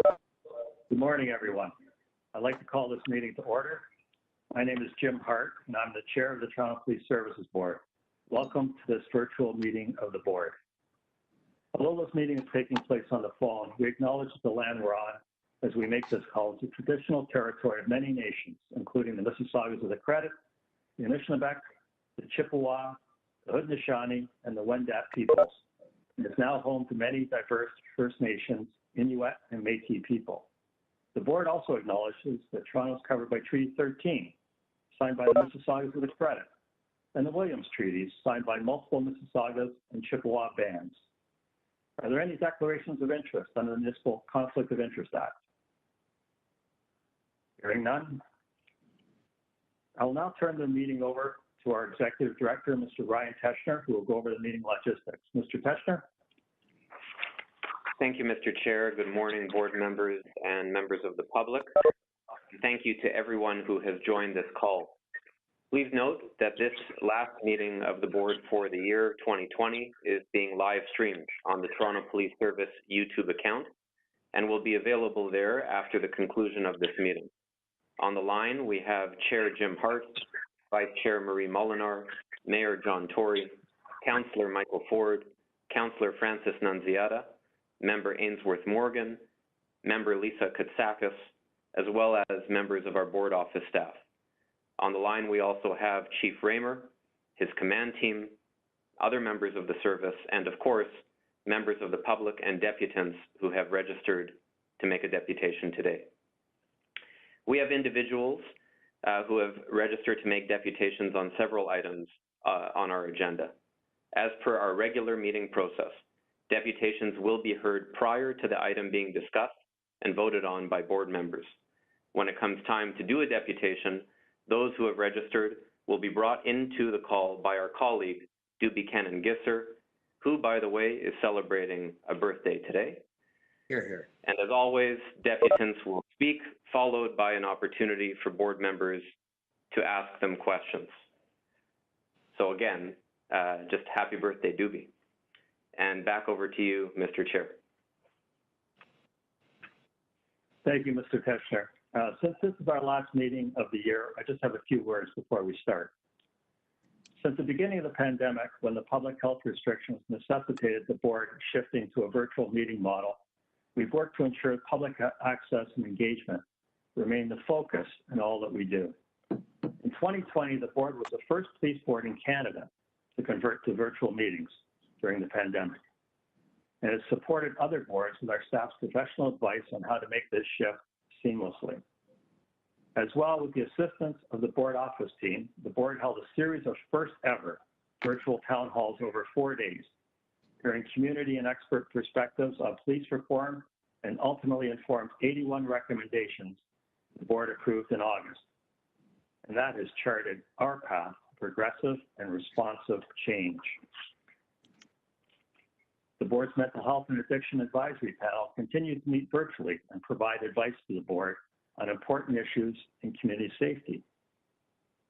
Good morning, everyone. I'd like to call this meeting to order. My name is Jim Hart, and I'm the Chair of the Toronto Police Services Board. Welcome to this virtual meeting of the Board. Although this meeting is taking place on the phone, we acknowledge the land we're on as we make this call to traditional territory of many nations, including the Mississaugas of the Credit, the Anishinaabe, the Chippewa, the Haudenosaunee, and the Wendat peoples. It is now home to many diverse First Nations, Inuit, and Métis people. The Board also acknowledges that Toronto is covered by Treaty 13, signed by the Mississaugas of the Credit, and the Williams Treaties, signed by multiple Mississaugas and Chippewa bands. Are there any declarations of interest under the Municipal Conflict of Interest Act? Hearing none, I will now turn the meeting over to our Executive Director, Mr. Ryan Teschner, who will go over the meeting logistics. Mr. Teschner? Thank you, Mr. Chair. Good morning, board members and members of the public. Thank you to everyone who has joined this call. Please note that this last meeting of the board for the year 2020 is being live streamed on the Toronto Police Service YouTube account and will be available there after the conclusion of this meeting. On the line, we have Chair Jim Hart, Vice Chair Marie Molinar, Mayor John Tory, Councillor Michael Ford, Councillor Francis Nunziata, Member Ainsworth Morgan, Member Lisa Katsakis, as well as members of our board office staff. On the line, we also have Chief Raymer, his command team, other members of the service, and of course, members of the public and deputants who have registered to make a deputation today. We have individuals who have registered to make deputations on several items on our agenda. As per our regular meeting process, deputations will be heard prior to the item being discussed and voted on by board members. When it comes time to do a deputation, those who have registered will be brought into the call by our colleague, Stu Buchanan-Gisser, who, by the way, is celebrating a birthday today. Here, here. And as always, deputants will speak, followed by an opportunity for board members to ask them questions. So again, just happy birthday, Doobie. And back over to you, Mr. Chair. Thank you, Mr. Teschner. Since this is our last meeting of the year, I just have a few words before we start. Since the beginning of the pandemic, when the public health restrictions necessitated the board shifting to a virtual meeting model, we've worked to ensure public access and engagement remain the focus in all that we do. In 2020, the board was the first police board in Canada to convert to virtual meetings during the pandemic, and has supported other boards with our staff's professional advice on how to make this shift seamlessly. As well, with the assistance of the board office team, the board held a series of first ever virtual town halls over 4 days, hearing community and expert perspectives on police reform, and ultimately informed 81 recommendations the board approved in August. And that has charted our path to progressive and responsive change. The board's mental health and addiction advisory panel continues to meet virtually and provide advice to the board on important issues in community safety.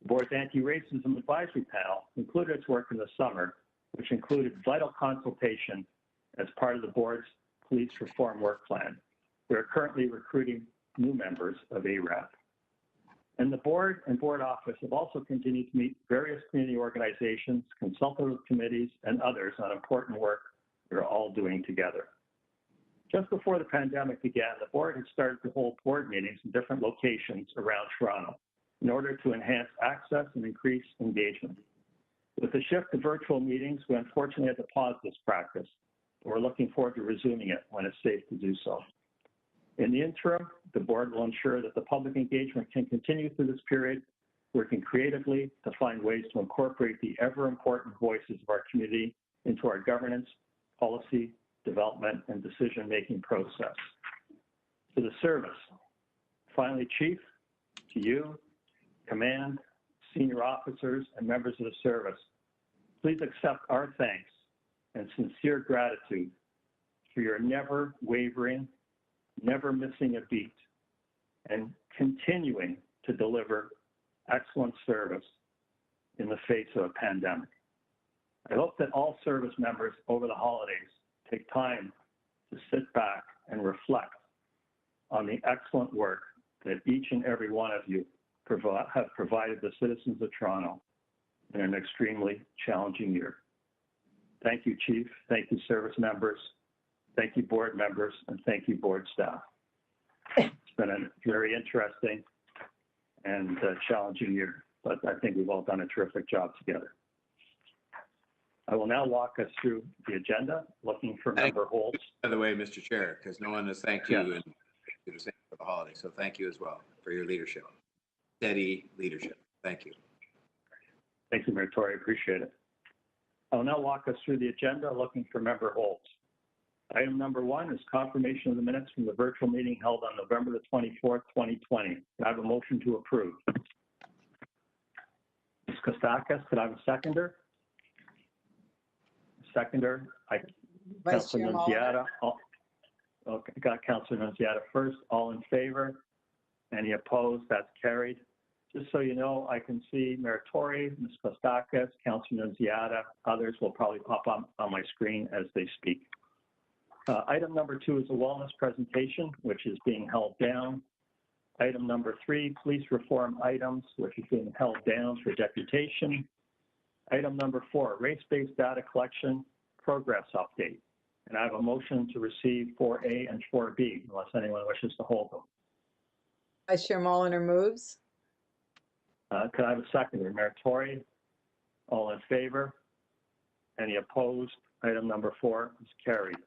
The board's anti-racism advisory panel concluded its work in the summer, which included vital consultation as part of the board's police reform work plan. We are currently recruiting new members of A.R.C. And the board and board office have also continued to meet various community organizations, consultative committees, and others on important work we're all doing together. Just before the pandemic began, the board had started to hold board meetings in different locations around Toronto in order to enhance access and increase engagement. With the shift to virtual meetings, we unfortunately had to pause this practice, but we're looking forward to resuming it when it's safe to do so. In the interim, the board will ensure that the public engagement can continue through this period, working creatively to find ways to incorporate the ever-important voices of our community into our governance, policy, development, and decision-making process. To the service, finally, Chief, to you, command, senior officers, and members of the service, please accept our thanks and sincere gratitude for your never wavering, never missing a beat, and continuing to deliver excellent service in the face of a pandemic. I hope that all service members over the holidays take time to sit back and reflect on the excellent work that each and every one of you have provided the citizens of Toronto in an extremely challenging year. Thank you, Chief. Thank you, service members. Thank you, board members, and thank you, board staff. It's been a very interesting and challenging year, but I think we've all done a terrific job together. I will now walk us through the agenda, looking for member Holtz. By the way, Mr. Chair, because no one has thanked you and the same for the holiday. So thank you as well for your leadership. Steady leadership. Thank you. Thank you, Mayor Tory. Appreciate it. I'll now walk us through the agenda, looking for member Holtz. Item number 1 is confirmation of the minutes from the virtual meeting held on November the 24th, 2020. Can I have a motion to approve? Ms. Kostakis, could I have a seconder? Seconder, Councilor Nunziata. Okay, got Councilor Nunziata first. All in favor? Any opposed? That's carried. Just so you know, I can see Mayor Tory, Ms. Kostakis, Councilor Nunziata. Others will probably pop up on my screen as they speak. Item number 2 is a wellness presentation, which is being held down. Item number 3, police reform items, which is being held down for deputation. Item number 4, race-based data collection progress update. And I have a motion to receive 4A and 4B, unless anyone wishes to hold them. Vice Chair Mulliner moves. Could I have a seconder? Mayor Tory, all in favor? Any opposed? Item number 4 is carried.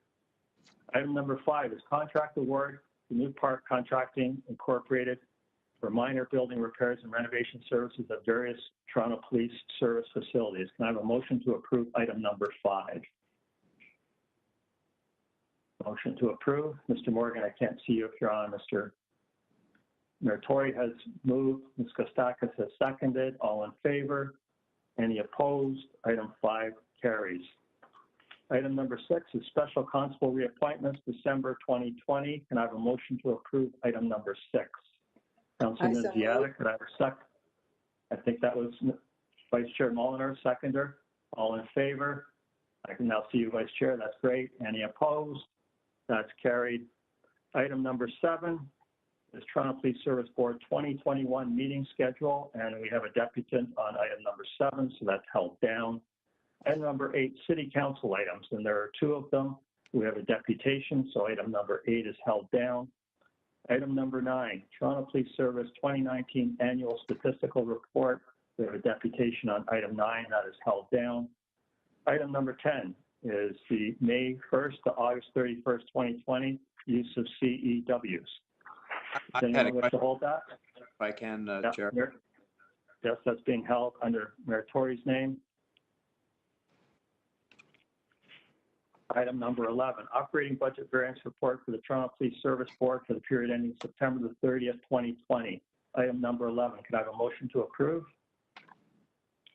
Item number 5 is contract award to New Park Contracting Incorporated for minor building repairs and renovation services at various Toronto Police Service facilities. Can I have a motion to approve item number 5? Motion to approve. Mr. Morgan, I can't see you if you're on. Mr. Mayor Tory has moved. Ms. Kostakis has seconded. All in favor? Any opposed? Item 5 carries. Item number 6 is special constable reappointments, December 2020. Can I have a motion to approve item number 6? Councilor Nunziata, could I have a second? I think that was Vice Chair Mulliner, seconder. All in favor? I can now see you, Vice Chair. That's great. Any opposed? That's carried. Item number 7 is Toronto Police Service Board 2021 meeting schedule, and we have a deputant on item number 7, so that's held down. Item number 8, City Council items, and there are 2 of them. We have a deputation, so item number 8 is held down. Item number 9, Toronto Police Service 2019 Annual Statistical Report. We have a deputation on item 9, that is held down. Item number 10 is the May 1st to August 31st, 2020 use of CEWs. Does anyone wish to hold that? If I can, Chair. Yes, that's being held under Mayor Tory's name. Item number 11, operating budget variance report for the Toronto Police Service Board for the period ending September the 30th, 2020. Item number 11, can I have a motion to approve?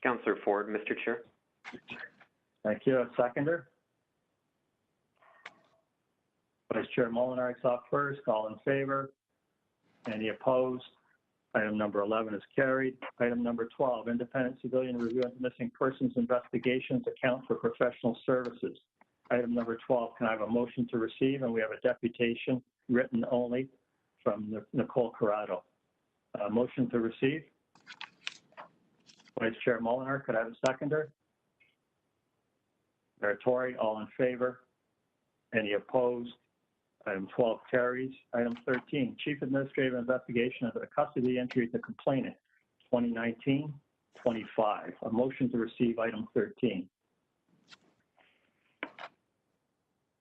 Councillor Ford, Mr. Chair. Thank you. A seconder? Vice Chair Mulliner, I saw first. All in favor? Any opposed? Item number 11 is carried. Item number 12, independent civilian review of missing persons investigations account for professional services. Item number 12, can I have a motion to receive? And we have a deputation written only from Nicole Corrado. Motion to receive. Vice Chair Mulliner, could I have a seconder? Mayor Tory, all in favor? Any opposed? Item 12 carries. Item 13, Chief Administrative Investigation of the custody entry to complainant, 2019-25. A motion to receive item 13.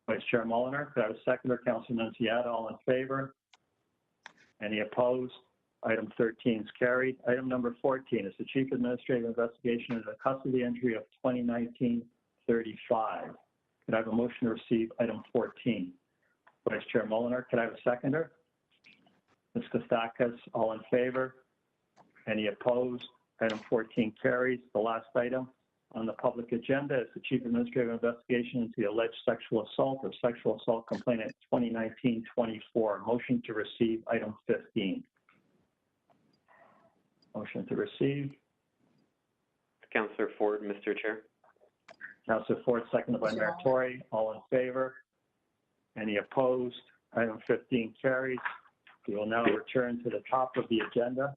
Vice Chair Mulliner, could I have a seconder? Councilor Nunziata, all in favor? Any opposed? Item 13 is carried. Item number 14 is the Chief Administrative Investigation of the custody entry of 2019-35. Could I have a motion to receive item 14? Vice Chair Mulliner, could I have a seconder? Ms. Kostakis, all in favor? Any opposed? Item 14 carries. The last item on the public agenda is the Chief Administrative Investigation into the alleged sexual assault or sexual assault complainant 2019-24. Motion to receive item 15. Motion to receive. Councillor Ford, Mr. Chair. Councillor Ford, seconded by Mayor Tory. All in favor? Any opposed? Item 15 carries. We will now return to the top of the agenda,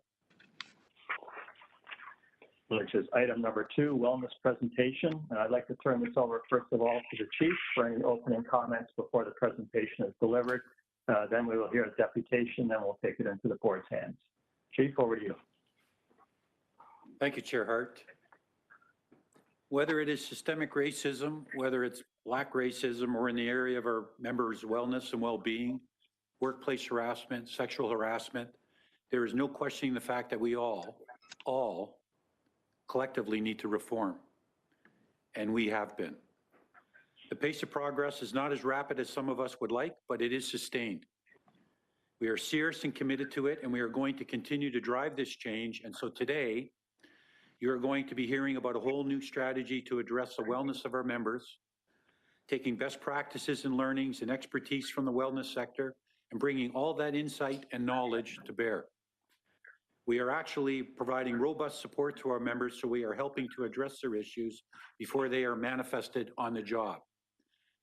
which is item number 2, wellness presentation. And I'd like to turn this over, first of all, to the chief for any opening comments before the presentation is delivered. Then we will hear a deputation, then we'll take it into the board's hands. Chief, over to you. Thank you, Chair Hart. Whether it is systemic racism, whether it's Black racism, or in the area of our members' wellness and well-being, workplace harassment, sexual harassment, there is no questioning the fact that we all collectively need to reform, and we have been. The pace of progress is not as rapid as some of us would like, but it is sustained. We are serious and committed to it, and we are going to continue to drive this change. And so today, you're going to be hearing about a whole new strategy to address the wellness of our members, taking best practices and learnings and expertise from the wellness sector and bringing all that insight and knowledge to bear. We are actually providing robust support to our members, so we are helping to address their issues before they are manifested on the job.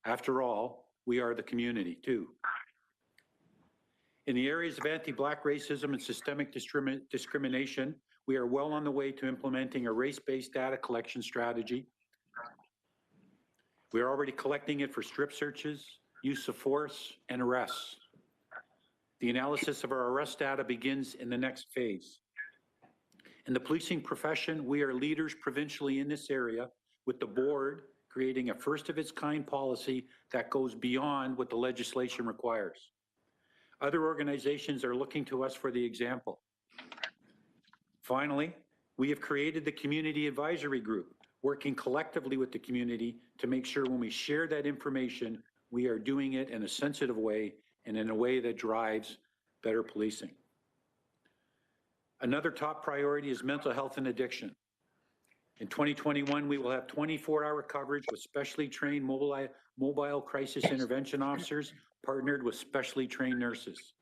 After all, we are the community too. In the areas of anti-Black racism and systemic discrimination, we are well on the way to implementing a race-based data collection strategy. We are already collecting it for strip searches, use of force, and arrests. The analysis of our arrest data begins in the next phase. In the policing profession, we are leaders provincially in this area, with the board creating a first-of-its-kind policy that goes beyond what the legislation requires. Other organizations are looking to us for the example. Finally, we have created the Community Advisory Group, working collectively with the community to make sure when we share that information, we are doing it in a sensitive way and in a way that drives better policing. Another top priority is mental health and addiction. In 2021, we will have 24-hour coverage with specially trained mobile crisis intervention officers partnered with specially trained nurses.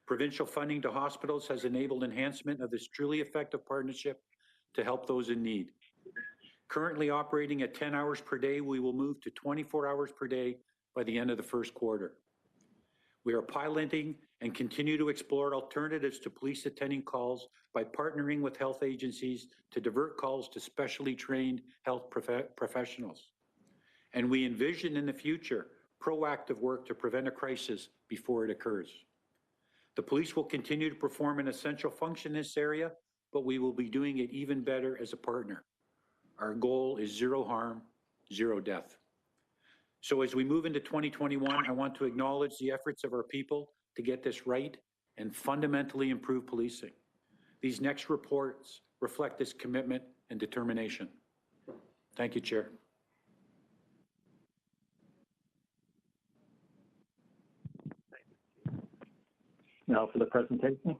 Provincial funding to hospitals has enabled enhancement of this truly effective partnership to help those in need. Currently operating at 10 hours per day, we will move to 24 hours per day by the end of the first quarter. We are piloting and continue to explore alternatives to police attending calls by partnering with health agencies to divert calls to specially trained health professionals. And we envision in the future proactive work to prevent a crisis before it occurs. The police will continue to perform an essential function in this area, but we will be doing it even better as a partner. Our goal is zero harm, zero death. So as we move into 2021, I want to acknowledge the efforts of our people to get this right and fundamentally improve policing. These next reports reflect this commitment and determination. Thank you, Chair. Now for the presentation.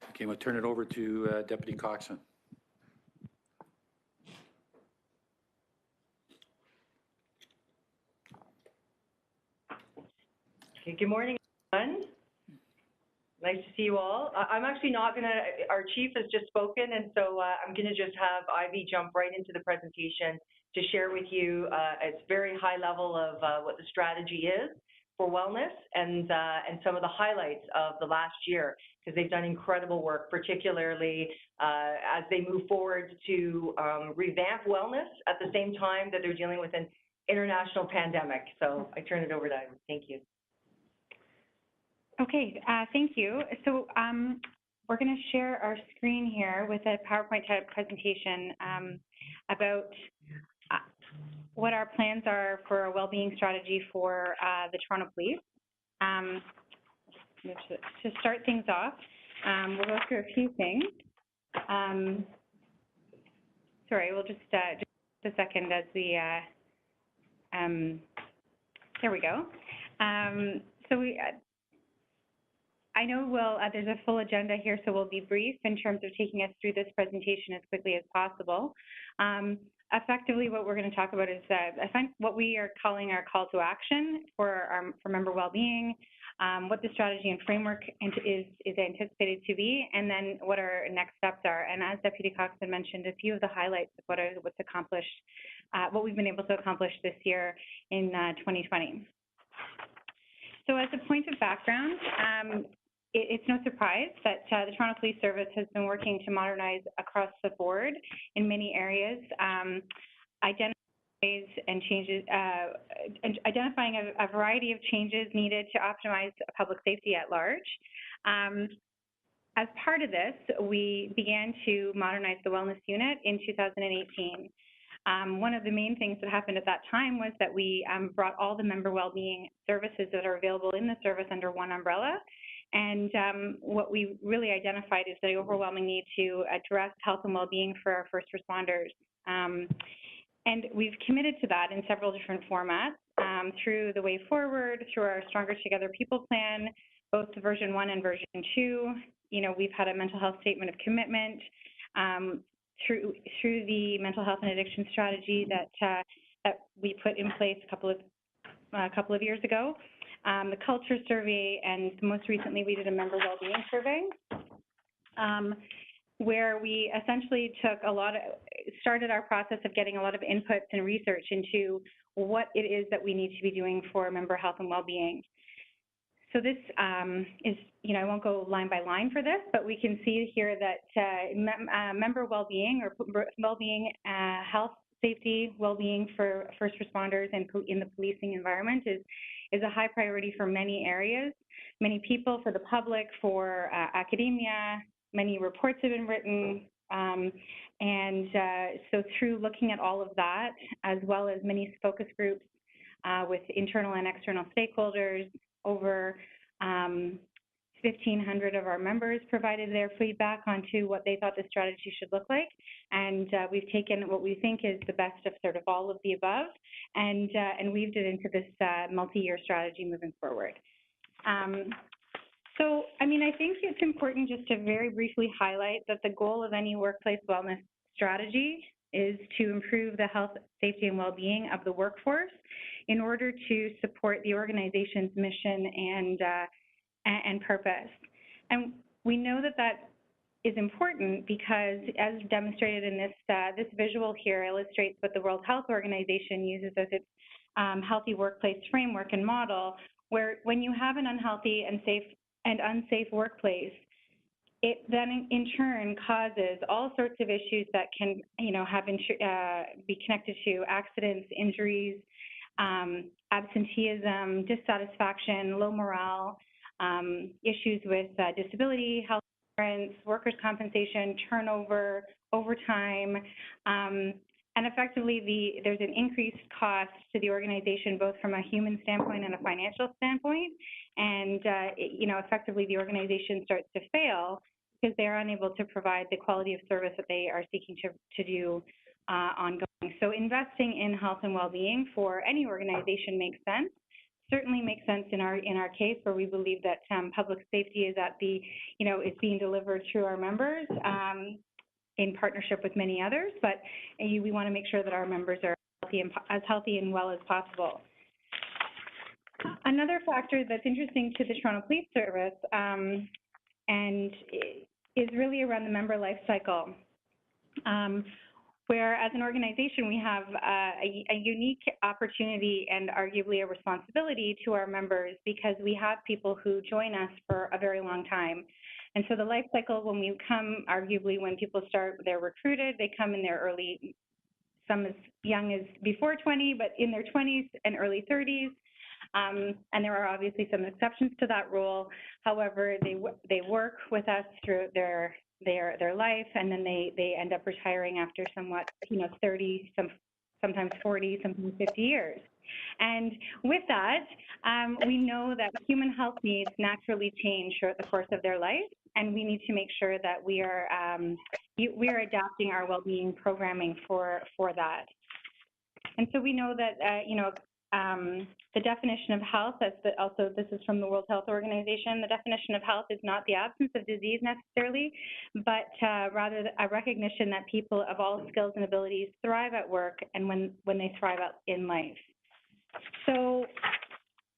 Okay, we'll turn it over to Deputy Coxon. Okay, good morning, everyone. Nice to see you all. I'm actually not going to, our chief has just spoken, and so I'm going to just have Ivy jump right into the presentation to share with you its very high level of what the strategy is for wellness and some of the highlights of the last year, because they've done incredible work, particularly as they move forward to revamp wellness at the same time that they're dealing with an international pandemic. So I turn it over to Ivy. Thank you. Okay, thank you. So we're going to share our screen here with a PowerPoint type presentation about what our plans are for a well-being strategy for the Toronto Police. To start things off, we'll go through a few things. Sorry, we'll just a second as we, there we go. So I know there's a full agenda here, so we'll be brief in terms of taking us through this presentation as quickly as possible. Effectively, what we're going to talk about is what we are calling our call to action for member well-being, what the strategy and framework is anticipated to be, and then what our next steps are. And as Deputy Coxon mentioned, a few of the highlights of what's accomplished, what we've been able to accomplish this year in 2020. So as a point of background, it's no surprise that the Toronto Police Service has been working to modernize across the board in many areas, identifying a variety of changes needed to optimize public safety at large. As part of this, we began to modernize the wellness unit in 2018. One of the main things that happened at that time was that we brought all the member well-being services that are available in the service under one umbrella. And what we really identified is the overwhelming need to address health and well-being for our first responders. And we've committed to that in several different formats, through the Way Forward, through our Stronger Together People Plan, both the version 1 and version 2. You know, we've had a mental health statement of commitment, through the mental health and addiction strategy that we put in place a couple of years ago, the culture survey, and most recently we did a member well-being survey, where we essentially started our process of getting a lot of inputs and research into what it is that we need to be doing for member health and well-being. So this is, you know, I won't go line by line for this, but we can see here that member well-being or well-being, health, safety, well-being for first responders and in the policing environment is a high priority for many areas, many people, for the public, for academia. Many reports have been written, so through looking at all of that, as well as many focus groups with internal and external stakeholders, over 1,500 of our members provided their feedback onto what they thought the strategy should look like, and we've taken what we think is the best of sort of all of the above, and weaved it into this multi-year strategy moving forward. So, I mean, I think it's important just to very briefly highlight that the goal of any workplace wellness strategy is to improve the health, safety, and well-being of the workforce in order to support the organization's mission and purpose. And we know that that is important because, as demonstrated in this visual here, illustrates what the World Health Organization uses as its healthy workplace framework and model, where when you have an unhealthy and unsafe workplace, it then in turn causes all sorts of issues that can, you know, be connected to accidents, injuries, absenteeism, dissatisfaction, low morale, issues with disability, health insurance, workers' compensation, turnover, overtime, and effectively there's an increased cost to the organization, both from a human standpoint and a financial standpoint, and you know, effectively the organization starts to fail because they're unable to provide the quality of service that they are seeking to do ongoing. So investing in health and well-being for any organization makes sense. Certainly makes sense in our case, where we believe that public safety is is being delivered through our members in partnership with many others, but we want to make sure that our members are as healthy and well as possible. Another factor that's interesting to the Toronto Police Service and is really around the member life cycle, where as an organization we have a unique opportunity and arguably a responsibility to our members, because we have people who join us for a very long time. And so the life cycle, when we come, arguably when people start, they're recruited, they come in their early, some as young as before 20, but in their 20s and early 30s. And there are obviously some exceptions to that rule. However, they work with us through their life, and then they end up retiring after somewhat, 30, sometimes 40, sometimes 50 years. And with that, we know that human health needs naturally change throughout the course of their life, and we need to make sure that we are adapting our well-being programming for that. And so we know that the definition of health, also this is from the World Health Organization, the definition of health is not the absence of disease necessarily, but rather a recognition that people of all skills and abilities thrive at work and when they thrive in life. So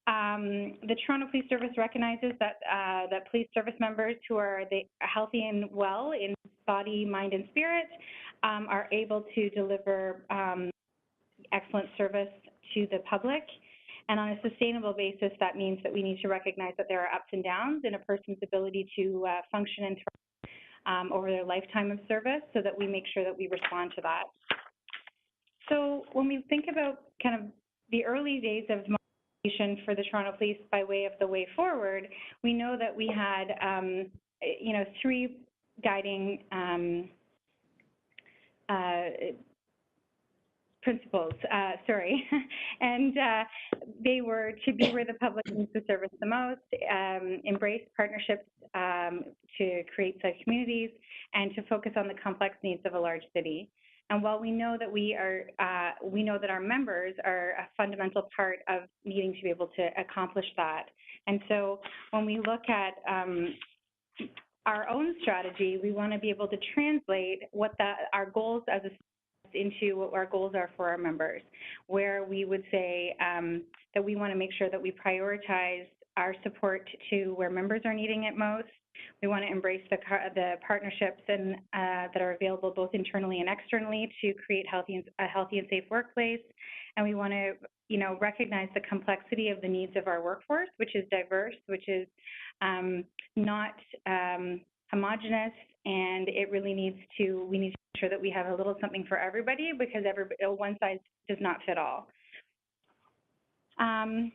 the Toronto Police Service recognizes that that police service members who are healthy and well in body, mind, and spirit are able to deliver excellent service to the public. And on a sustainable basis, that means that we need to recognize that there are ups and downs in a person's ability to function and thrive over their lifetime of service, so that we make sure that we respond to that. So when we think about kind of the early days of mobilization for the Toronto Police by way of the way forward, we know that we had, you know, 3 guiding principles, and they were to be where the public needs the service the most, embrace partnerships to create such communities, and to focus on the complex needs of a large city. And while we know that we know that our members are a fundamental part of needing to be able to accomplish that. And so when we look at our own strategy, we want to be able to translate what our goals as a into what our goals are for our members, where we would say that we want to make sure that we prioritize our support to where members are needing it most. We want to embrace the partnerships and that are available both internally and externally to create a healthy and safe workplace. And we want to, you know, recognize the complexity of the needs of our workforce, which is diverse, which is not homogenous, and it really needs to, we need to make sure that we have a little something for everybody, because one size does not fit all.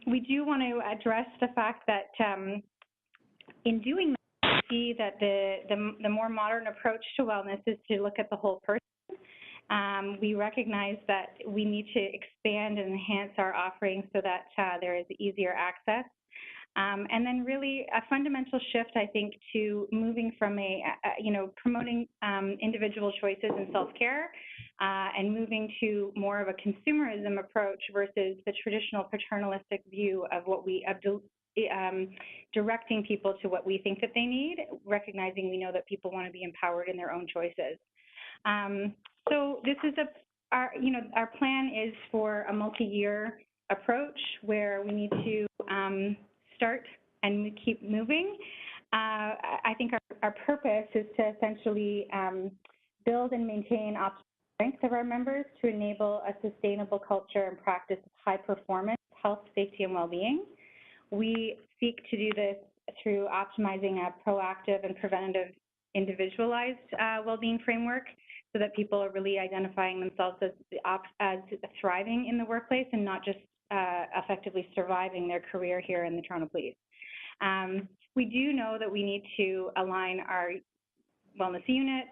We do want to address the fact that in doing that, we see that the more modern approach to wellness is to look at the whole person. We recognize that we need to expand and enhance our offerings so that there is easier access. And then really a fundamental shift, I think, to moving from you know, promoting individual choices and self-care and moving to more of a consumerism approach versus the traditional paternalistic view of what directing people to what we think that they need, recognizing we know that people want to be empowered in their own choices. So this is our plan is for a multi-year approach where we need to start and we keep moving. I think our purpose is to essentially build and maintain optimal strength of our members to enable a sustainable culture and practice of high performance, health, safety, and well-being. We seek to do this through optimizing a proactive and preventative individualized well-being framework, so that people are really identifying themselves as thriving in the workplace and not just effectively surviving their career here in the Toronto Police. We do know that we need to align our wellness unit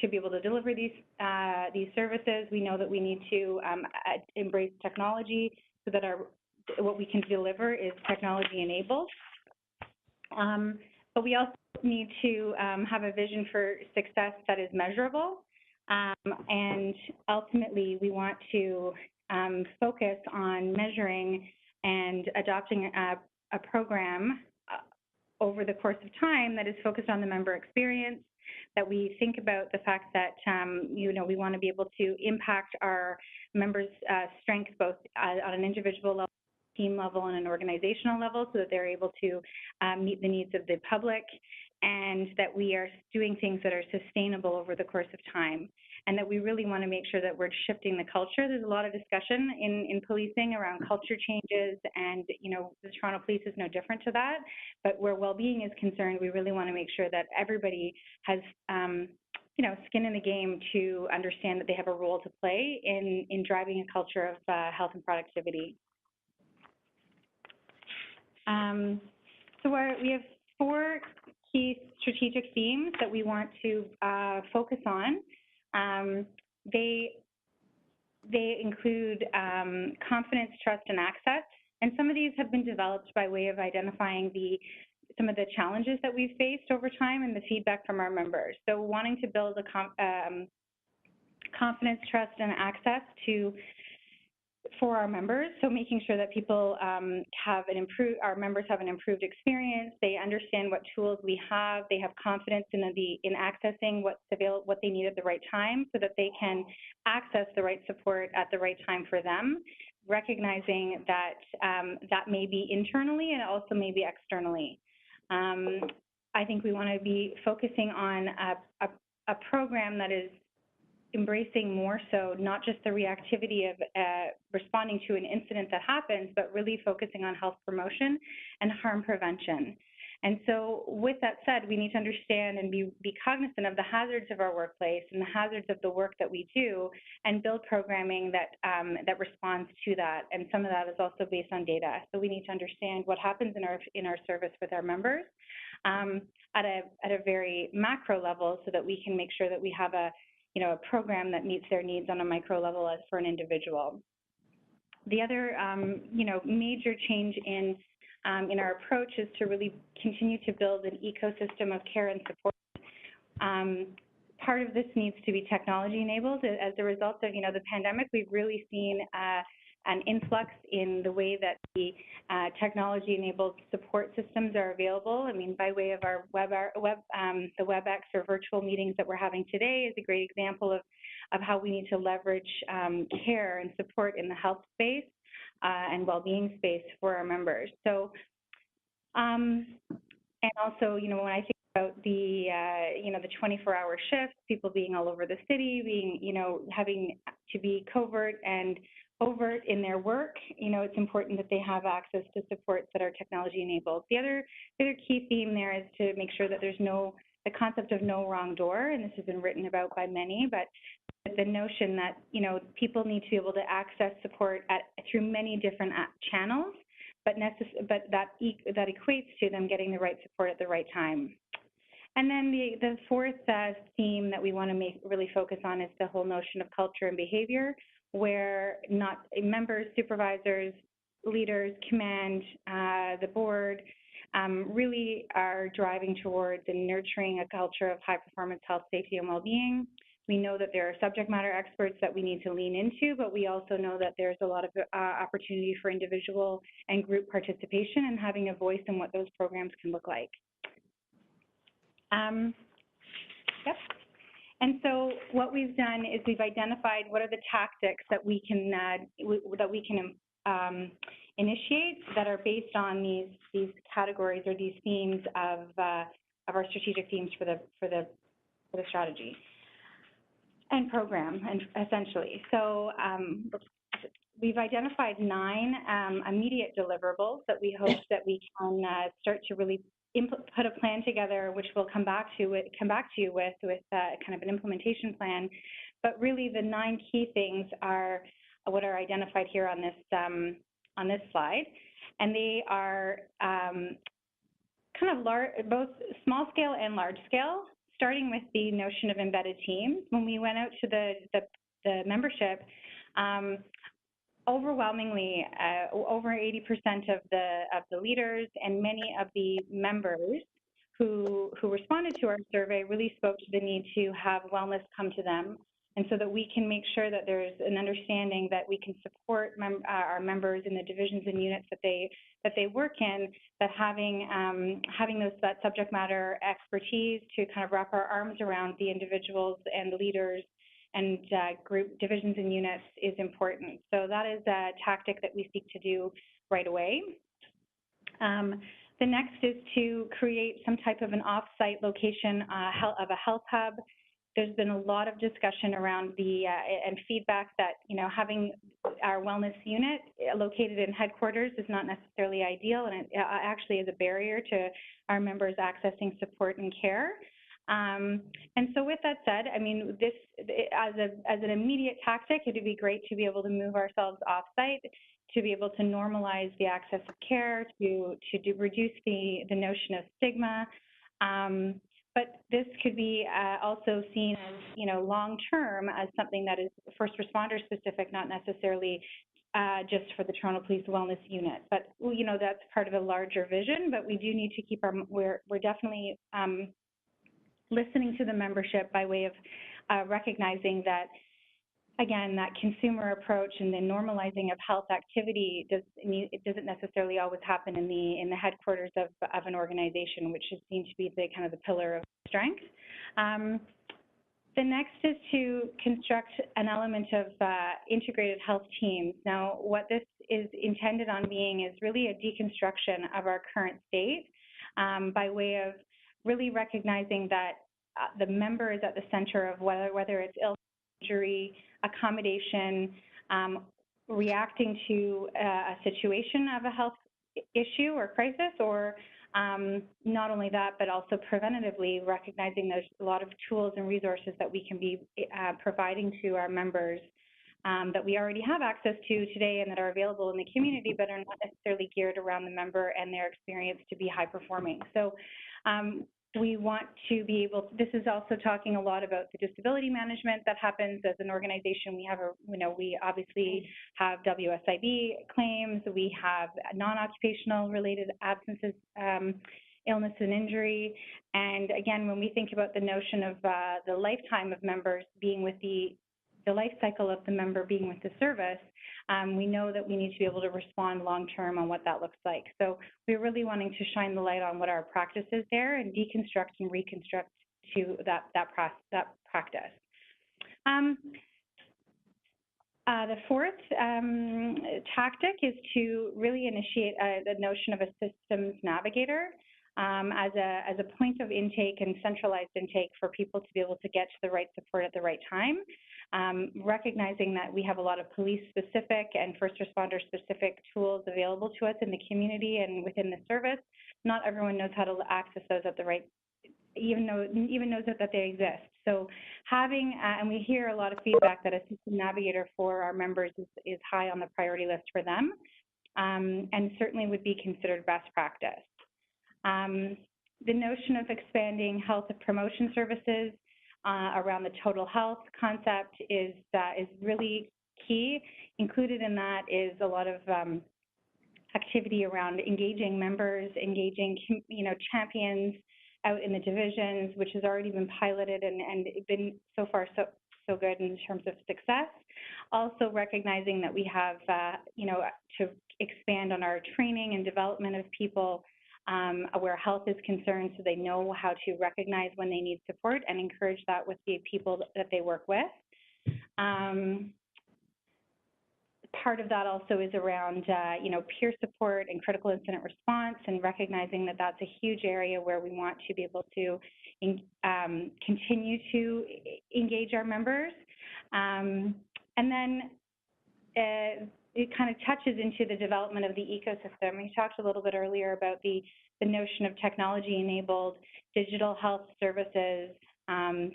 to be able to deliver these services. We know that we need to embrace technology so that what we can deliver is technology enabled. But we also need to have a vision for success that is measurable. And ultimately, we want to focus on measuring and adopting a program over the course of time that is focused on the member experience, that we think about the fact that, you know, we want to be able to impact our members' strengths both on an individual level, team level, and an organizational level, so that they're able to meet the needs of the public, and that we are doing things that are sustainable over the course of time, and that we really want to make sure that we're shifting the culture. There's a lot of discussion in policing around culture changes, and, you know, the Toronto Police is no different to that. But where well-being is concerned, we really want to make sure that everybody has, you know, skin in the game to understand that they have a role to play in driving a culture of health and productivity. So we have 4 key strategic themes that we want to focus on. They include confidence, trust, and access. And some of these have been developed by way of identifying some of the challenges that we've faced over time and the feedback from our members. So wanting to build a confidence, trust, and access for our members, so making sure that people our members have an improved experience, they understand what tools we have, they have confidence in accessing what's available, what they need at the right time, so that they can access the right support at the right time for them, recognizing that that may be internally and also may be externally. I think we want to be focusing on a program that is embracing more so not just the reactivity of responding to an incident that happens, but really focusing on health promotion and harm prevention. And so with that said, we need to understand and be cognizant of the hazards of our workplace and the hazards of the work that we do, and build programming that, that responds to that. And some of that is also based on data. So we need to understand what happens in our service with our members at a very macro level, so that we can make sure that we have a program that meets their needs on a micro level as for an individual. The other major change in our approach is to really continue to build an ecosystem of care and support. Part of this needs to be technology enabled. As a result of the pandemic, we've really seen an influx in the way that the technology enabled support systems are available. I mean, by way of our the WebEx or virtual meetings that we're having today is a great example of how we need to leverage care and support in the health space and well-being space for our members. So, and also, when I think about the 24-hour shifts, people being all over the city, being, having to be covert and overt in their work, it's important that they have access to supports that are technology enabled. The other key theme there is to make sure that there's the concept of no wrong door, and this has been written about by many, but the notion that, people need to be able to access support through many different channels, but that equates to them getting the right support at the right time. And then the fourth theme that we want to really focus on is the whole notion of culture and behavior, where members, supervisors, leaders, command, the board, really are driving towards and nurturing a culture of high performance health, safety, and well-being. We know that there are subject matter experts that we need to lean into, but we also know that there's a lot of opportunity for individual and group participation and having a voice in what those programs can look like. Yep. And so what we've done is we've identified what are the tactics that we can initiate that are based on these categories or these themes of our strategic themes for the strategy and program, and essentially. So we've identified 9 immediate deliverables that we hope that we can start to really put a plan together, which we'll come back to you with kind of an implementation plan. But really, the 9 key things are what are identified here on this slide, and they are kind of both small scale and large scale. Starting with the notion of embedded teams, when we went out to the membership, overwhelmingly, over 80% of the leaders and many of the members who responded to our survey really spoke to the need to have wellness come to them, and so that we can make sure that there's an understanding that we can support our members in the divisions and units that they work in, that having that subject matter expertise to kind of wrap our arms around the individuals and the leaders and group divisions and units is important. So that is a tactic that we seek to do right away. The next is to create some type of an off-site location of a health hub. There's been a lot of discussion around and feedback that, having our wellness unit located in headquarters is not necessarily ideal, and it actually is a barrier to our members accessing support and care. And so with that said, I mean, this, as an immediate tactic, it would be great to be able to move ourselves off-site, to be able to normalize the access of care, to reduce the notion of stigma. But this could be also seen as, long-term as something that is first responder specific, not necessarily just for the Toronto Police Wellness Unit. But, that's part of a larger vision, but we do need to keep we're definitely listening to the membership by way of recognizing that, again, that consumer approach and the normalizing of health activity doesn't necessarily always happen in the headquarters of an organization, which is seen to be the kind of the pillar of strength. The next is to construct an element of integrated health teams. Now, what this is intended on being is really a deconstruction of our current state by way of really recognizing that the member is at the center of whether it's illness injury, accommodation, reacting to a situation of a health issue or crisis, or not only that, but also preventatively recognizing there's a lot of tools and resources that we can be providing to our members that we already have access to today and that are available in the community, but are not necessarily geared around the member and their experience to be high performing. So we want to be able, this is also talking a lot about the disability management that happens as an organization. We have we obviously have WSIB claims, we have non-occupational related absences, illness and injury. And again, when we think about the notion of the lifetime of members being with the life cycle of the member being with the service, we know that we need to be able to respond long-term on what that looks like. So we're really wanting to shine the light on what our practice is there and deconstruct and reconstruct to that practice. The fourth tactic is to really initiate the notion of a systems navigator as a point of intake and centralized intake for people to be able to get to the right support at the right time. Recognizing that we have a lot of police-specific and first responder-specific tools available to us in the community and within the service. Not everyone knows how to access those at the right, even knows that they exist. So having, and we hear a lot of feedback that a system navigator for our members is high on the priority list for them, and certainly would be considered best practice. The notion of expanding health promotion services around the total health concept is really key. Included in that is a lot of activity around engaging members, engaging champions out in the divisions, which has already been piloted and been so far so good in terms of success. Also recognizing that we have to expand on our training and development of people where health is concerned, so they know how to recognize when they need support and encourage that with the people that they work with. Part of that also is around, peer support and critical incident response, and recognizing that that's a huge area where we want to be able to continue to engage our members. And then it kind of touches into the development of the ecosystem. We talked a little bit earlier about the notion of technology-enabled digital health services,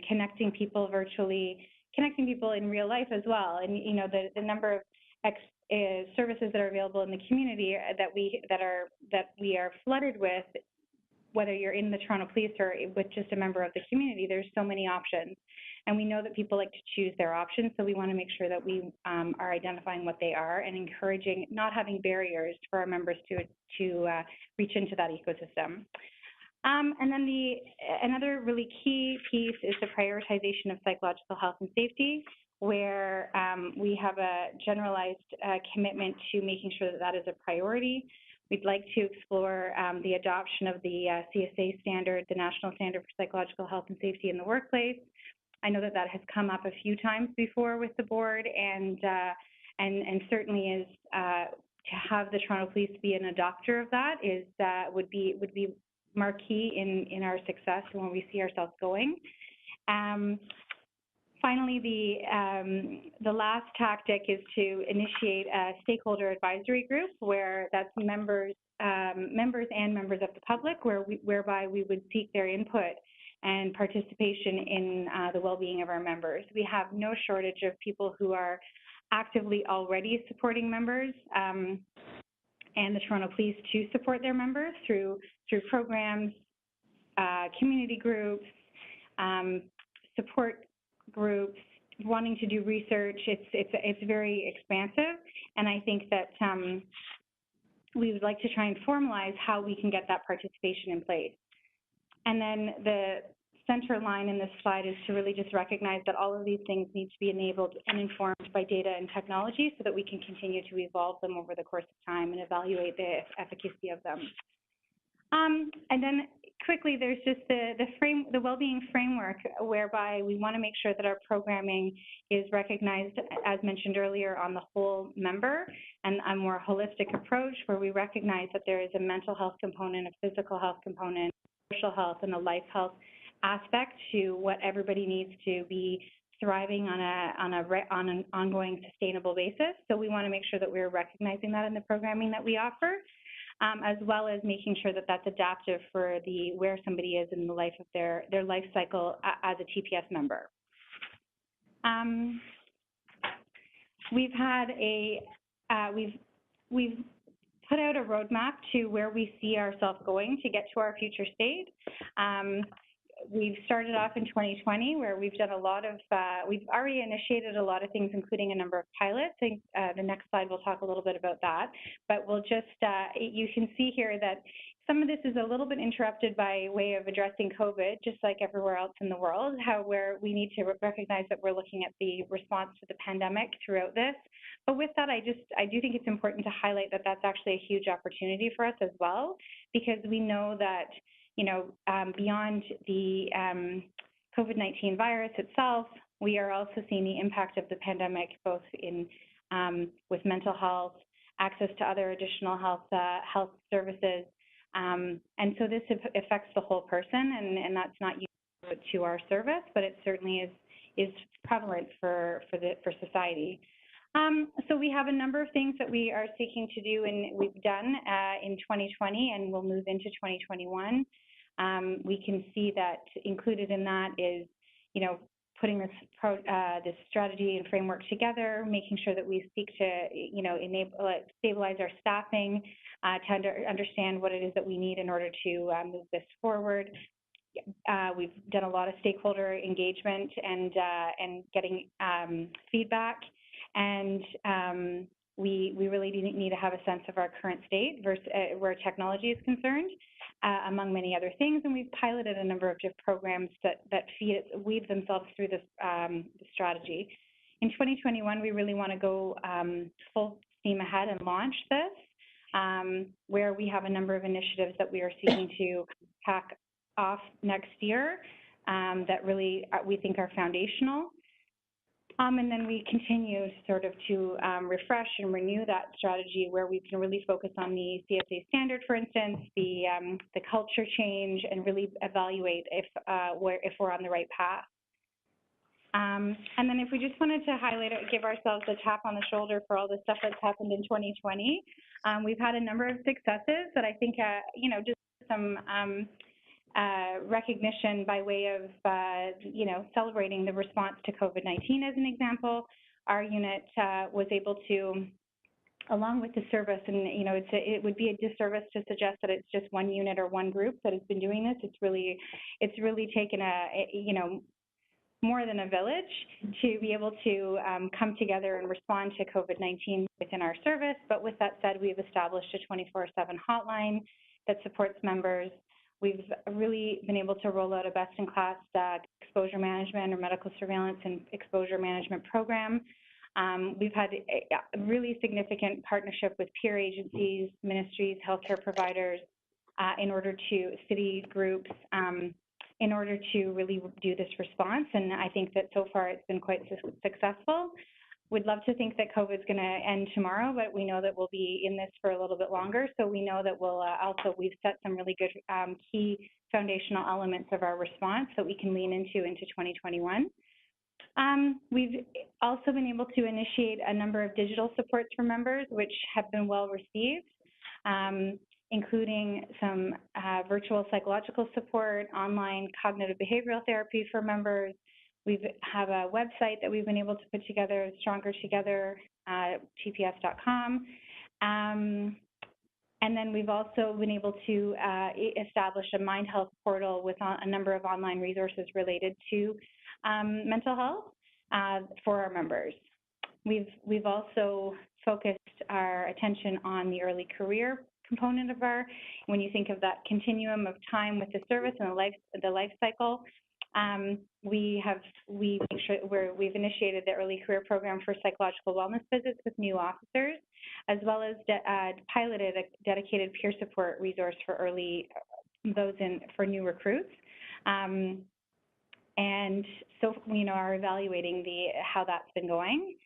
connecting people virtually, connecting people in real life as well. And the number of services that are available in the community that we are flooded with, whether you're in the Toronto Police or with just a member of the community, there's so many options. And we know that people like to choose their options, so we want to make sure that we are identifying what they are and encouraging, not having barriers for our members to reach into that ecosystem. And then another really key piece is the prioritization of psychological health and safety, where we have a generalized commitment to making sure that that is a priority. We'd like to explore the adoption of the CSA standard, the National Standard for Psychological Health and Safety in the Workplace. I know that has come up a few times before with the board, and certainly is to have the Toronto Police be an adopter of that would be marquee in our success and where we see ourselves going. Finally, the last tactic is to initiate a stakeholder advisory group, where that's members and members of the public, whereby we would seek their input and participation in the well-being of our members. We have no shortage of people who are actively already supporting members and the Toronto Police to support their members through programs, community groups, support groups, wanting to do research. It's very expansive, and I think that we would like to try and formalize how we can get that participation in place. And then the center line in this slide is to really just recognize that all of these things need to be enabled and informed by data and technology so that we can continue to evolve them over the course of time and evaluate the efficacy of them. And then quickly, there's just the well-being framework, whereby we want to make sure that our programming is recognized, as mentioned earlier, on the whole member, and a more holistic approach where we recognize that there is a mental health component, a physical health component, social health, and a life health aspect to what everybody needs to be thriving on an ongoing sustainable basis. So we want to make sure that we're recognizing that in the programming that we offer, as well as making sure that that's adaptive for where somebody is in the life of their life cycle as a TPS member. We've had we've put out a roadmap to where we see ourselves going to get to our future state. We've started off in 2020 where we've done a lot of, we've already initiated a lot of things, including a number of pilots. I think the next slide we'll talk a little bit about that, but we'll just, you can see here that some of this is a little bit interrupted by way of addressing COVID, just like everywhere else in the world, where we need to recognize that we're looking at the response to the pandemic throughout this. But with that, I do think it's important to highlight that that's actually a huge opportunity for us as well, because we know that, you know, beyond the COVID-19 virus itself, we are also seeing the impact of the pandemic, both in with mental health, access to other additional health services, and so this affects the whole person, and that's not unique to our service, but it certainly is prevalent for society. So we have a number of things that we are seeking to do, and we've done in 2020, and we'll move into 2021. We can see that included in that is, you know, putting this strategy and framework together, making sure that we seek to, you know, stabilize our staffing, to understand what it is that we need in order to move this forward. We've done a lot of stakeholder engagement and getting feedback, and we really need to have a sense of our current state versus where technology is concerned, among many other things. And we've piloted a number of different programs that weave themselves through this strategy. In 2021, we really want to go full steam ahead and launch this, where we have a number of initiatives that we are seeking to pack off next year that really we think are foundational. And then we continue sort of to refresh and renew that strategy, where we can really focus on the CSA standard, for instance, the culture change, and really evaluate if we're on the right path. And then if we just wanted to highlight, give ourselves a tap on the shoulder for all the stuff that's happened in 2020, we've had a number of successes that I think, you know, just some recognition by way of, you know, celebrating the response to COVID-19 as an example. Our unit was able to, along with the service, and, you know, it would be a disservice to suggest that it's just one unit or one group that has been doing this. It's really taken you know, more than a village to be able to come together and respond to COVID-19 within our service. But with that said, we've established a 24/7 hotline that supports members. We've really been able to roll out a best-in-class exposure management or medical surveillance and exposure management program. We've had a really significant partnership with peer agencies, ministries, healthcare providers, city groups, in order to really do this response. And I think that so far it's been quite successful. We'd love to think that COVID's going to end tomorrow, but we know that we'll be in this for a little bit longer. So we know that we'll we've set some really good key foundational elements of our response that we can lean into 2021. We've also been able to initiate a number of digital supports for members, which have been well received, including some virtual psychological support, online cognitive behavioral therapy for members. We have a website that we've been able to put together, Stronger Together, TPS.com. And then we've also been able to establish a Mind Health portal with a number of online resources related to mental health for our members. We've also focused our attention on the early career component of when you think of that continuum of time with the service and the life cycle. We've initiated the early career program for psychological wellness visits with new officers, as well as piloted a dedicated peer support resource for for new recruits. And so, you know, are evaluating how that's been going.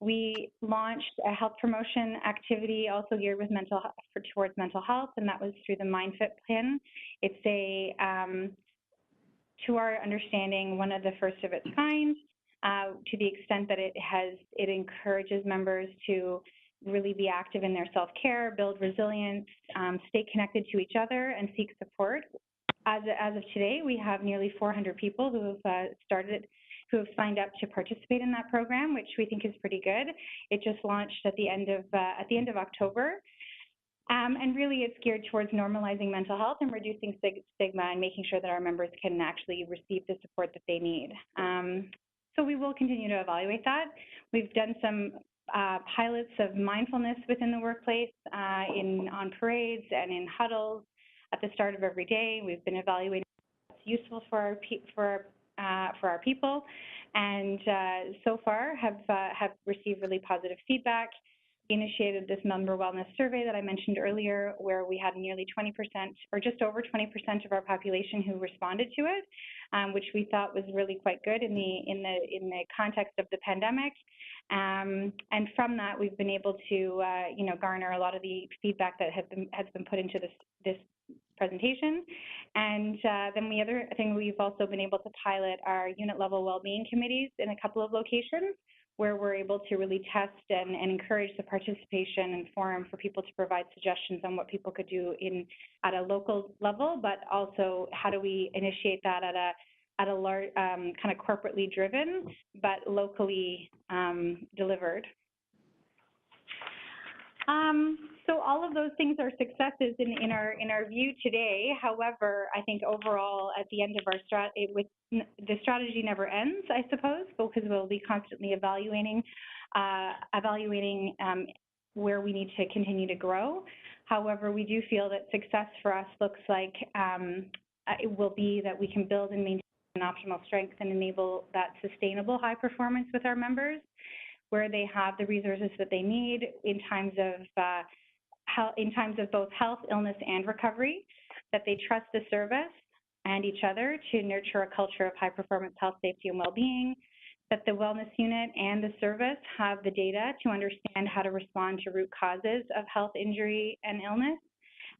We launched a health promotion activity also geared with towards mental health, and that was through the MindFit pin. It's to our understanding, one of the first of its kind. to the extent that it encourages members to really be active in their self-care, build resilience, stay connected to each other, and seek support. As of today, we have nearly 400 people who have signed up to participate in that program, which we think is pretty good. It just launched at the end of October. And really, it's geared towards normalizing mental health and reducing stigma and making sure that our members can actually receive the support that they need. So we will continue to evaluate that. We've done some pilots of mindfulness within the workplace on parades and in huddles at the start of every day. We've been evaluating what's useful for our people, and so far have received really positive feedback. We initiated this member wellness survey that I mentioned earlier, where we had nearly 20% or just over 20% of our population who responded to it, which we thought was really quite good in the context of the pandemic. And from that, we've been able to garner a lot of the feedback that has been put into this presentation. And then the other thing, we've also been able to pilot our unit level wellbeing committees in a couple of locations, where we're able to really test and encourage the participation and forum for people to provide suggestions on what people could do at a local level, but also how do we initiate that at a large, kind of corporately driven, but locally delivered. So all of those things are successes in our view today. However, I think overall, at the end of our the strategy never ends, I suppose, because we'll be constantly evaluating where we need to continue to grow. However, we do feel that success for us looks like it will be that we can build and maintain an optimal strength and enable that sustainable high performance with our members, where they have the resources that they need in times of both health, illness, and recovery, that they trust the service and each other to nurture a culture of high performance health, safety, and well-being, that the wellness unit and the service have the data to understand how to respond to root causes of health, injury, and illness,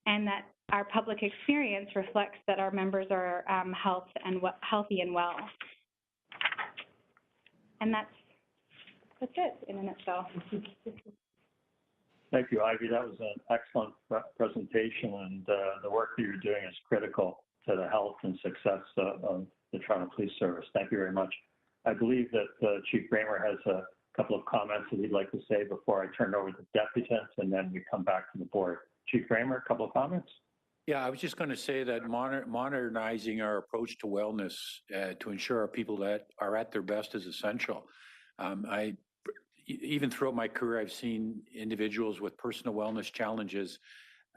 and that our public experience reflects that our members are healthy and well. And that's it in a nutshell. Thank you, Ivy. That was an excellent presentation, and the work that you're doing is critical to the health and success of the Toronto Police Service. Thank you very much. I believe that Chief Raymer has a couple of comments that he'd like to say before I turn it over to the deputant, and then we come back to the board. Chief Raymer, a couple of comments? Yeah, I was just going to say that modernizing our approach to wellness to ensure our people that are at their best is essential. Even throughout my career, I've seen individuals with personal wellness challenges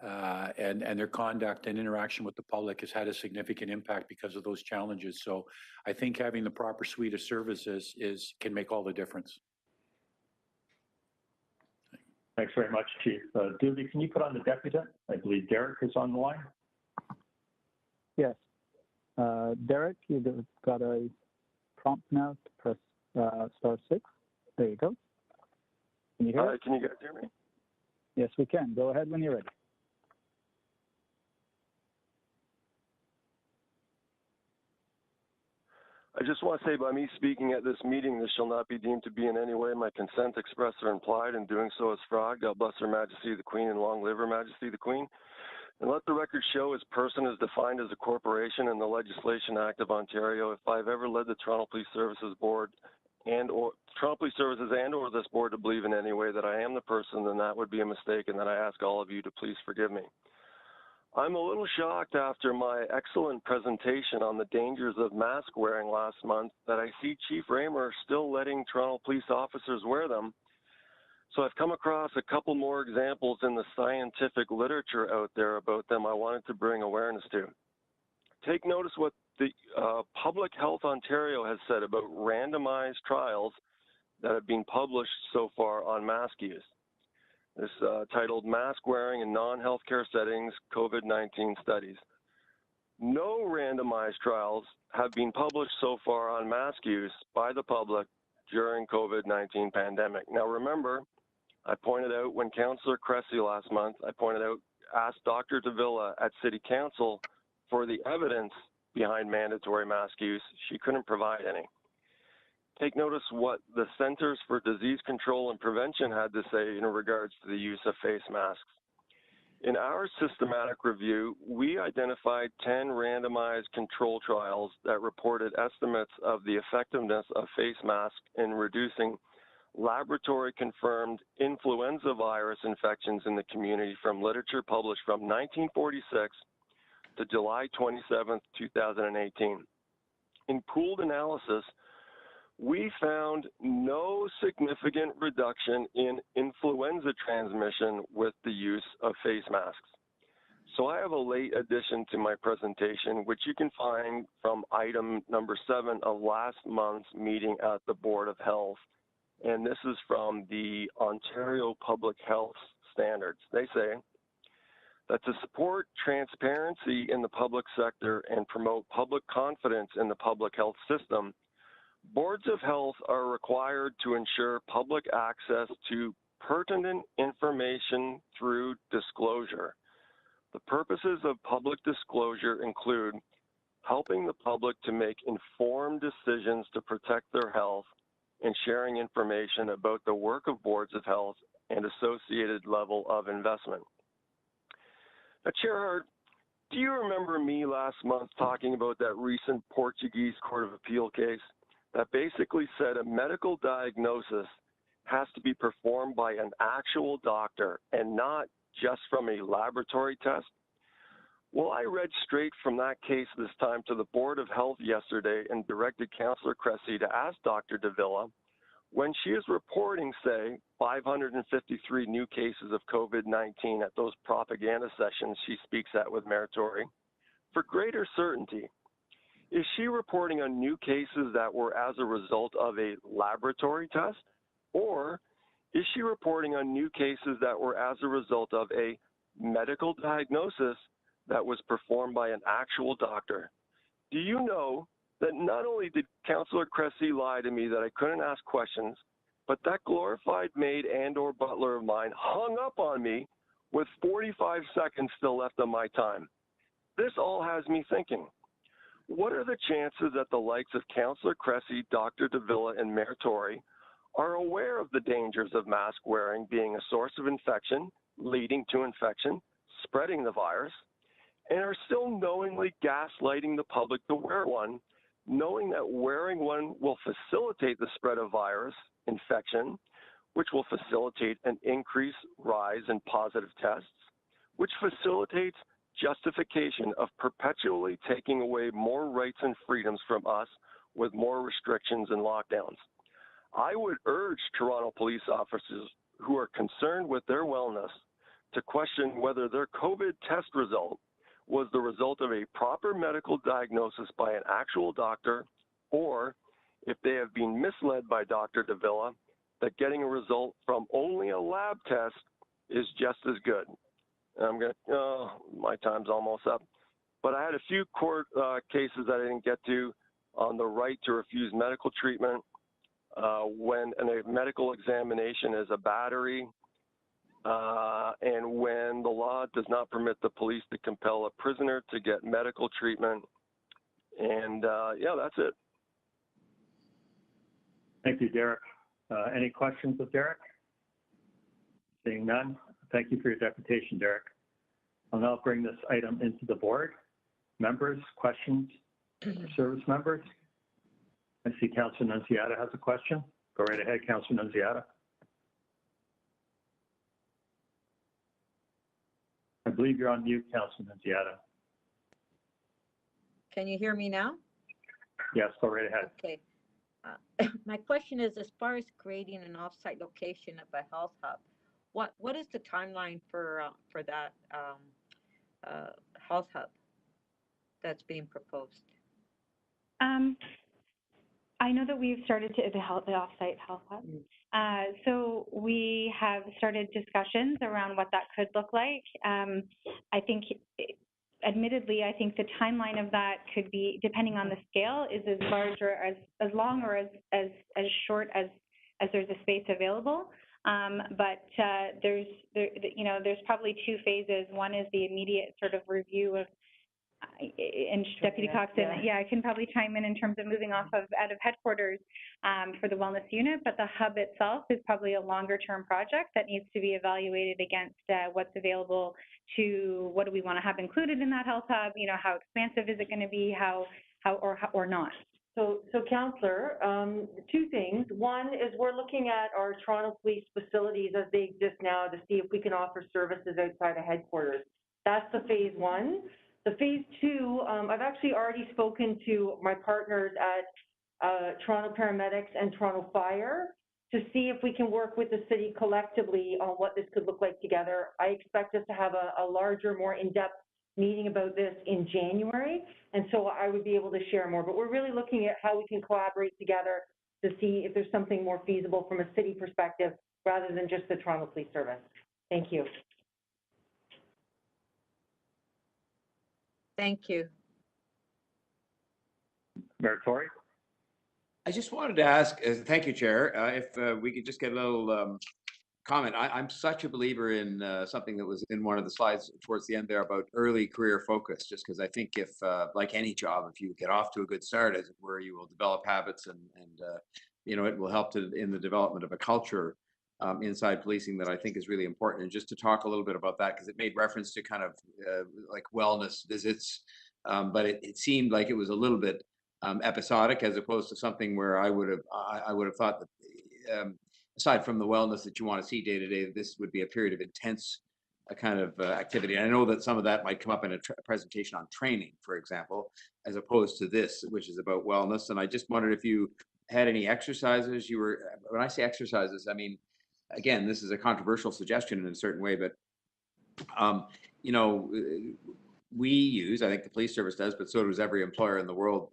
and their conduct and interaction with the public has had a significant impact because of those challenges. So I think having the proper suite of services can make all the difference. Thanks very much, Chief. Dooley, can you put on the deputant? I believe Derek is on the line. Yes. Derek, you've got a prompt now to press *6. There you go. Can you hear me? Can you guys hear me? Yes, we can. Go ahead when you're ready. I just want to say, by me speaking at this meeting, this shall not be deemed to be in any way my consent expressed or implied, and doing so is fraud. God bless Her Majesty the Queen, and long live Her Majesty the Queen. And let the record show, as person is defined as a corporation in the Legislation Act of Ontario. If I've ever led the Toronto Police Services Board or Toronto Police Services or this board to believe in any way that I am the person, then that would be a mistake, and that I ask all of you to please forgive me. I'm a little shocked after my excellent presentation on the dangers of mask wearing last month that I see Chief Raymer still letting Toronto police officers wear them. So I've come across a couple more examples in the scientific literature out there about them I wanted to bring awareness to. Take notice what the Public Health Ontario has said about randomized trials that have been published so far on mask use. This titled Mask Wearing in Non-Healthcare Settings, COVID-19 Studies. No randomized trials have been published so far on mask use by the public during COVID-19 pandemic. Now remember, I pointed out when Councillor Cressy last month, asked Dr. Davila at City Council for the evidence behind mandatory mask use. She couldn't provide any. take notice what the Centers for Disease Control and Prevention had to say in regards to the use of face masks. In our systematic review, we identified 10 randomized control trials that reported estimates of the effectiveness of face masks in reducing laboratory-confirmed influenza virus infections in the community from literature published from 1946 to July 27, 2018. In pooled analysis, we found no significant reduction in influenza transmission with the use of face masks. So I have a late addition to my presentation, which you can find from item number 7 of last month's meeting at the Board of Health. And this is from the Ontario Public Health Standards. They say that to support transparency in the public sector and promote public confidence in the public health system, boards of health are required to ensure public access to pertinent information through disclosure. The purposes of public disclosure include helping the public to make informed decisions to protect their health and sharing information about the work of boards of health and associated level of investment. Now, Chair Hart, do you remember me last month talking about that recent Portuguese Court of Appeal case that basically said a medical diagnosis has to be performed by an actual doctor and not just from a laboratory test? Well, I read straight from that case this time to the Board of Health yesterday and directed Councillor Cressy to ask Dr. Davila, when she is reporting, say, 553 new cases of COVID-19 at those propaganda sessions she speaks at with Mayor Tory, for greater certainty, is she reporting on new cases that were as a result of a laboratory test? Or is she reporting on new cases that were as a result of a medical diagnosis that was performed by an actual doctor? Do you know that not only did Councillor Cressy lie to me that I couldn't ask questions, but that glorified maid and/or butler of mine hung up on me with 45 seconds still left of my time? This all has me thinking. What are the chances that the likes of Councillor Cressy, Dr. Davila, and Mayor Tory are aware of the dangers of mask wearing being a source of infection, leading to infection, spreading the virus, and are still knowingly gaslighting the public to wear one, knowing that wearing one will facilitate the spread of virus infection, which will facilitate an increased rise in positive tests, which facilitates justification of perpetually taking away more rights and freedoms from us with more restrictions and lockdowns. I would urge Toronto police officers who are concerned with their wellness to question whether their COVID test result was the result of a proper medical diagnosis by an actual doctor, or if they have been misled by Dr. Davila, that getting a result from only a lab test is just as good. I'm going to, my time's almost up. But I had a few court cases that I didn't get to on the right to refuse medical treatment when a medical examination is a battery, and when the law does not permit the police to compel a prisoner to get medical treatment. And yeah, that's it. Thank you, Derek. Any questions of Derek? Seeing none, thank you for your deputation, Derek. I'll now bring this item into the board. Members, questions, service members? I see Councilor Nunziata has a question. Go right ahead, Councilor Nunziata. I believe you're on mute, Councilor Nunziata. Can you hear me now? Yes, go right ahead. Okay. My question is, as far as creating an off-site location of a health hub, what is the timeline for that health hub that's being proposed? I know that we've started the off-site health hub. So we have started discussions around what that could look like. I think, admittedly, I think the timeline of that could be, depending on the scale, is as large or as long or as short as there's a space available. But there's probably two phases. One is the immediate sort of review of and Deputy Cox, yeah, I can probably chime in terms of moving out of headquarters for the wellness unit, but the hub itself is probably a longer term project that needs to be evaluated against what's available to what do we want to have included in that health hub, you know, how expansive is it going to be, how or not. So Councillor, two things. One is we're looking at our Toronto Police facilities as they exist now to see if we can offer services outside of headquarters. That's the phase one. The phase two, I've actually already spoken to my partners at Toronto Paramedics and Toronto Fire to see if we can work with the city collectively on what this could look like together. I expect us to have a larger, more in-depth meeting about this in January, and so I would be able to share more. But we're really looking at how we can collaborate together to see if there's something more feasible from a city perspective rather than just the Toronto Police Service. Thank you. Thank you. Mayor Tory? I just wanted to ask, thank you, Chair, if we could just get a little comment. I'm such a believer in something that was in one of the slides towards the end there about early career focus, just because I think if, like any job, if you get off to a good start, as it were, you will develop habits and you know, it will help in the development of a culture inside policing that I think is really important. And just to talk a little bit about that, because it made reference to kind of like wellness visits, but it seemed like it was a little bit episodic as opposed to something where I would have thought that aside from the wellness that you want to see day to day, this would be a period of intense kind of activity. And I know that some of that might come up in a presentation on training, for example, as opposed to this, which is about wellness. And I just wondered if you had any exercises when I say exercises, I mean, again, this is a controversial suggestion in a certain way, but you know, we use, I think the police service does, but so does every employer in the world,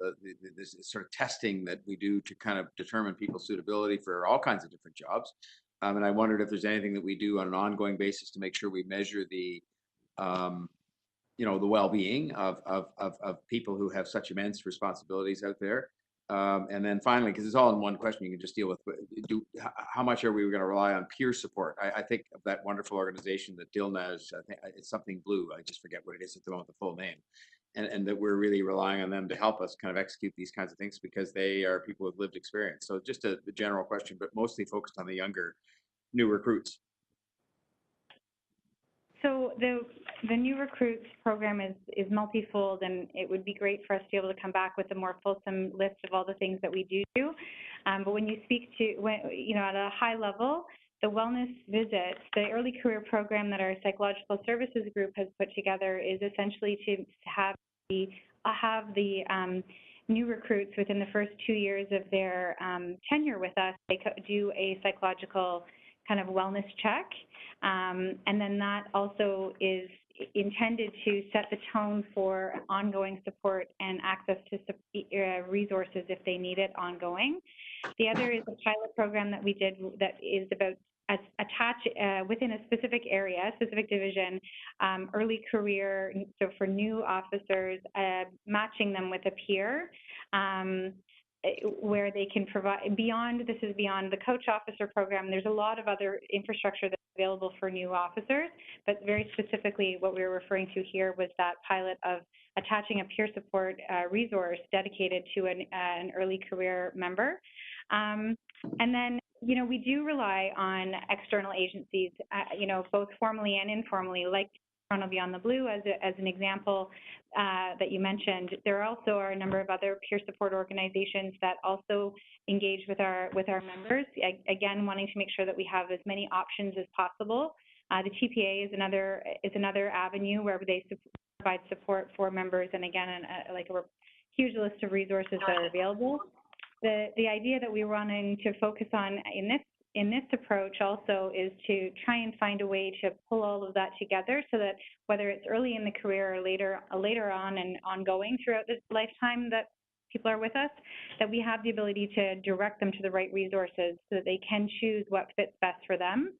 this sort of testing that we do to kind of determine people's suitability for all kinds of different jobs. And I wondered if there's anything that we do on an ongoing basis to make sure we measure the, you know, the well-being of people who have such immense responsibilities out there. And then finally, because it's all in one question, you can just deal with, how much are we going to rely on peer support? I think of that wonderful organization that Dilnaz, I think it's something blue, I just forget what it is at the moment, the full name, and that we're really relying on them to help us kind of execute these kinds of things because they are people with lived experience. So just a general question, but mostly focused on the younger, new recruits. So the new recruits program is multifold, and it would be great for us to be able to come back with a more fulsome list of all the things that we do. But when you speak to, you know, at a high level, the wellness visits, the early career program that our psychological services group has put together is essentially to have the new recruits within the first 2 years of their tenure with us, they do a psychological kind of wellness check. And then that also is intended to set the tone for ongoing support and access to resources if they need it ongoing. The other is a pilot program that we did that is about attach within a specific area, specific division, early career, so for new officers, matching them with a peer, where they can provide this is beyond the coach officer program. There's a lot of other infrastructure that's available for new officers, but very specifically what we were referring to here was that pilot of attaching a peer support resource dedicated to an early career member. And then, you know, we do rely on external agencies, you know, both formally and informally, like Toronto Beyond the Blue as an example that you mentioned. There also are a number of other peer support organizations that also engage with our members, again, wanting to make sure that we have as many options as possible. The TPA is another avenue where they provide support for members, and again, like a huge list of resources that are available. The idea that we're wanting to focus on in this approach also is to try and find a way to pull all of that together so that whether it's early in the career or later on and ongoing throughout the lifetime that people are with us, that we have the ability to direct them to the right resources so that they can choose what fits best for them.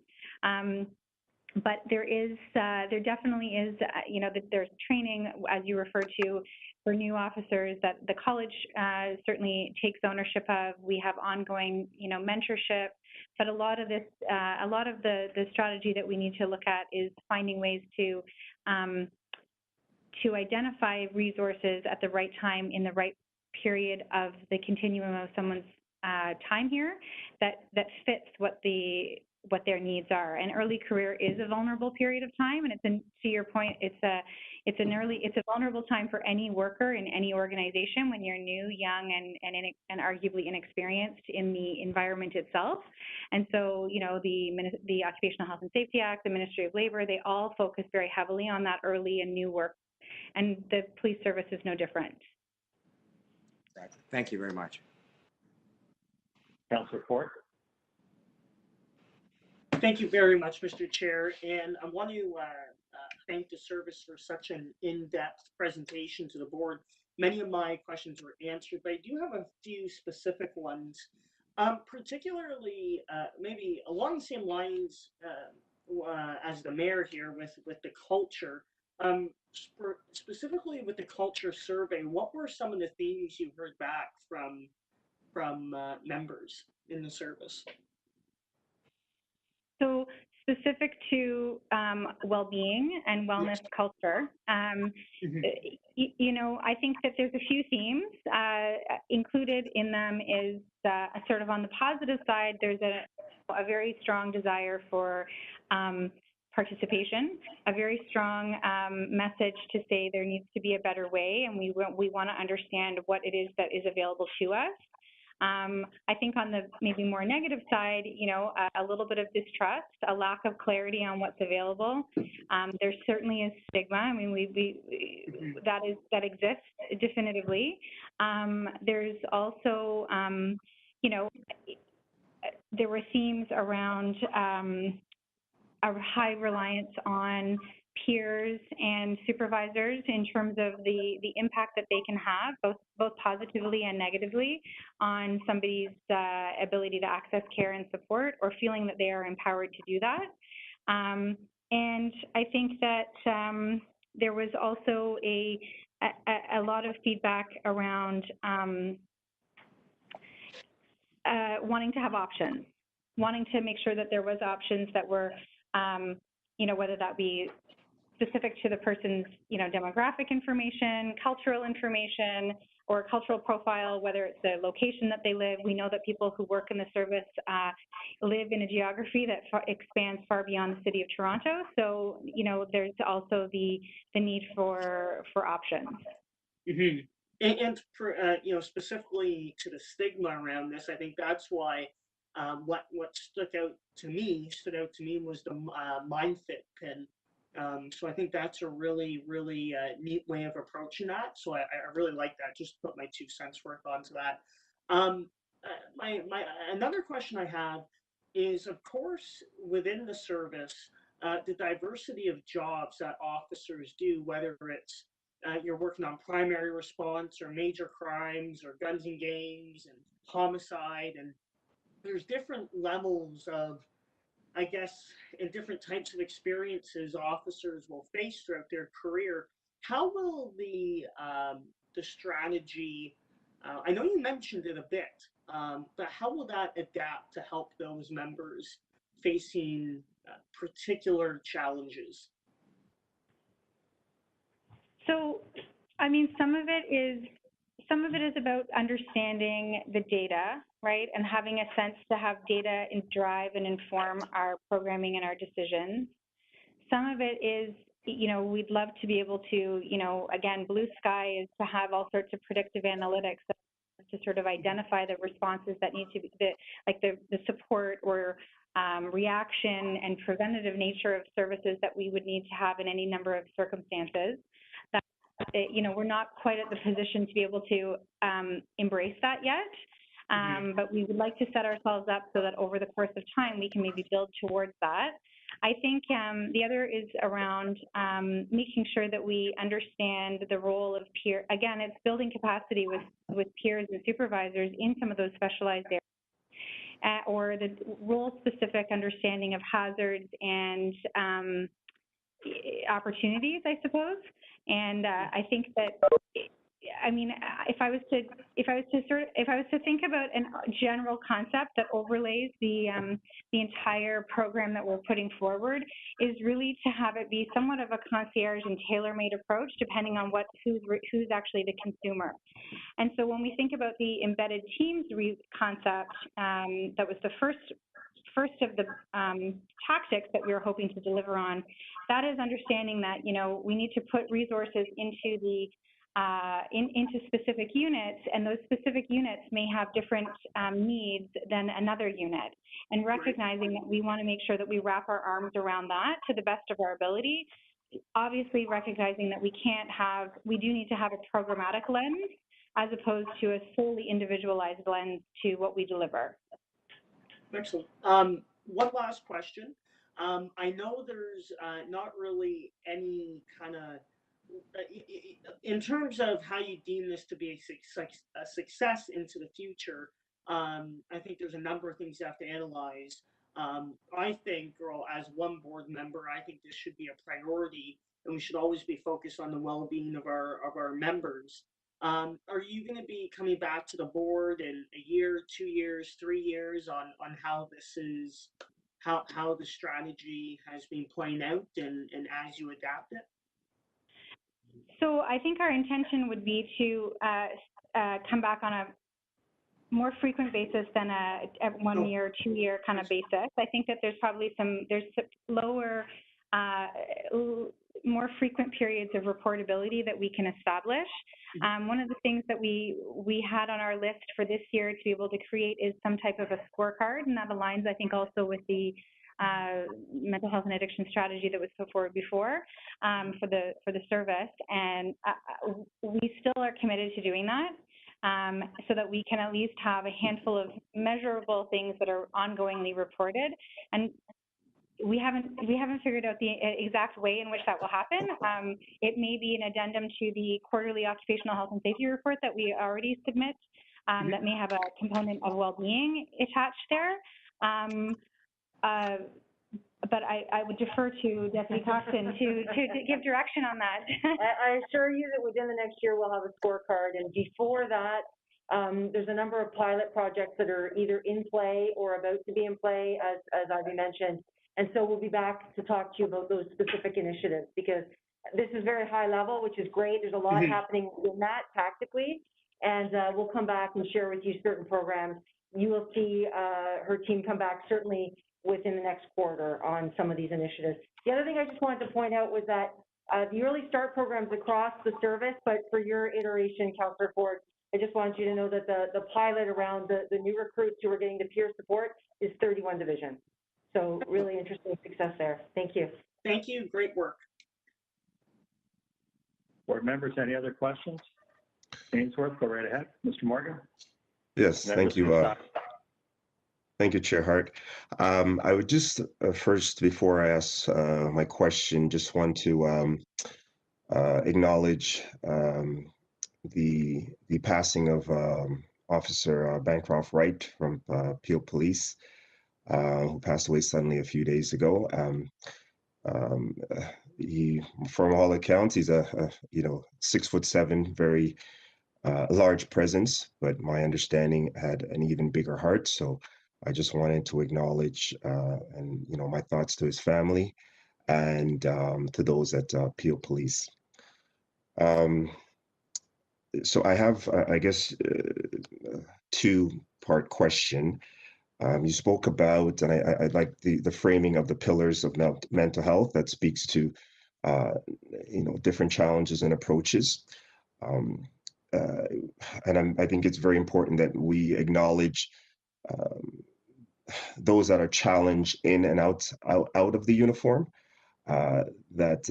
But there definitely is, you know, there's training, as you refer to, for new officers that the college certainly takes ownership of. We have ongoing, you know, mentorship, but a lot of the strategy that we need to look at is finding ways to to identify resources at the right time in the right period of the continuum of someone's time here that fits what their needs are. And early career is a vulnerable period of time, and to your point, it's a vulnerable time for any worker in any organization when you're new, young, and arguably inexperienced in the environment itself. And so, you know, the Occupational Health and Safety Act, the Ministry of Labor, they all focus very heavily on that early and new work, and the police service is no different. Exactly. Thank you very much. Councillor Ford. Thank you very much, Mr. Chair, and I want to thank the service for such an in-depth presentation to the board. Many of my questions were answered, but I do have a few specific ones, particularly maybe along the same lines as the mayor here with the culture. Specifically with the culture survey, what were some of the themes you heard back from members in the service? So specific to well-being and wellness culture, you know, I think that there's a few themes. Included in them is sort of on the positive side, there's a very strong desire for participation, a very strong message to say there needs to be a better way, and we want to understand what it is that is available to us. I think on the maybe more negative side, you know, a little bit of distrust, a lack of clarity on what's available. There certainly is stigma. I mean, that exists definitively. There's also, you know, there were themes around a high reliance on peers and supervisors in terms of the impact that they can have, both positively and negatively, on somebody's ability to access care and support, or feeling that they are empowered to do that. And I think that there was also a lot of feedback around wanting to have options, wanting to make sure that there was options that were, you know, whether that be specific to the person's, you know, demographic information, cultural information, or cultural profile, whether it's the location that they live. We know that people who work in the service live in a geography that expands far beyond the city of Toronto. So, you know, there's also the need for options. Mm-hmm. And for, you know, specifically to the stigma around this, I think that's why what stood out to me was the MindFit pin. So I think that's a really, really neat way of approaching that. So I really like that. Just put my 2 cents worth onto that. Another question I have is, of course, within the service, the diversity of jobs that officers do, whether it's you're working on primary response or major crimes or guns and gangs and homicide, and there's different levels of, I guess, in different types of experiences officers will face throughout their career. How will the strategy, I know you mentioned it a bit, but how will that adapt to help those members facing particular challenges? So, I mean, some of it is about understanding the data, right, and having a sense to have data and drive and inform our programming and our decisions. Some of it is, you know, we'd love to be able to, you know, again, blue sky is to have all sorts of predictive analytics to sort of identify the responses that need to be, the support or reaction and preventative nature of services that we would need to have in any number of circumstances. You know, we're not quite at the position to be able to embrace that yet, but we would like to set ourselves up so that over the course of time we can maybe build towards that. I think the other is around making sure that we understand the role of peer. Again, it's building capacity with peers and supervisors in some of those specialized areas, or the role-specific understanding of hazards and opportunities, I suppose. And I think that I mean, if I was to think about a general concept that overlays the entire program that we're putting forward, is really to have it be somewhat of a concierge and tailor-made approach, depending on who's actually the consumer. And so when we think about the embedded teams concept, that was the first of the tactics that we were hoping to deliver on. That is understanding that, you know, we need to put resources into the into specific units, and those specific units may have different needs than another unit, and recognizing that we want to make sure that we wrap our arms around that to the best of our ability. Obviously recognizing that we do need to have a programmatic lens as opposed to a solely individualized lens to what we deliver. Excellent. One last question. I know there's not really any kind of, in terms of how you deem this to be a success into the future, I think there's a number of things you have to analyze. I think, Earl, as one board member, I think this should be a priority, and we should always be focused on the well-being of our members. Are you going to be coming back to the board in a year, 2 years, 3 years on how this is, how the strategy has been playing out and as you adapt it? So I think our intention would be to come back on a more frequent basis than a 1 year, 2 year kind of basis. I think that there's probably there's lower, more frequent periods of reportability that we can establish. One of the things that we had on our list for this year to be able to create is some type of a scorecard, and that aligns, I think, also with the mental health and addiction strategy that was put forward before for the service, and we still are committed to doing that. So that we can at least have a handful of measurable things that are ongoingly reported, and we haven't figured out the exact way in which that will happen. It may be an addendum to the quarterly occupational health and safety report that we already submit, that may have a component of well-being attached there. But I would defer to Deputy Coxon to give direction on that. I assure you that within the next year we'll have a scorecard, and before that, there's a number of pilot projects that are either in play or about to be in play, as Ivy mentioned. And so we'll be back to talk to you about those specific initiatives, because this is very high level, which is great. There's a lot happening in that tactically, and we'll come back and share with you certain programs. You will see her team come back certainly within the next quarter on some of these initiatives. The other thing I just wanted to point out was that the early start programs across the service, but for your iteration, Councillor Ford, I just wanted you to know that the pilot around the new recruits who are getting the peer support is 31 divisions. So really interesting success there. Thank you. Thank you. Great work. Board members, any other questions? Ainsworth, go right ahead. Mr. Morgan? Yes, thank you. Thank you, Chair Hart. I would just first, before I ask my question, just want to acknowledge the passing of Officer Bancroft Wright from Peel Police, who passed away suddenly a few days ago. He, from all accounts, he's a 6'7", very large presence, but my understanding had an even bigger heart. So I just wanted to acknowledge and my thoughts to his family and to those at Peel Police. So I have, I guess, two-part question. You spoke about, and I like the framing of the pillars of mental health that speaks to, different challenges and approaches. And I think it's very important that we acknowledge those that are challenged in and out of the uniform, that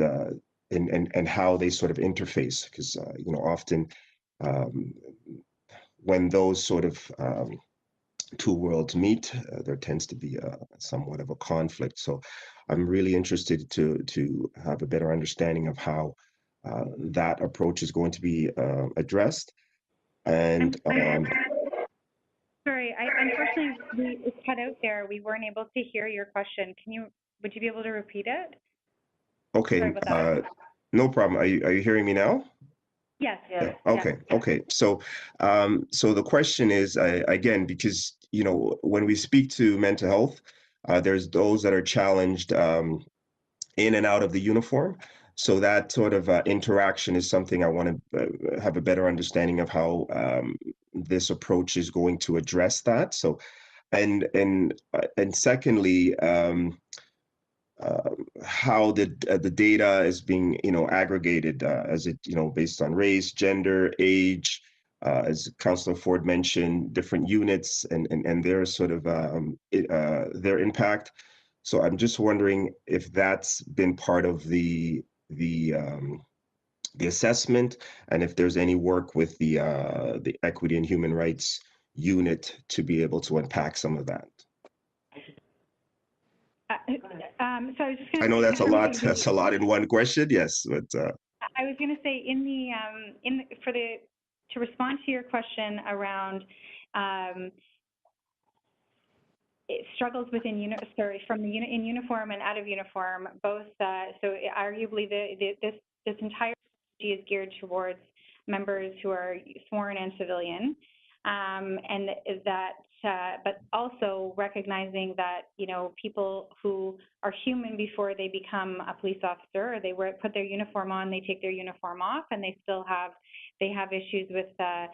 and how they sort of interface, because often when those sort of two worlds meet, there tends to be somewhat of a conflict. So I'm really interested to have a better understanding of how that approach is going to be addressed. And sorry, unfortunately, it cut out there. We weren't able to hear your question. Would you be able to repeat it? Okay, Sorry about that. no problem. Are you hearing me now? Yes. Yeah. Okay, okay. So, so the question is, again, because, you know, when we speak to mental health, there's those that are challenged in and out of the uniform. So that sort of interaction is something I want to have a better understanding of how this approach is going to address that. So, and secondly, how the data is being, you know, aggregated, as it, you know, based on race, gender, age, as Councillor Ford mentioned, different units and their sort of their impact. So I'm just wondering if that's been part of the assessment, and if there's any work with the Equity and Human Rights unit to be able to unpack some of that. So I was just going to I know say, that's a lot. That's a lot in one question. Yes, but I was going to say to respond to your question around struggles within from the unit in uniform and out of uniform, both. So arguably, this entire strategy is geared towards members who are sworn and civilian, and that. But also recognizing that, you know, people who are human before they become a police officer, or they put their uniform on, they take their uniform off, and they still have issues with that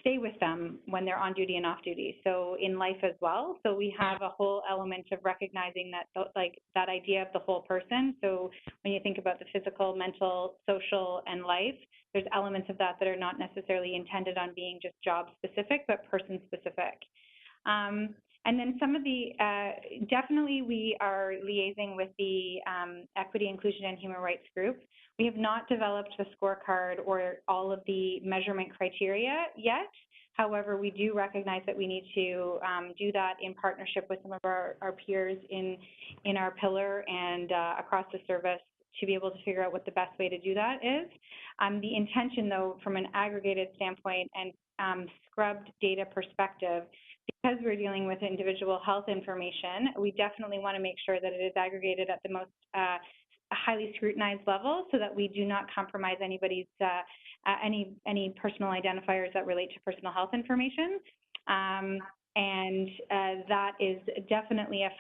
stay with them when they're on duty and off duty. So in life as well. So we have a whole element of recognizing that, like, that idea of the whole person. So when you think about the physical, mental, social, and life, there's elements of that that are not necessarily intended on being just job specific, but person specific. And then some of the, definitely we are liaising with the Equity, Inclusion, and Human Rights group. We have not developed the scorecard or all of the measurement criteria yet. However, we do recognize that we need to do that in partnership with some of our peers in our pillar and across the service, to be able to figure out what the best way to do that is. The intention, though, from an aggregated standpoint and scrubbed data perspective, because we're dealing with individual health information, we definitely want to make sure that it is aggregated at the most highly scrutinized level, so that we do not compromise anybody's any personal identifiers that relate to personal health information. And that is definitely a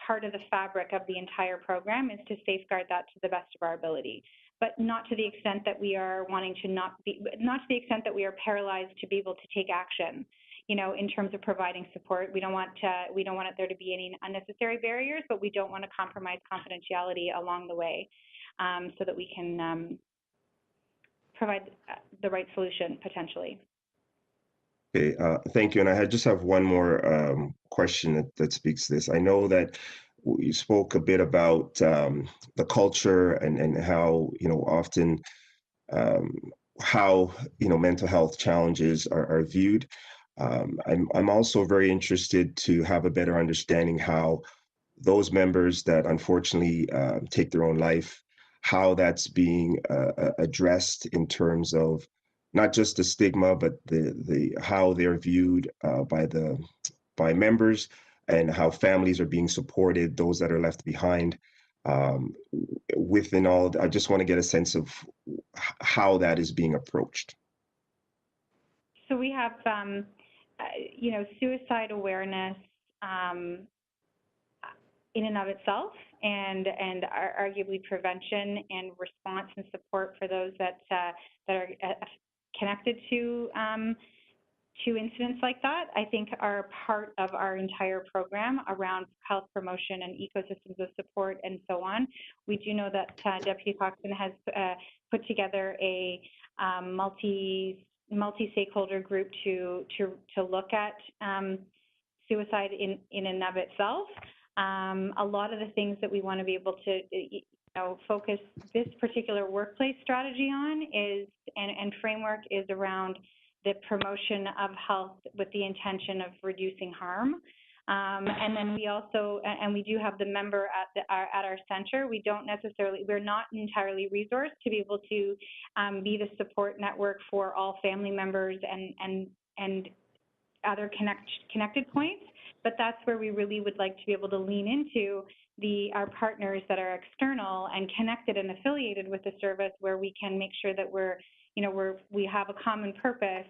part of the fabric of the entire program, is to safeguard that to the best of our ability, but not to the extent that we are wanting to not to the extent that we are paralyzed to be able to take action. You know, in terms of providing support, we don't want there to be any unnecessary barriers, but we don't want to compromise confidentiality along the way, so that we can provide the right solution potentially. okay, thank you. And I just have one more question that speaks to this. I know that you spoke a bit about the culture and how, you know, often how, you know, mental health challenges are viewed. I'm also very interested to have a better understanding how those members that unfortunately take their own life, how that's being addressed in terms of not just the stigma, but the how they're viewed by members, and how families are being supported, those that are left behind. Within all, I just want to get a sense of how that is being approached. So we have, you know, suicide awareness in and of itself, and arguably prevention and response and support for those that are connected to incidents like that, I think are part of our entire program around health promotion and ecosystems of support and so on. We do know that Deputy Coxon has put together a multi-stakeholder group to look at suicide in and of itself. A lot of the things that we want to be able to, you know, focus this particular workplace strategy on is and framework is around the promotion of health with the intention of reducing harm. And then we also, and we do have the member at our center. We're not entirely resourced to be able to be the support network for all family members and other connected points. But that's where we really would like to be able to lean into our partners that are external and connected and affiliated with the service, where we can make sure that we're we have a common purpose,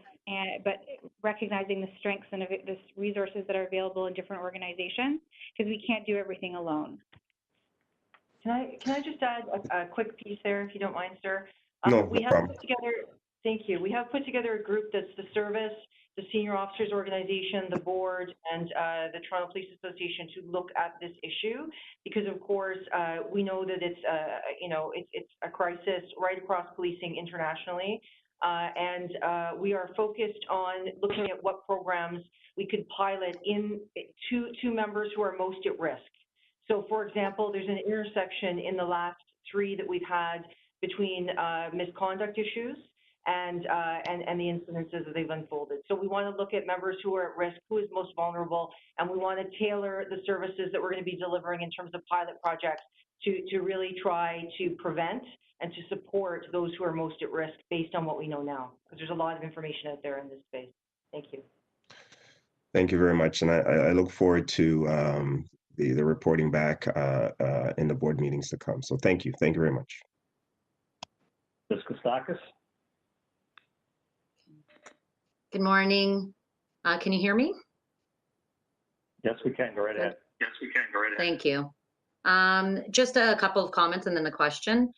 but recognizing the strengths and the resources that are available in different organizations, because we can't do everything alone. Can I just add a quick piece there, if you don't mind, sir? No, We no have problem. put together, thank you. We have put together a group that's the service, the Senior Officers Organization, the board, and the Toronto Police Association to look at this issue, because of course we know that it's it's a crisis right across policing internationally, and we are focused on looking at what programs we could pilot in to members who are most at risk. So, for example, there's an intersection in the last 3 that we've had between misconduct issues and the incidences that they've unfolded. So we want to look at members who are at risk, who is most vulnerable, and we want to tailor the services that we're going to be delivering in terms of pilot projects to really try to prevent and to support those who are most at risk based on what we know now, because there's a lot of information out there in this space. Thank you. Thank you very much, and I look forward to the reporting back in the board meetings to come. So thank you very much. Ms. Kostakis? Good morning. Can you hear me? Yes, we can. Go right ahead. Yes, we can. Go right ahead. Thank you. Just a couple of comments and then a question.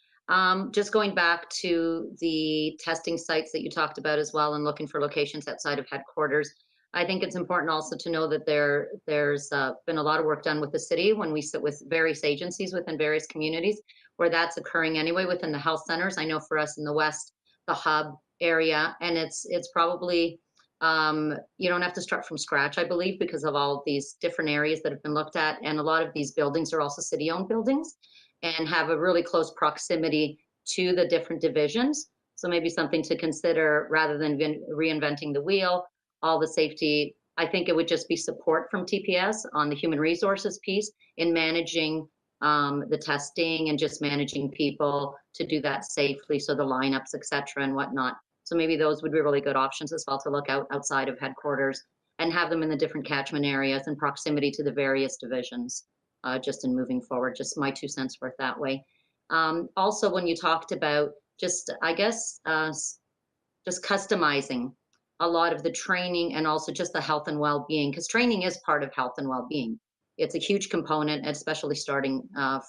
Just going back to the testing sites that you talked about as well and looking for locations outside of headquarters. I think it's important also to know that there's been a lot of work done with the city when we sit with various agencies within various communities where that's occurring anyway within the health centers. I know for us in the West, the hub area, and it's probably, you don't have to start from scratch, I believe, because of all of these different areas that have been looked at. And a lot of these buildings are also city-owned buildings and have a really close proximity to the different divisions. So maybe something to consider rather than reinventing the wheel, all the safety. I think it would just be support from TPS on the human resources piece in managing the testing and just managing people to do that safely. So the lineups, et cetera, and whatnot. So maybe those would be really good options as well to look outside of headquarters and have them in the different catchment areas and proximity to the various divisions, just in moving forward, just my 2 cents worth that way. Also, when you talked about just, I guess, just customizing a lot of the training and also just the health and well-being, because training is part of health and well-being. It's a huge component, especially starting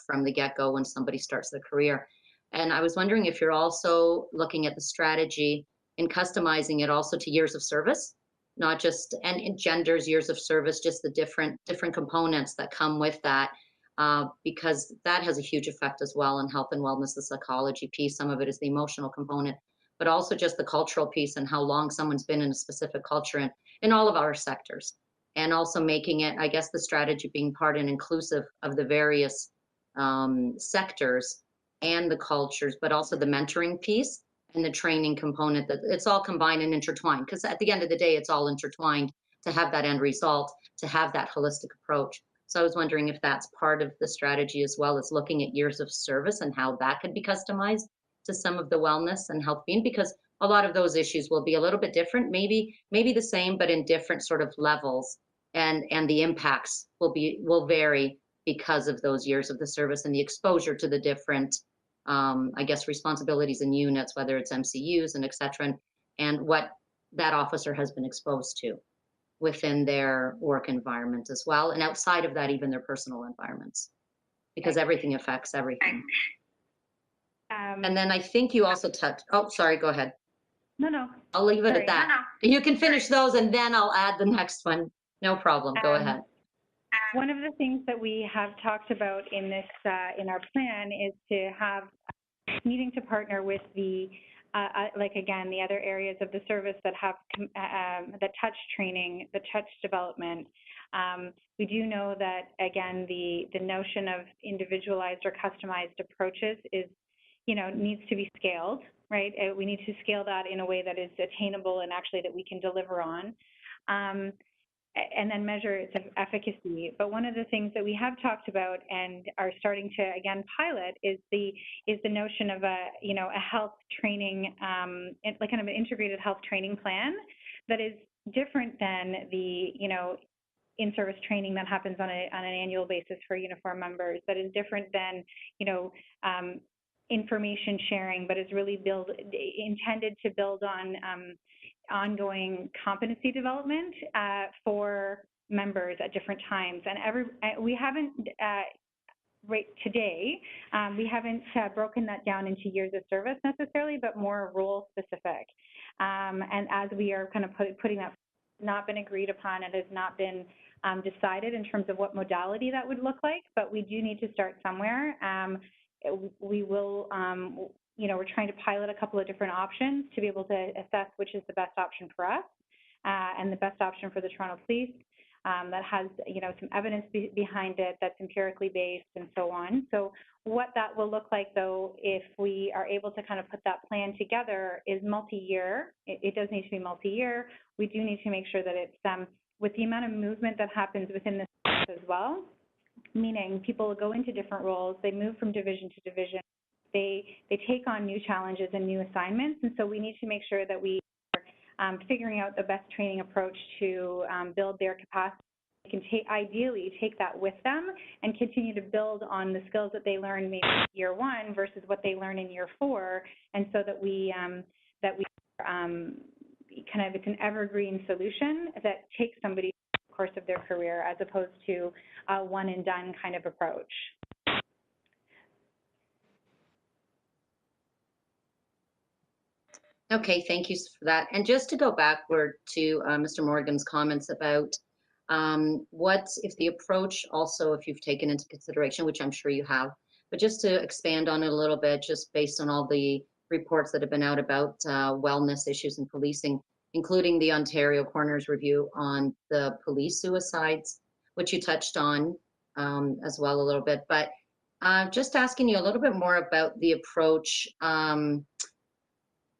from the get-go when somebody starts their career. And I was wondering if you're also looking at the strategy in customizing it also to years of service, not just, and it genders years of service, just the different components that come with that, because that has a huge effect as well on health and wellness, the psychology piece. Some of it is the emotional component, but also just the cultural piece and how long someone's been in a specific culture in all of our sectors. And also making it, I guess, the strategy being part and inclusive of the various sectors and the cultures, but also the mentoring piece and the training component, that it's all combined and intertwined. Because at the end of the day, it's all intertwined to have that end result, to have that holistic approach. So I was wondering if that's part of the strategy as well as looking at years of service and how that could be customized to some of the wellness and health being, because a lot of those issues will be a little bit different, maybe the same, but in different sort of levels, and the impacts will vary because of those years of the service and the exposure to the different, I guess, responsibilities and units, whether it's MCUs and et cetera, and what that officer has been exposed to within their work environment as well, and outside of that, even their personal environments, because everything affects everything. And then I think you also touched, oh, sorry, go ahead. No. I'll leave it at that. No. You can finish those and then I'll add the next one. No problem, go ahead. One of the things that we have talked about in this, in our plan is to have needing to partner with the, like again, the other areas of the service that have the touch training, the touch development. We do know that, again, the notion of individualized or customized approaches is, needs to be scaled, right? We need to scale that in a way that is attainable and actually that we can deliver on. And then measure its efficacy. But one of the things that we have talked about and are starting to again pilot is the notion of a health training, like kind of an integrated health training plan that is different than the in-service training that happens on an annual basis for uniform members. That is different than information sharing, but is really intended to build on ongoing competency development for members at different times. And we haven't, right today, we haven't broken that down into years of service necessarily, but more role specific. And as we are kind of putting that, not been agreed upon, it has not been decided in terms of what modality that would look like, but we do need to start somewhere. We will, we're trying to pilot a couple of different options to be able to assess which is the best option for us and the best option for the Toronto Police that has, some evidence behind it that's empirically based and so on. So what that will look like, though, if we are able to kind of put that plan together is multi-year. It does need to be multi-year. We do need to make sure that it's with the amount of movement that happens within this as well, meaning people go into different roles, they move from division to division, they take on new challenges and new assignments, and so we need to make sure that we are figuring out the best training approach to build their capacity. They can ideally take that with them and continue to build on the skills that they learn maybe in year 1 versus what they learn in year 4, and so that we kind of, it's an evergreen solution that takes somebody through the course of their career as opposed to a one and done kind of approach. Okay, thank you for that. And just to go backward to Mr. Morgan's comments about what if the approach also, if you've taken into consideration, which I'm sure you have, but just to expand on it a little bit, just based on all the reports that have been out about wellness issues in policing, including the Ontario Coroner's Review on the police suicides, which you touched on as well a little bit, but just asking you a little bit more about the approach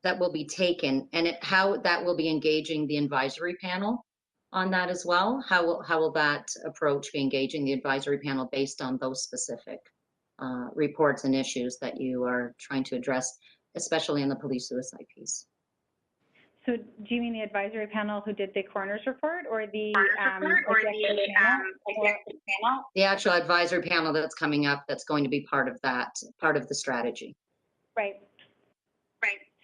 that will be taken and how that will be engaging the advisory panel on that as well. How will that approach be engaging the advisory panel based on those specific reports and issues that you are trying to address, especially in the police suicide piece? So do you mean the advisory panel who did the coroner's report or the executive panel? The actual advisory panel that's coming up that's going to be part of that, part of the strategy. Right.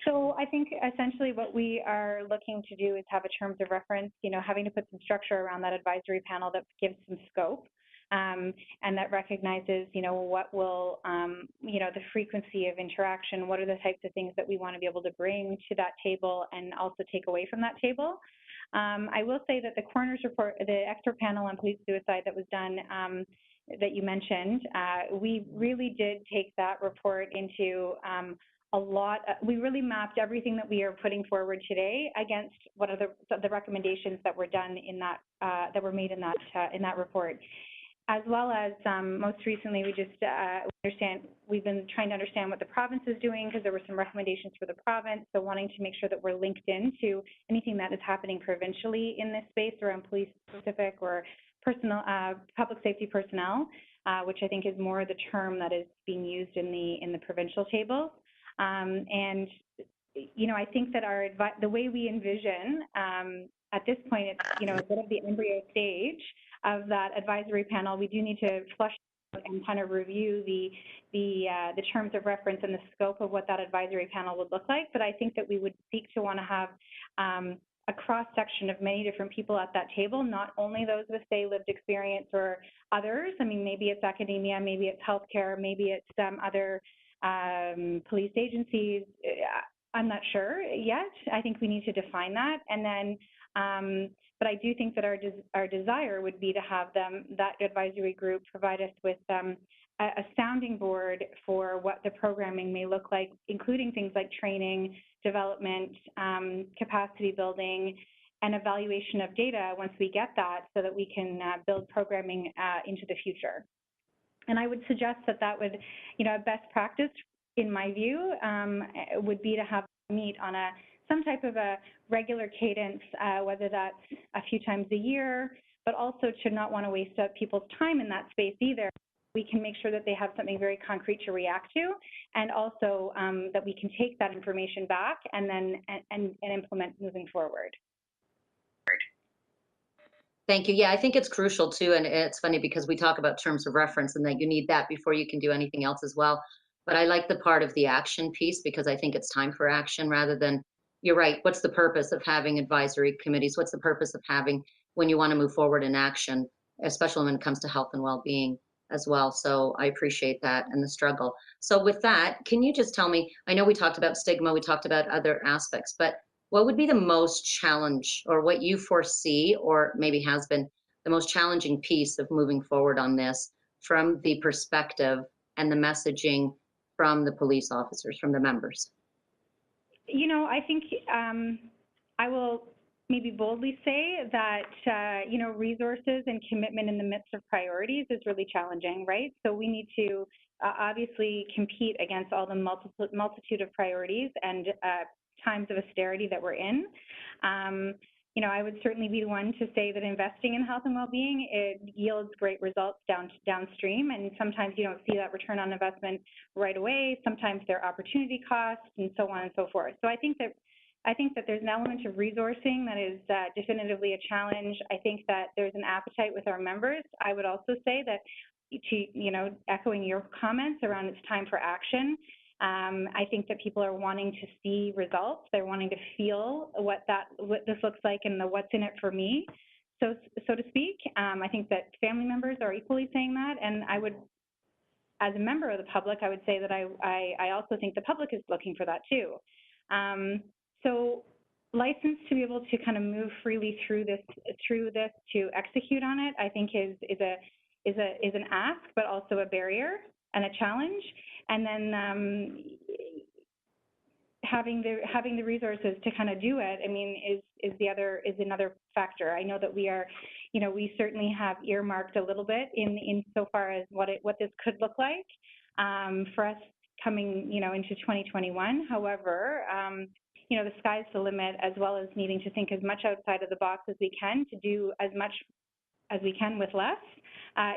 So I think essentially what we are looking to do is have a terms of reference, having to put some structure around that advisory panel that gives some scope and that recognizes, what will, the frequency of interaction, what are the types of things that we want to be able to bring to that table and also take away from that table. I will say that the coroner's report, the expert panel on police suicide that was done that you mentioned, we really did take that report into we really mapped everything that we are putting forward today against what are the recommendations that were done in that that were made in that report, as well as most recently we just we've been trying to understand what the province is doing because there were some recommendations for the province, so wanting to make sure that we're linked into anything that is happening provincially in this space around police specific or public safety personnel, which I think is more the term that is being used in the provincial tables. And, I think that the way we envision at this point, it's, a bit of the embryo stage of that advisory panel. We do need to flush and kind of review the terms of reference and the scope of what that advisory panel would look like. But I think that we would seek to want to have a cross-section of many different people at that table, not only those with, say, lived experience or others. I mean, maybe it's academia, maybe it's healthcare, maybe it's other police agencies. I'm not sure yet. I think we need to define that. And then, but I do think that our desire would be to have that advisory group provide us with a sounding board for what the programming may look like, including things like training, development, capacity building, and evaluation of data once we get that so that we can build programming into the future. And I would suggest that would, a best practice, in my view, would be to have meet on some type of a regular cadence, whether that's a few times a year, but also to not want to waste up people's time in that space either. We can make sure that they have something very concrete to react to, and also that we can take that information back and then and implement moving forward. Thank you. Yeah, I think it's crucial too, and it's funny because we talk about terms of reference and that you need that before you can do anything else as well. But I like the part of the action piece because I think it's time for action rather than, you're right, what's the purpose of having advisory committees? What's the purpose of having when you want to move forward in action, especially when it comes to health and well-being as well? So I appreciate that and the struggle. So with that, can you just tell me, I know we talked about stigma, we talked about other aspects, but what would be the most challenge or what you foresee or maybe has been the most challenging piece of moving forward on this from the perspective and the messaging from the police officers, from the members? You know, I think I will maybe boldly say that, you know, resources and commitment in the midst of priorities is really challenging, right? So we need to obviously compete against all the multitude of priorities and times of austerity that we're in. You know, I would certainly be the one to say that investing in health and well-being, it yields great results downstream, and sometimes you don't see that return on investment right away. Sometimes there are opportunity costs and so on and so forth. So I think that there's an element of resourcing that is definitively a challenge. I think that there's an appetite with our members. I would also say that, you know, echoing your comments around it's time for action, I think that people are wanting to see results. They're wanting to feel what this looks like and the what's in it for me, so to speak. I think that family members are equally saying that, and I would, as a member of the public, I would say that I also think the public is looking for that too. So license to be able to kind of move freely through this to execute on it, I think is an ask, but also a barrier and a challenge. And then having the resources to kind of do it, I mean, is another factor. I know that we are, you know, we certainly have earmarked a little bit in so far as what this could look like for us coming, you know, into 2021. However, you know, the sky's the limit, as well as needing to think as much outside of the box as we can to do as much as we can with less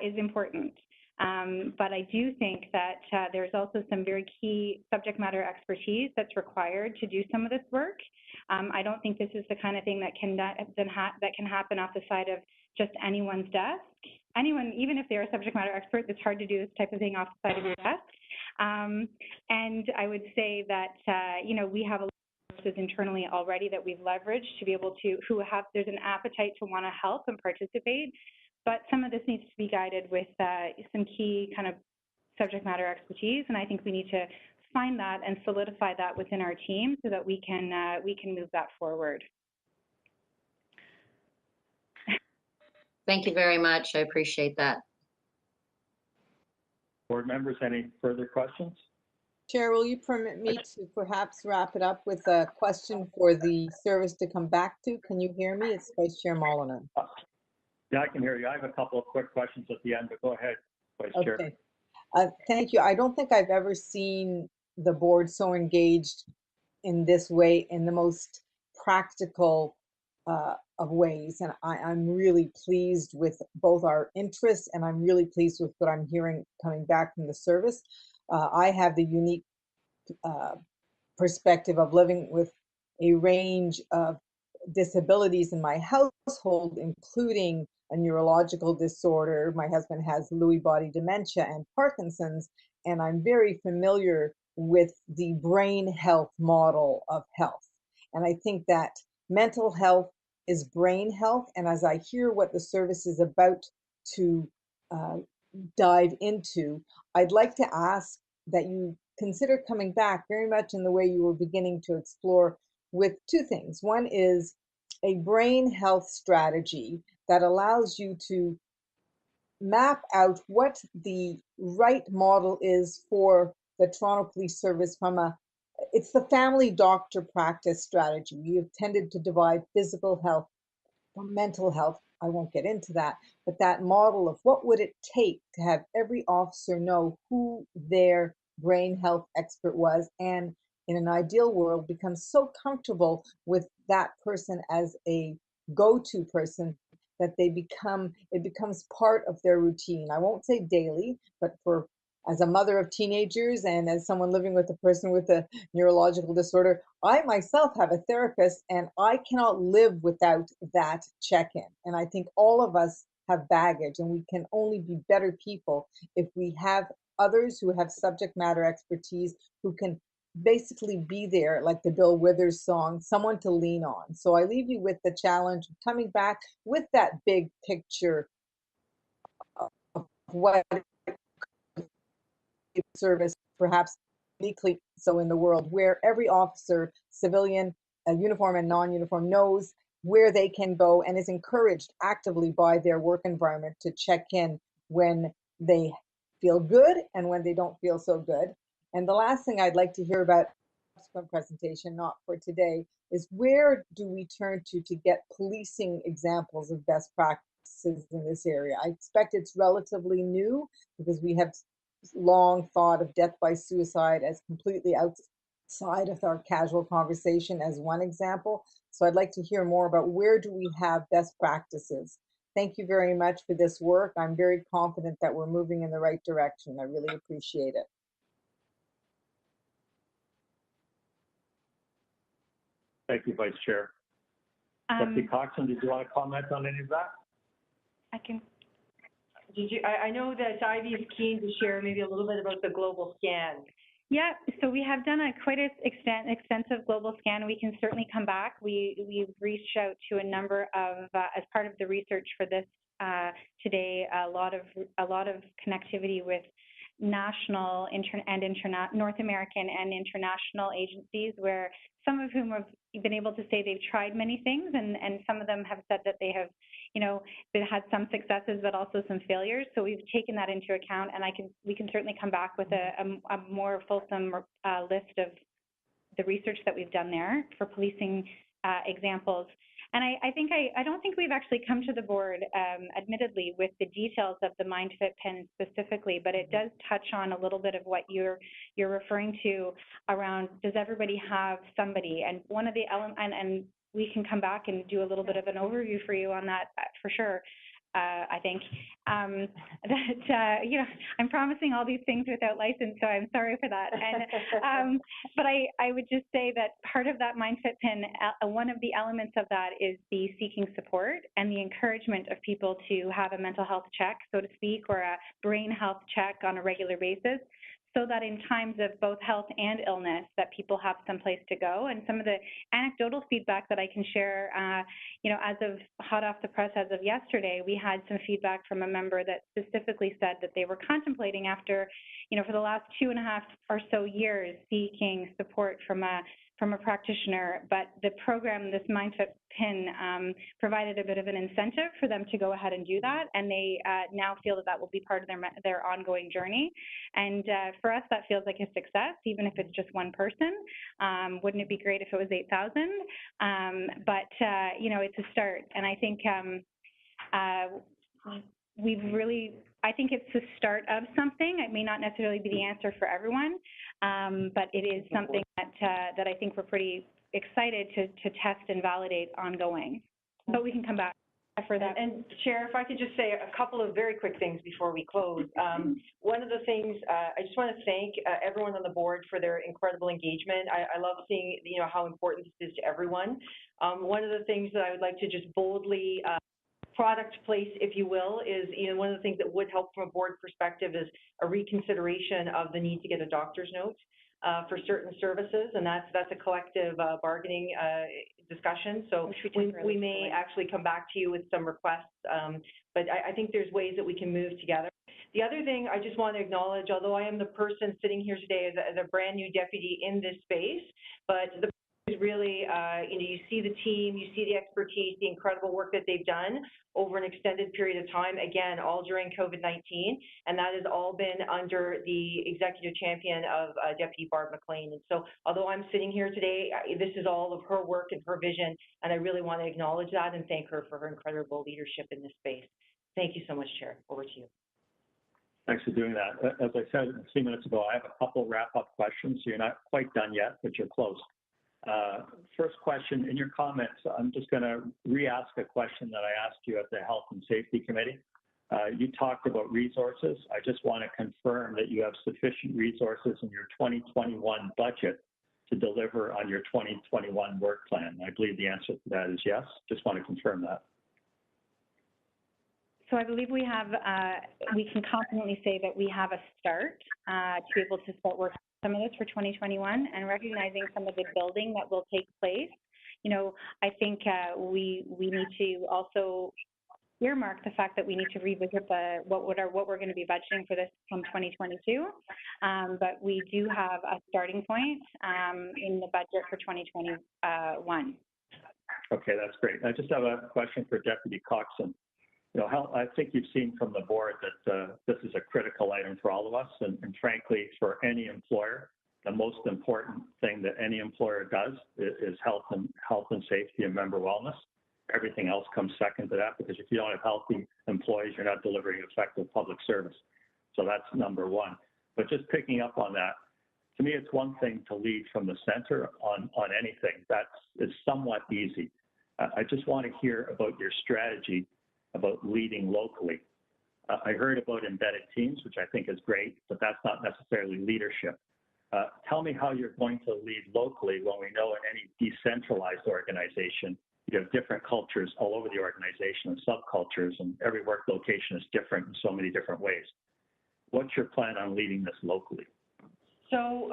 is important. But I do think that there's also some very key subject matter expertise that's required to do some of this work. I don't think this is the kind of thing that can happen off the side of just anyone's desk. Anyone, even if they're a subject matter expert, it's hard to do this type of thing off the side of your desk. And I would say that, you know, we have a lot of resources internally already that we've leveraged to be able to, there's an appetite to want to help and participate. But some of this needs to be guided with some key kind of subject matter expertise, and I think we need to find that and solidify that within our team so that we can move that forward. Thank you very much. I appreciate that. Board members, any further questions? Chair, will you permit me to perhaps wrap it up with a question for the service to come back to? Can you hear me? It's Vice Chair Molyneux. Yeah, I can hear you. I have a couple of quick questions at the end, but go ahead, Vice Chair. Okay. Thank you. I don't think I've ever seen the board so engaged in this way, in the most practical of ways. And I'm really pleased with both our interests, and I'm really pleased with what I'm hearing coming back from the service. I have the unique perspective of living with a range of disabilities in my household, including a neurological disorder. My husband has Lewy body dementia and Parkinson's, and I'm very familiar with the brain health model of health. And I think that mental health is brain health. And as I hear what the service is about to dive into, I'd like to ask that you consider coming back very much in the way you were beginning to explore, with two things. One is a brain health strategy that allows you to map out what the right model is for the Toronto Police Service from it's the family doctor practice strategy. We have tended to divide physical health from mental health. I won't get into that, but that model of what would it take to have every officer know who their brain health expert was, and in an ideal world become so comfortable with that person as a go-to person that it becomes part of their routine. I won't say daily, but as a mother of teenagers and as someone living with a person with a neurological disorder, I myself have a therapist, and I cannot live without that check-in. And I think all of us have baggage, and we can only be better people if we have others who have subject matter expertise who can basically be there, like the Bill Withers song, someone to lean on. So I leave you with the challenge of coming back with that big picture of what service, perhaps uniquely so in the world, where every officer, civilian, uniform and non-uniform, knows where they can go and is encouraged actively by their work environment to check in when they feel good and when they don't feel so good. And the last thing I'd like to hear about subsequent presentation, not for today, is where do we turn to get policing examples of best practices in this area? I expect it's relatively new because we have long thought of death by suicide as completely outside of our casual conversation as one example. So I'd like to hear more about where do we have best practices. Thank you very much for this work. I'm very confident that we're moving in the right direction. I really appreciate it. Thank you, Vice Chair. Deputy Coxon, did you want to comment on any of that? I can. I know that Ivy is keen to share maybe a little bit about the global scan. Yeah, so we have done quite an extensive global scan. We can certainly come back. We've reached out to a number of, as part of the research for this today, a lot of connectivity with national, North American and international agencies, where some of whom have been able to say they've tried many things, and some of them have said that they have, had some successes, but also some failures. So we've taken that into account, and we can certainly come back with a more fulsome list of the research that we've done there for policing examples. And I don't think we've actually come to the board, admittedly, with the details of the MindFit pin specifically, but it does touch on a little bit of what you're referring to around, does everybody have somebody? And one of the elements, and we can come back and do a little bit of an overview for you on that for sure. I think that I'm promising all these things without license, so I'm sorry for that. And but I would just say that part of that MindFit pin, one of the elements of that is the seeking support and the encouragement of people to have a mental health check, so to speak, or a brain health check on a regular basis, so that in times of both health and illness that people have someplace to go. And some of the anecdotal feedback that I can share, as of hot off the press as of yesterday, we had some feedback from a member that specifically said that they were contemplating after, for the last 2.5 or so years, seeking support from a practitioner, but the program, this MindFit pin, provided a bit of an incentive for them to go ahead and do that, and they now feel that that will be part of their ongoing journey. And for us, that feels like a success, even if it's just one person. Wouldn't it be great if it was 8,000? But it's a start, and I think I think it's the start of something. It may not necessarily be the answer for everyone, but it is something that I think we're pretty excited to test and validate ongoing. But we can come back for that. And Chair, if I could just say a couple of very quick things before we close. One of the things, I just want to thank everyone on the board for their incredible engagement. I love seeing, how important this is to everyone. One of the things that I would like to just boldly product place, if you will, is one of the things that would help from a board perspective is a reconsideration of the need to get a doctor's note for certain services, and that's a collective bargaining discussion. So we may actually come back to you with some requests, but I think there's ways that we can move together. The other thing I just want to acknowledge, although I am the person sitting here today as a brand new deputy in this space, but the is really, you see the team, you see the expertise, the incredible work that they've done over an extended period of time, again, all during COVID-19, and that has all been under the executive champion of Deputy Barb McLean. And so, although I'm sitting here today, this is all of her work and her vision, and I really want to acknowledge that and thank her for her incredible leadership in this space. Thank you so much, Chair. Over to you. Thanks for doing that. As I said a few minutes ago, I have a couple wrap-up questions, so you're not quite done yet, but you're close. First question, in your comments, I'm just going to re-ask a question that I asked you at the Health and Safety Committee. You talked about resources. I just want to confirm that you have sufficient resources in your 2021 budget to deliver on your 2021 work plan. I believe the answer to that is yes. Just want to confirm that. So I believe we have, we can confidently say that we have a start to be able to start working on some of this for 2021 and recognizing some of the building that will take place. You know, I think we need to also earmark the fact that we need to revisit what we're going to be budgeting for this from 2022. But we do have a starting point in the budget for 2021. Okay, that's great. I just have a question for Deputy Coxon. You know, I think you've seen from the board that this is a critical item for all of us, and frankly, for any employer, the most important thing that any employer does is health and safety and member wellness. Everything else comes second to that, because if you don't have healthy employees, you're not delivering effective public service. So that's number one. But just picking up on that, to me, it's one thing to lead from the center on anything. That is somewhat easy. I just want to hear about your strategy about leading locally. I heard about embedded teams, which I think is great, but that's not necessarily leadership. Tell me how you're going to lead locally when we know in any decentralized organization, you have different cultures all over the organization and subcultures, and every work location is different in so many different ways. What's your plan on leading this locally? So,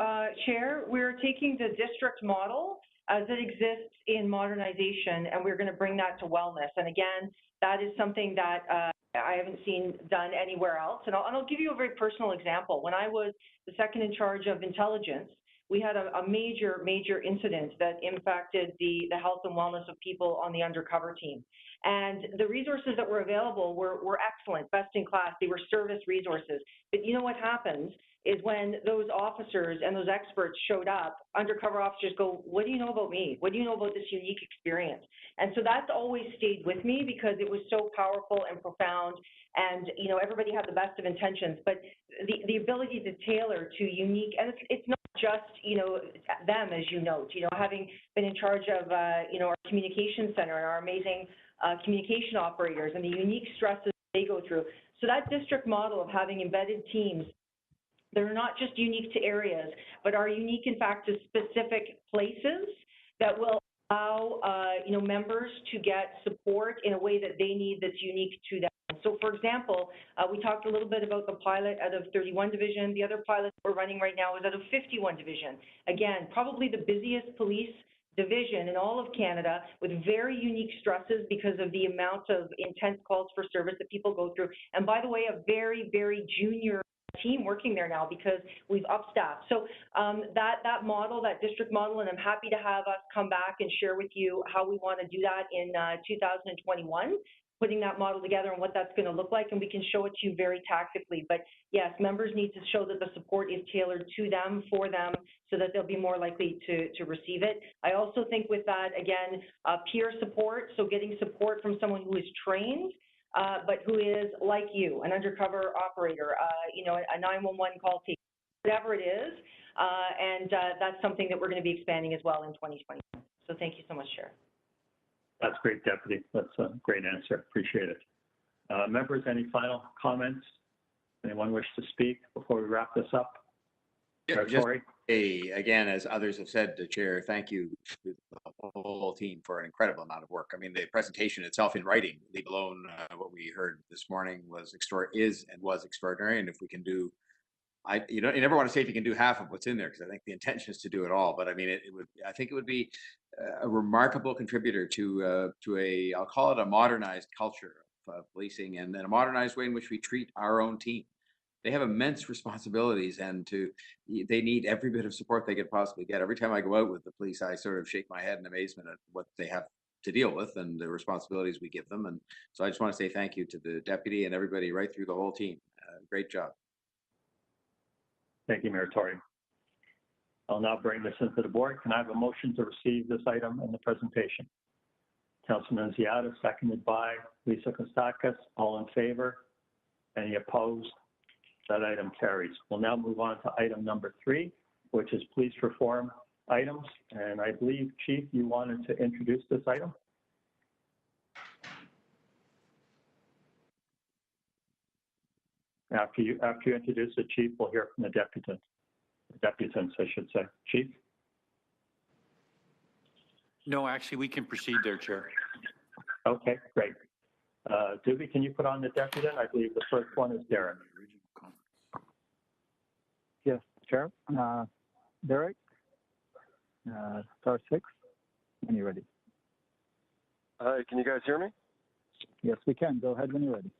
Chair, we're taking the district model as it exists in modernization, and we're going to bring that to wellness. And again, that is something that I haven't seen done anywhere else. And I'll give you a very personal example. When I was the second in charge of intelligence, we had a major incident that impacted the health and wellness of people on the undercover team. And the resources that were available were excellent, best in class. They were service resources. But you know what happens is when those officers and those experts showed up, undercover officers go, what do you know about me? What do you know about this unique experience? And so that's always stayed with me because it was so powerful and profound. And, you know, everybody had the best of intentions, but the ability to tailor to unique, and it's not just, you know, them, as you note, you know, having been in charge of, you know, our communication center and our amazing communication operators and the unique stresses they go through. So that district model of having embedded teams, they're not just unique to areas, but are unique, in fact, to specific places that will allow, you know, members to get support in a way that they need that's unique to them. So, for example, we talked a little bit about the pilot out of 31 Division. The other pilot we're running right now is out of 51 Division. Again, probably the busiest police division in all of Canada with very unique stresses because of the amount of intense calls for service that people go through. And by the way, a very, very junior team working there now because we've upstaffed. So that model, that district model, and I'm happy to have us come back and share with you how we want to do that in 2021, putting that model together and what that's going to look like, and we can show it to you very tactically. But yes, members need to show that the support is tailored to them, for them, so that they'll be more likely to receive it. I also think with that, again, peer support, so getting support from someone who is trained, but who is like you, an undercover operator, you know, a 911 call taker, whatever it is, and that's something that we're going to be expanding as well in 2021. So thank you so much, Chair. That's great, Deputy. That's a great answer. Appreciate it. Members, any final comments? Anyone wish to speak before we wrap this up? Yeah, just again, as others have said, Chair, thank you to the whole team for an incredible amount of work. I mean, the presentation itself in writing, leave alone what we heard this morning, was extraordinary. And if we can do, you never want to say if you can do half of what's in there, because I think the intention is to do it all. But I mean, I think it would be a remarkable contributor to I'll call it a modernized culture of policing, and then a modernized way in which we treat our own team. They have immense responsibilities, and they need every bit of support they could possibly get. Every time I go out with the police, I sort of shake my head in amazement at what they have to deal with and the responsibilities we give them. And so I just want to say thank you to the deputy and everybody right through the whole team. Great job. Thank you, Mayor Tory. I'll now bring this into the board. Can I have a motion to receive this item in the presentation? Councilman Ziada, seconded by Lisa Kostakis. All in favor? Any opposed? That item carries. We'll now move on to item number 3, which is police reform items. And I believe, Chief, you wanted to introduce this item? After you introduce it, Chief, we'll hear from the deputants, I should say. Chief? No, actually, we can proceed there, Chair. Okay, great. Doobie, can you put on the deputy? I believe the first one is Derek. Yes, Chair. Derek, *6, when you're ready. Hi, can you guys hear me? Yes, we can. Go ahead when you're ready.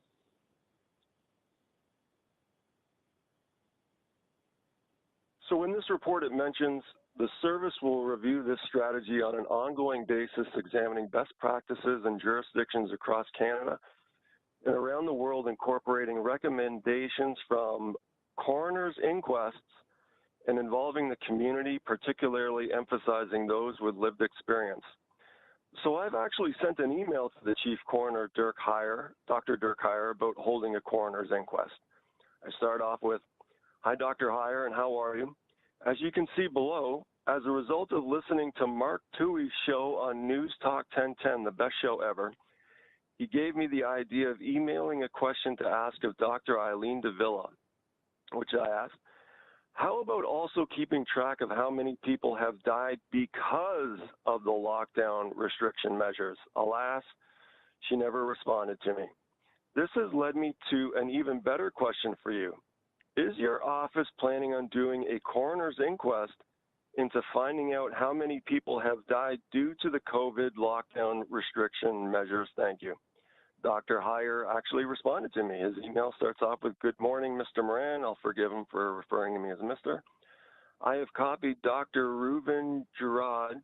So in this report, it mentions the service will review this strategy on an ongoing basis, examining best practices in jurisdictions across Canada and around the world, incorporating recommendations from coroner's inquests and involving the community, particularly emphasizing those with lived experience. So I've actually sent an email to the Chief Coroner, Dr. H.R.C, about holding a coroner's inquest. I start off with, "Hi, Dr. H.R.C, and how are you? As you can see below, as a result of listening to Mark Tues' show on News Talk 1010, the best show ever, he gave me the idea of emailing a question to ask of Dr. Eileen Davila, which I asked, how about also keeping track of how many people have died because of the lockdown restriction measures? Alas, she never responded to me. This has led me to an even better question for you. Is your office planning on doing a coroner's inquest into finding out how many people have died due to the COVID lockdown restriction measures? Thank you." Dr. H.R.C actually responded to me. His email starts off with, "Good morning, Mr. Moran." I'll forgive him for referring to me as Mr. "I have copied Dr. Reuven Girard,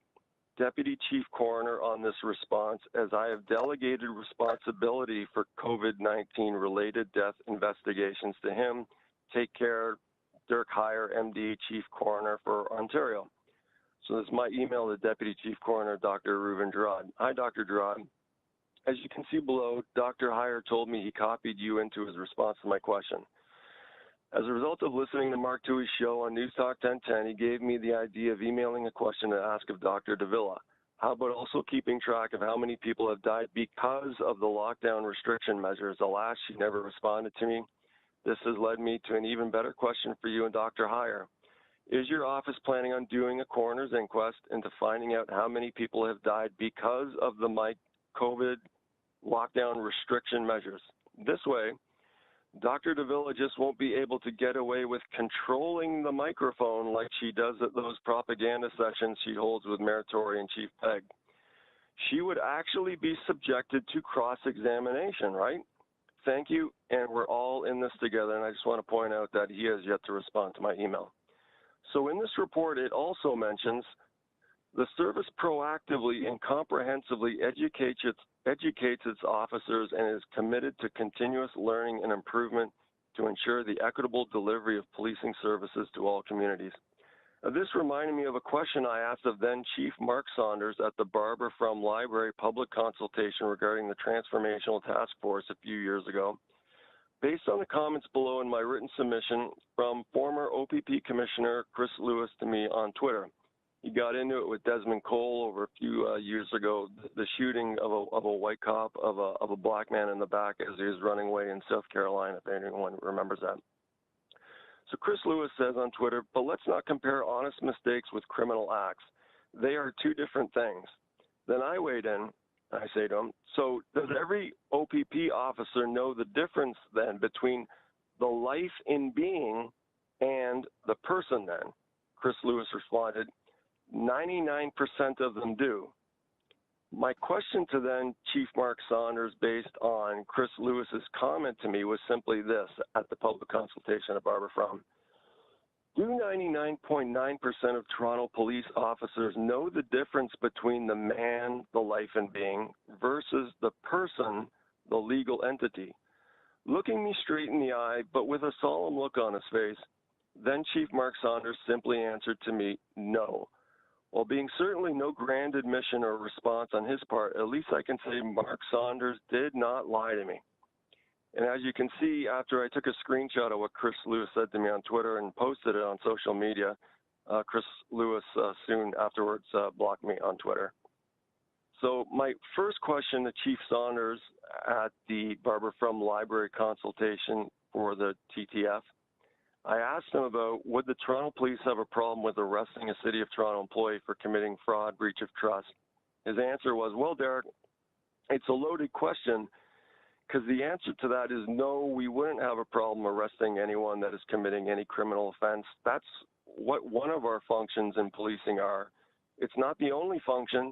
Deputy Chief Coroner, on this response, as I have delegated responsibility for COVID-19 related death investigations to him. Take care, Dirk Heyer, MD, Chief Coroner for Ontario." So this is my email to Deputy Chief Coroner, Dr. Reuven Girard. "Hi, Dr. Girard. As you can see below, Dr. Heyer told me he copied you into his response to my question. As a result of listening to Mark Tues' show on News Talk 1010, he gave me the idea of emailing a question to ask of Dr. Davila. How about also keeping track of how many people have died because of the lockdown restriction measures? Alas, she never responded to me. This has led me to an even better question for you and Dr. Heyer. Is your office planning on doing a coroner's inquest into finding out how many people have died because of the COVID lockdown restriction measures? This way, Dr. Davila just won't be able to get away with controlling the microphone like she does at those propaganda sessions she holds with Mayor Tory and Chief Pegg. She would actually be subjected to cross-examination, right? Thank you, and we're all in this together, and I just want to point out that he has yet to respond to my email. So in this report, it also mentions the service proactively and comprehensively educates its officers and is committed to continuous learning and improvement to ensure the equitable delivery of policing services to all communities. This reminded me of a question I asked of then Chief Mark Saunders at the Barbara From Library public consultation regarding the Transformational Task Force a few years ago. Based on the comments below in my written submission from former OPP Commissioner Chris Lewis to me on Twitter. He got into it with Desmond Cole over a few years ago, the shooting of a white cop of a black man in the back as he was running away in South Carolina, if anyone remembers that. So Chris Lewis says on Twitter, but let's not compare honest mistakes with criminal acts. They are two different things. Then I weighed in, and I say to him, so does every OPP officer know the difference then between the life in being and the person then? Chris Lewis responded, 99% of them do. My question to then Chief Mark Saunders, based on Chris Lewis's comment to me, was simply this at the public consultation at Barbara From. Do 99.9% of Toronto police officers know the difference between the man, the life and being, versus the person, the legal entity? Looking me straight in the eye, but with a solemn look on his face, then Chief Mark Saunders simply answered to me, no. While being certainly no grand admission or response on his part, at least I can say Mark Saunders did not lie to me. And as you can see, after I took a screenshot of what Chris Lewis said to me on Twitter and posted it on social media, Chris Lewis soon afterwards blocked me on Twitter. So my first question to Chief Saunders at the Barbara From Library consultation for the TTF, I asked him about would the Toronto Police have a problem with arresting a City of Toronto employee for committing fraud, breach of trust. His answer was, well, Derek, it's a loaded question Because the answer to that is no, we wouldn't have a problem arresting anyone that is committing any criminal offense. That's what one of our functions in policing are. It's not the only function,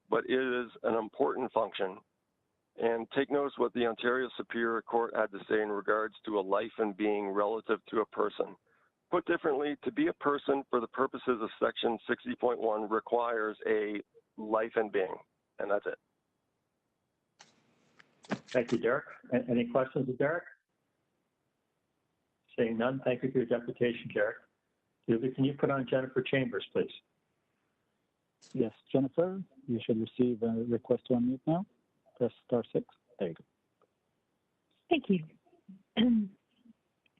but it is an important function. And take notice what the Ontario Superior Court had to say in regards to a life and being relative to a person. Put differently, to be a person for the purposes of Section 60.1 requires a life and being, and that's it. Thank you, Derek. Any questions of Derek? Seeing none, thank you for your deputation, Derek. Julie, can you put on Jennifer Chambers, please? Yes, Jennifer, you should receive a request to unmute now. Press *6. There you go. Thank you.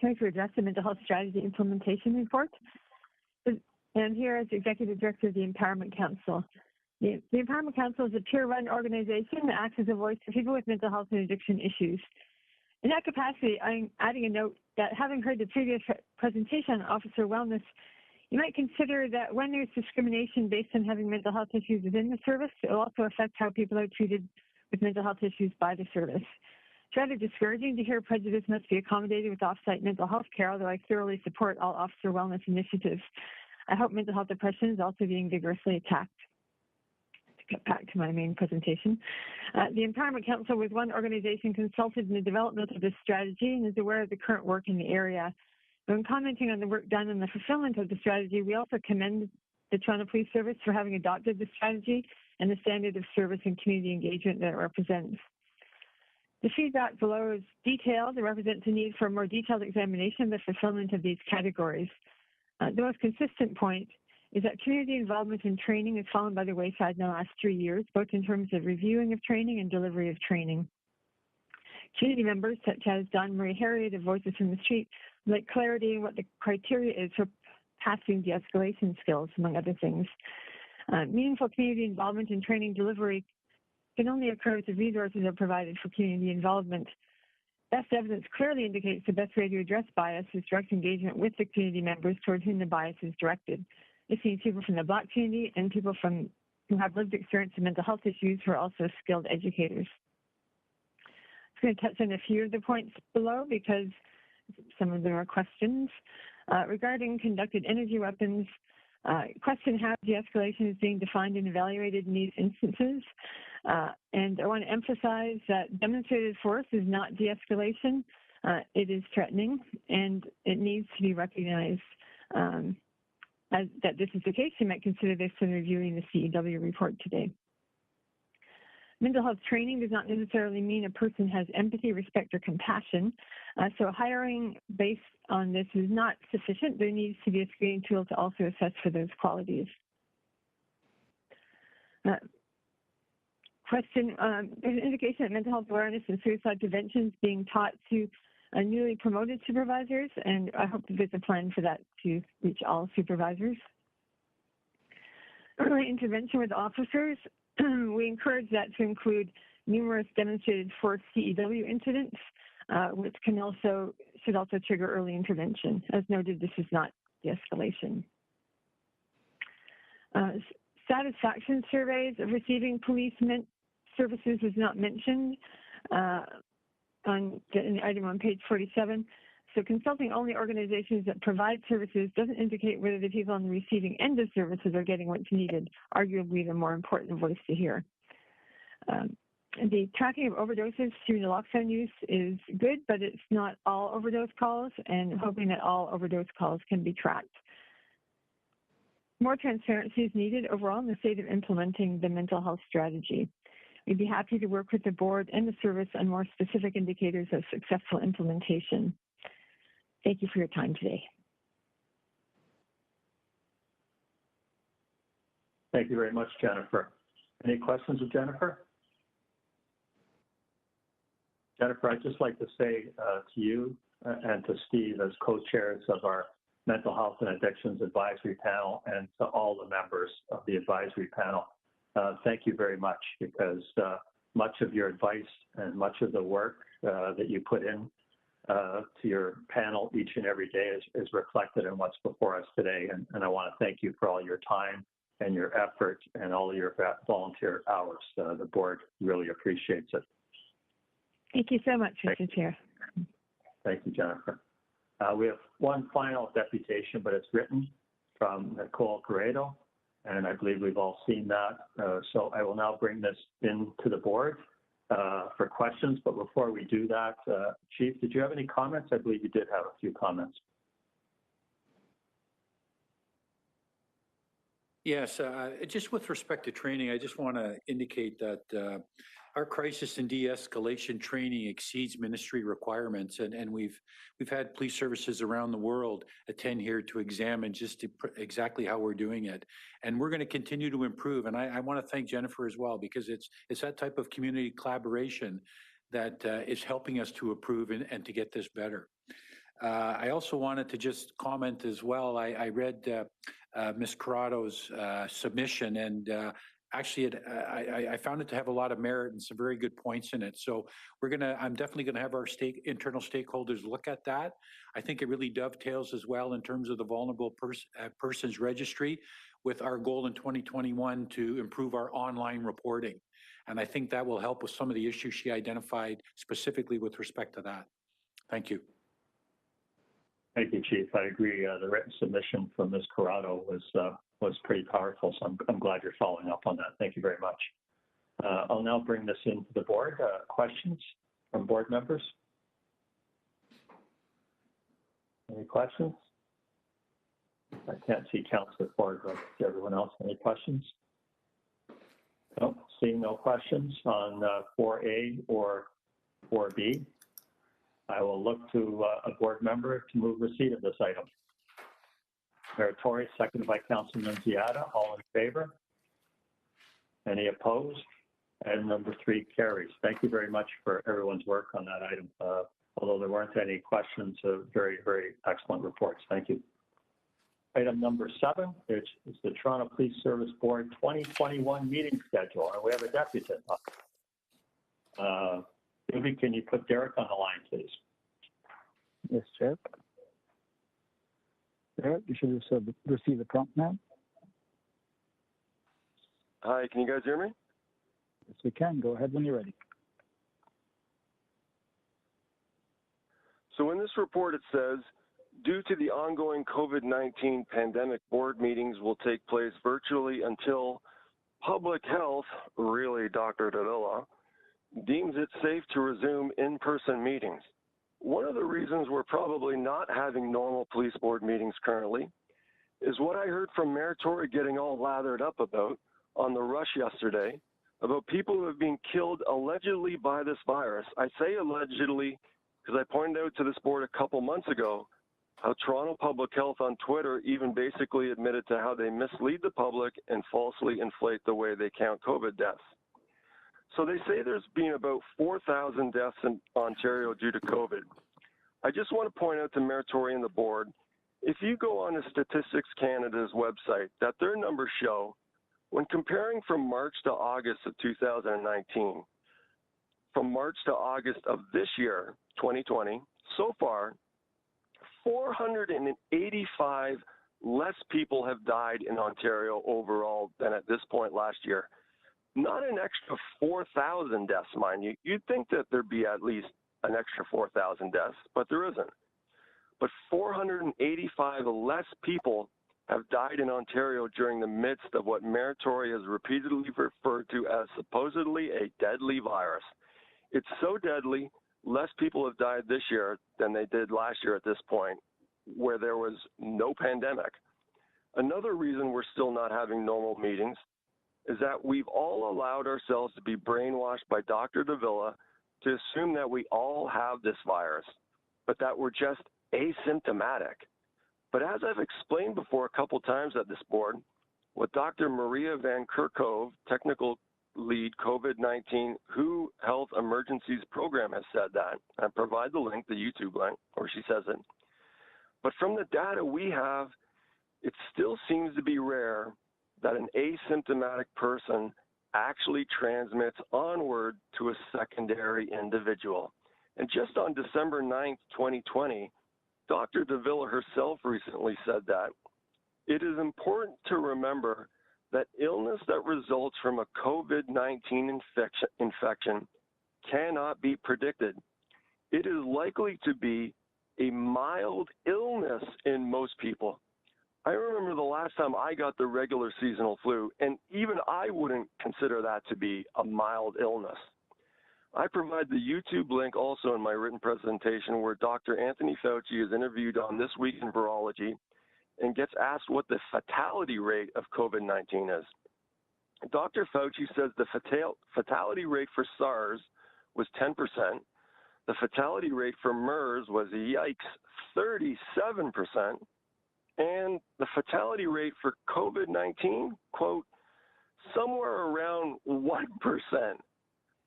Sorry for address the Mental Health Strategy Implementation Report. And I'm here as Executive Director of the Empowerment Council. The Empowerment Council is a peer-run organization that acts as a voice for people with mental health and addiction issues. In that capacity, I'm adding a note that having heard the previous presentation on officer wellness, you might consider that when there's discrimination based on having mental health issues within the service, it will also affect how people are treated with mental health issues by the service. It's rather discouraging to hear prejudice must be accommodated with off-site mental health care, although I thoroughly support all officer wellness initiatives. I hope mental health depression is also being vigorously attacked. To get back to my main presentation. The Empowerment Council was one organization consulted in the development of this strategy and is aware of the current work in the area. When commenting on the work done in the fulfillment of the strategy, we also commend the Toronto Police Service for having adopted the strategy and the standard of service and community engagement that it represents. The feedback below is detailed and represents a need for a more detailed examination of the fulfillment of these categories. The most consistent point is that community involvement in training has fallen by the wayside in the last 3 years, both in terms of reviewing of training and delivery of training. Community members such as Dawn Marie Harriet of Voices from the Street would like clarity in what the criteria is for passing de-escalation skills, among other things. Meaningful community involvement in training delivery can only occur if the resources are provided for community involvement. Best evidence clearly indicates the best way to address bias is direct engagement with the community members towards whom the bias is directed. This means people from the Black community and people who have lived experience in mental health issues who are also skilled educators. I'm going to touch on a few of the points below because some of them are questions. Regarding conducted energy weapons, question how de-escalation is being defined and evaluated in these instances. And I want to emphasize that demonstrated force is not de-escalation. It is threatening, and it needs to be recognized that this is the case. You might consider this when reviewing the CEW report today. Mental health training does not necessarily mean a person has empathy, respect, or compassion. So hiring based on this is not sufficient. There needs to be a screening tool to also assess for those qualities. Question, there's an indication that mental health awareness and suicide prevention is being taught to newly promoted supervisors, and I hope that there's a plan for that to reach all supervisors. Early intervention with officers, we encourage that to include numerous demonstrated force CEW incidents, which should also trigger early intervention. As noted, this is not de-escalation. Satisfaction surveys of receiving police services is not mentioned in the item on page 47. So consulting only organizations that provide services doesn't indicate whether the people on the receiving end of services are getting what's needed, arguably the more important voice to hear. The tracking of overdoses through naloxone use is good, but it's not all overdose calls, and hoping that all overdose calls can be tracked. More transparency is needed overall in the state of implementing the mental health strategy. We'd be happy to work with the board and the service on more specific indicators of successful implementation. Thank you for your time today. Thank you very much, Jennifer. Any questions of Jennifer? Jennifer, I'd just like to say to you and to Steve as co-chairs of our Mental Health and Addictions Advisory Panel and to all the members of the advisory panel, thank you very much, because much of your advice and much of the work that you put in to your panel each and every day is reflected in what's before us today. And I want to thank you for all your time and your effort and all your volunteer hours. The board really appreciates it. Thank you so much, Mr. Chair. Thank you, Jennifer. We have one final deputation, but it's written from Nicole Corredo, and I believe we've all seen that. So I will now bring this into the board for questions, but before we do that, Chief, did you have any comments? I believe you did have a few comments. Yes, just with respect to training, I just want to indicate that our crisis and de-escalation training exceeds ministry requirements, and we've had police services around the world attend here to examine just exactly how we're doing it, and we're going to continue to improve. And I want to thank Jennifer as well, because it's that type of community collaboration that is helping us to improve and to get this better. I also wanted to just comment as well. I read Ms. Corrado's submission, and actually, I found it to have a lot of merit and some very good points in it. So I'm definitely gonna have our internal stakeholders look at that. I think it really dovetails as well in terms of the vulnerable persons registry with our goal in 2021 to improve our online reporting. And I think that will help with some of the issues she identified specifically with respect to that. Thank you. Thank you, Chief. I agree. The written submission from Ms. Corrado was pretty powerful, so I'm glad you're following up on that. Thank you very much. I'll now bring this into the board. Questions from board members? Any questions? I can't see Councillor Ford, but everyone else, any questions? No, seeing no questions on 4A or 4B. I will look to a board member to move receipt of this item. Mayor Tory, seconded by Councilman Ziada. All in favor? Any opposed? Item number 3 carries. Thank you very much for everyone's work on that item. Although there weren't any questions, very, very excellent reports. Thank you. Item number 7 is the Toronto Police Service Board 2021 meeting schedule, and we have a deputant. Maybe can you put Derek on the line, please? Yes, Chair. Derek, you should receive the prompt now. Hi, can you guys hear me? Yes, we can. Go ahead when you're ready. So in this report, it says, due to the ongoing COVID-19 pandemic, board meetings will take place virtually until public health, really Dr. Davila, deems it safe to resume in-person meetings. One of the reasons we're probably not having normal police board meetings currently is what I heard from Mayor Tory getting all lathered up about on the rush yesterday, about people who have been killed allegedly by this virus. I say allegedly because I pointed out to this board a couple months ago how Toronto Public Health on Twitter even basically admitted to how they mislead the public and falsely inflate the way they count COVID deaths. So they say there's been about 4,000 deaths in Ontario due to COVID. I just want to point out to Mayor Tory and the board, if you go on to Statistics Canada's website, that their numbers show, when comparing from March to August of 2019, from March to August of this year, 2020, so far, 485 less people have died in Ontario overall than at this point last year. Not an extra 4,000 deaths, mind you. You'd think that there'd be at least an extra 4,000 deaths, but there isn't. But 485 less people have died in Ontario during the midst of what Mayor Tory has repeatedly referred to as supposedly a deadly virus. It's so deadly, less people have died this year than they did last year at this point, where there was no pandemic. Another reason we're still not having normal meetings is that we've all allowed ourselves to be brainwashed by Dr. Davila to assume that we all have this virus, but that we're just asymptomatic. But as I've explained before a couple times at this board, what Dr. Maria Van Kerkhove, Technical Lead COVID-19 WHO Health Emergencies Program, has said that. I provide the link, the YouTube link, where she says it. But from the data we have, it still seems to be rare that an asymptomatic person actually transmits onward to a secondary individual. And just on December 9th, 2020, Dr. Davila herself recently said that it is important to remember that illness that results from a COVID-19 infection cannot be predicted. It is likely to be a mild illness in most people. I remember the last time I got the regular seasonal flu, and even I wouldn't consider that to be a mild illness. I provide the YouTube link also in my written presentation where Dr. Anthony Fauci is interviewed on This Week in Virology and gets asked what the fatality rate of COVID-19 is. Dr. Fauci says the fatality rate for SARS was 10%. The fatality rate for MERS was, yikes, 37%. And the fatality rate for COVID-19, quote, somewhere around 1%.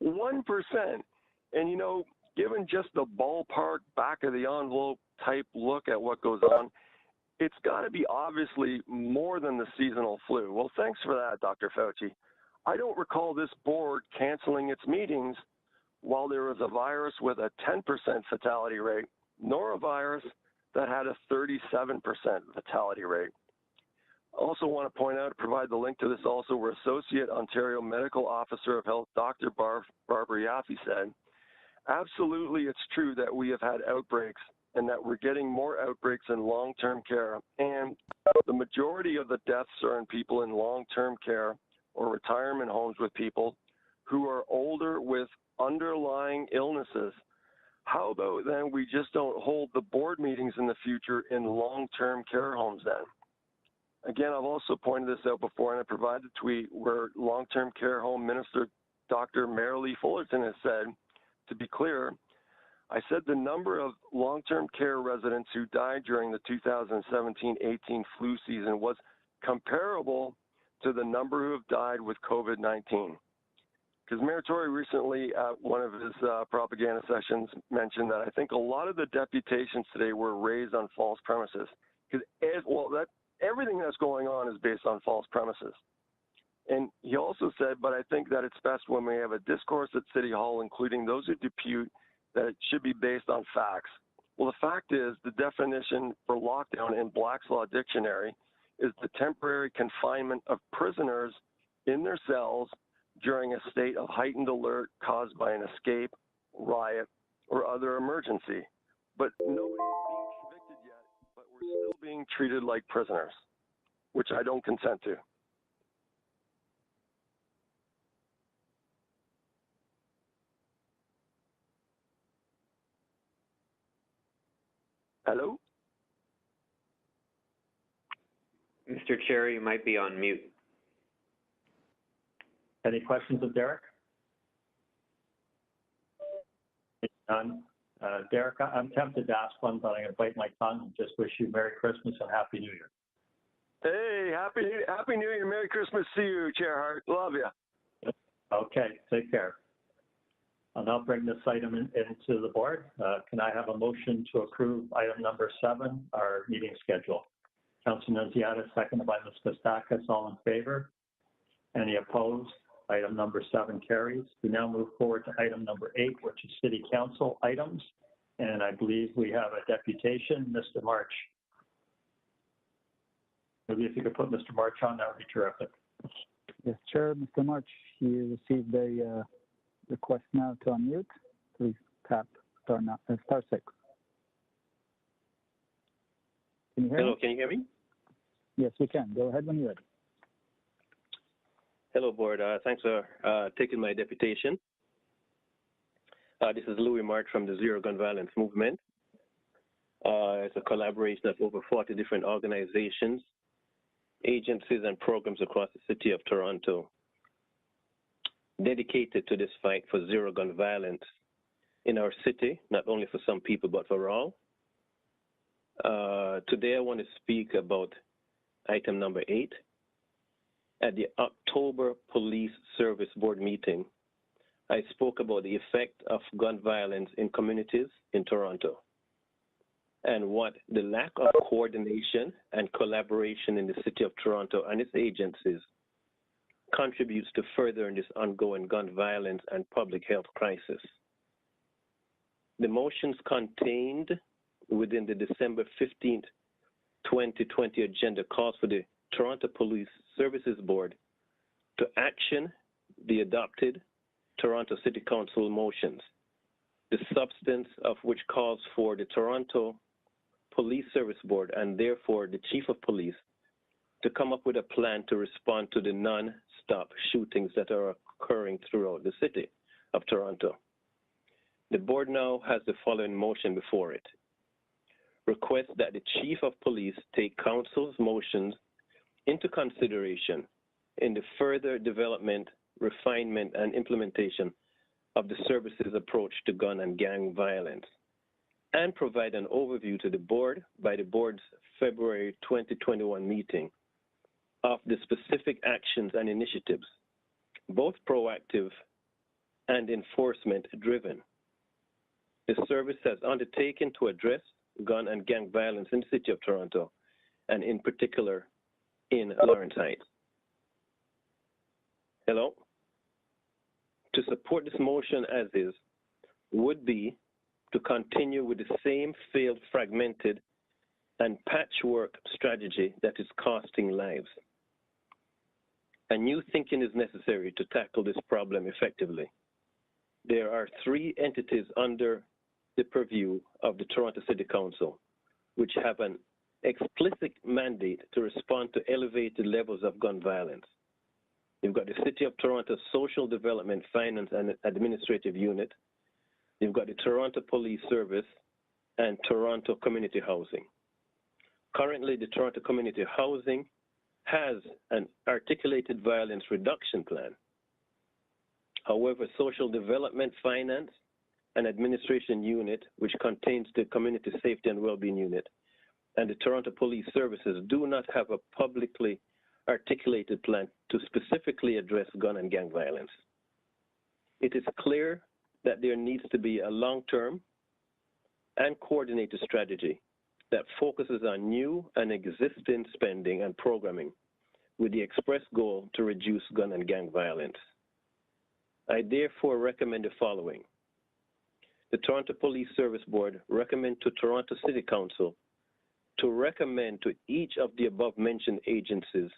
1%. And, you know, given just the ballpark back of the envelope type look at what goes on, it's got to be obviously more than the seasonal flu. Well, thanks for that, Dr. Fauci. I don't recall this board canceling its meetings while there was a virus with a 10% fatality rate, nor a virus that had a 37% fatality rate. I also want to point out, provide the link to this also, where Associate Ontario Medical Officer of Health, Dr. Barbara Yaffe said, absolutely it's true that we have had outbreaks and that we're getting more outbreaks in long-term care, and the majority of the deaths are in people in long-term care or retirement homes with people who are older with underlying illnesses. How about then we just don't hold the board meetings in the future in long-term care homes then? Again, I've also pointed this out before, and I provided a tweet where long-term care home minister Dr. Marilee Fullerton has said, to be clear, I said the number of long-term care residents who died during the 2017-18 flu season was comparable to the number who have died with COVID-19. Because Mayor Tory recently at one of his propaganda sessions mentioned that I think a lot of the deputations today were raised on false premises. Because everything that's going on is based on false premises. And he also said, but I think that it's best when we have a discourse at City Hall, including those who depute, that it should be based on facts. Well, the fact is the definition for lockdown in Black's Law Dictionary is the temporary confinement of prisoners in their cells during a state of heightened alert caused by an escape, riot, or other emergency. But nobody's being convicted yet, but we're still being treated like prisoners, which I don't consent to. Hello? Mr. Chair, you might be on mute. Any questions of Derek? None. Derek, I'm tempted to ask one, but I'm going to bite my tongue and just wish you Merry Christmas and Happy New Year. Hey, Happy New Year, Merry Christmas to you, Chair Hart. Love you. Okay, take care. I'll now bring this item into the board. Can I have a motion to approve item number 7, our meeting schedule? Councilor Nunziata, seconded by Ms. Kostakis. All in favor? Any opposed? Item number 7 carries. We now move forward to item number 8, which is City Council items. And I believe we have a deputation, Mr. March. Maybe if you could put Mr. March on, that would be terrific. Yes, Chair, Mr. March, you received a request now to unmute. Please tap star 6. Can you hear Hello, me? can you hear me? Yes, we can. Go ahead when you're ready. Hello, Board. Thanks for taking my deputation. This is Louis March from the Zero Gun Violence Movement. It's a collaboration of over 40 different organizations, agencies, and programs across the city of Toronto dedicated to this fight for zero gun violence in our city, not only for some people, but for all. Today, I want to speak about item number 8. At the October Police Service Board meeting, I spoke about the effect of gun violence in communities in Toronto and what the lack of coordination and collaboration in the city of Toronto and its agencies contributes to furthering this ongoing gun violence and public health crisis. The motions contained within the December 15th, 2020 agenda calls for the Toronto Police Services Board to action the adopted Toronto City Council motions, the substance of which calls for the Toronto Police Service Board and therefore the Chief of Police to come up with a plan to respond to the non-stop shootings that are occurring throughout the city of Toronto. The board now has the following motion before it. Request that the Chief of Police take Council's motions into consideration in the further development, refinement, and implementation of the service's approach to gun and gang violence, and provide an overview to the board by the board's February 2021 meeting of the specific actions and initiatives, both proactive and enforcement driven, the service has undertaken to address gun and gang violence in the City of Toronto, and in particular in Lawrence Heights. Hello? To support this motion as is would be to continue with the same failed, fragmented, and patchwork strategy that is costing lives. A new thinking is necessary to tackle this problem effectively. There are 3 entities under the purview of the Toronto City Council, which have an explicit mandate to respond to elevated levels of gun violence. You've got the City of Toronto Social Development, Finance, and Administrative Unit. You've got the Toronto Police Service and Toronto Community Housing. Currently, the Toronto Community Housing has an articulated violence reduction plan. However, Social Development, Finance, and Administration Unit, which contains the Community Safety and Wellbeing Unit, and the Toronto Police Services do not have a publicly articulated plan to specifically address gun and gang violence. It is clear that there needs to be a long-term and coordinated strategy that focuses on new and existing spending and programming with the express goal to reduce gun and gang violence. I therefore recommend the following. The Toronto Police Service Board recommend to Toronto City Council to recommend to each of the above mentioned agencies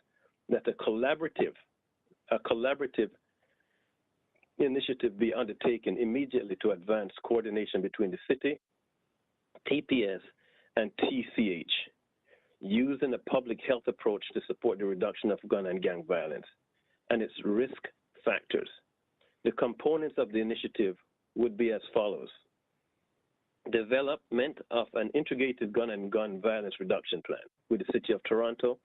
that a collaborative initiative be undertaken immediately to advance coordination between the city, TPS, and TCH, using a public health approach to support the reduction of gun and gang violence and its risk factors. The components of the initiative would be as follows. Development of an integrated gun and gun violence reduction plan with the City of Toronto,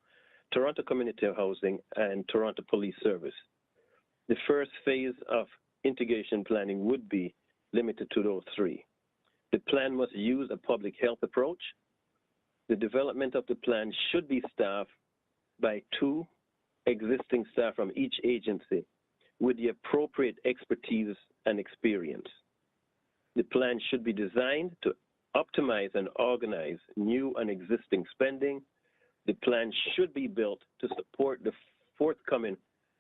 Toronto Community Housing, and Toronto Police Service. The first phase of integration planning would be limited to those 3. The plan must use a public health approach. The development of the plan should be staffed by 2 existing staff from each agency with the appropriate expertise and experience. The plan should be designed to optimize and organize new and existing spending. The plan should be built to support the forthcoming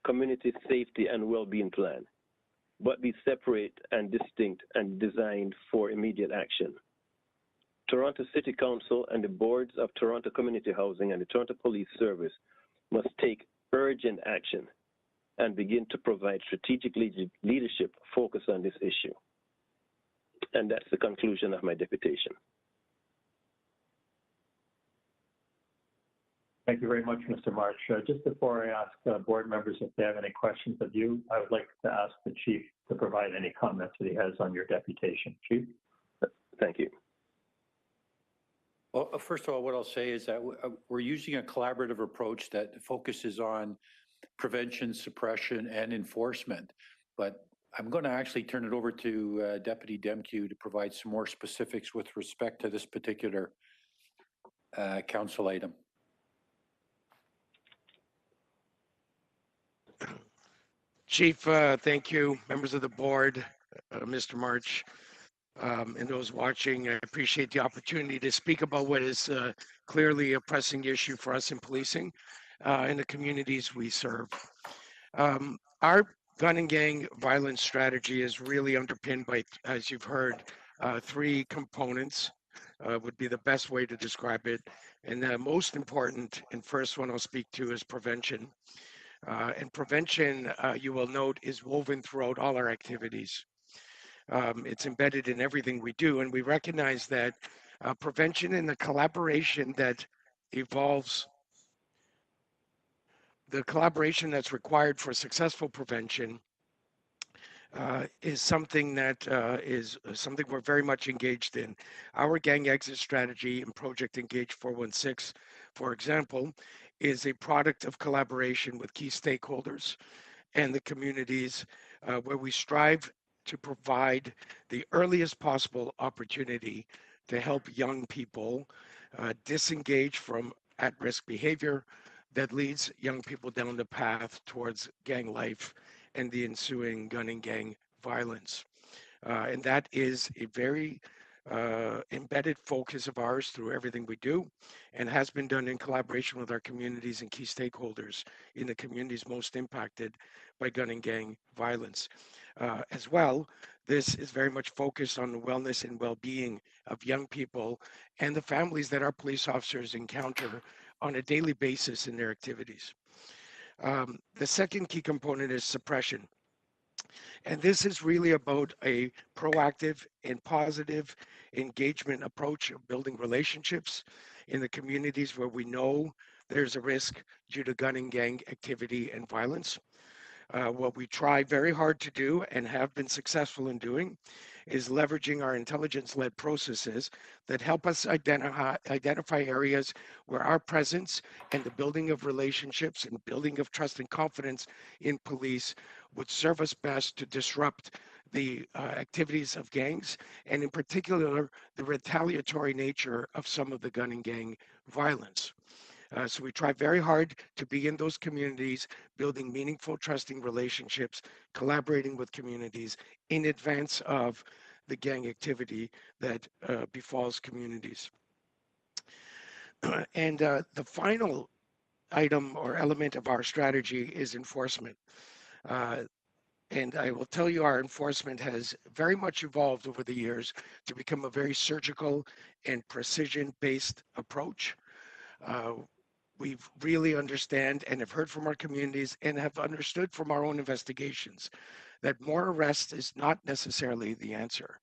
community safety and well-being plan, but be separate and distinct and designed for immediate action. Toronto City Council and the boards of Toronto Community Housing and the Toronto Police Service must take urgent action and begin to provide strategic leadership focus on this issue. And that's the conclusion of my deputation. Thank you very much, Mr. March. Just before I ask board members if they have any questions of you, I would like to ask the Chief to provide any comments that he has on your deputation. Chief? Thank you. Well, first of all, what I'll say is that we're using a collaborative approach that focuses on prevention, suppression, and enforcement. But I'm going to actually turn it over to Deputy Demkew to provide some more specifics with respect to this particular council item. Chief, thank you. Members of the board, Mr. March, and those watching, I appreciate the opportunity to speak about what is clearly a pressing issue for us in policing in the communities we serve. Our gun and gang violence strategy is really underpinned by, as you've heard, 3 components would be the best way to describe it. And the most important and first one I'll speak to is prevention. And prevention, you will note, is woven throughout all our activities. It's embedded in everything we do, and we recognize that prevention and the collaboration that evolves, the collaboration that's required for successful prevention is something that is something we're very much engaged in. Our gang exit strategy and Project Engage 416, for example, is a product of collaboration with key stakeholders and the communities where we strive to provide the earliest possible opportunity to help young people disengage from at-risk behavior that leads young people down the path towards gang life and the ensuing gun and gang violence. And that is a very embedded focus of ours through everything we do, and has been done in collaboration with our communities and key stakeholders in the communities most impacted by gun and gang violence. As well, this is very much focused on the wellness and well-being of young people and the families that our police officers encounter on a daily basis in their activities. The second key component is suppression. And this is really about a proactive and positive engagement approach of building relationships in the communities where we know there's a risk due to gun and gang activity and violence. What we try very hard to do and have been successful in doing is leveraging our intelligence-led processes that help us identify areas where our presence and the building of relationships and building of trust and confidence in police would serve us best to disrupt the activities of gangs, and in particular, the retaliatory nature of some of the gun and gang violence. So we try very hard to be in those communities, building meaningful, trusting relationships, collaborating with communities in advance of the gang activity that befalls communities. And the final item or element of our strategy is enforcement. And I will tell you, our enforcement has very much evolved over the years to become a very surgical and precision-based approach. We really understand and have heard from our communities and have understood from our own investigations that more arrests is not necessarily the answer.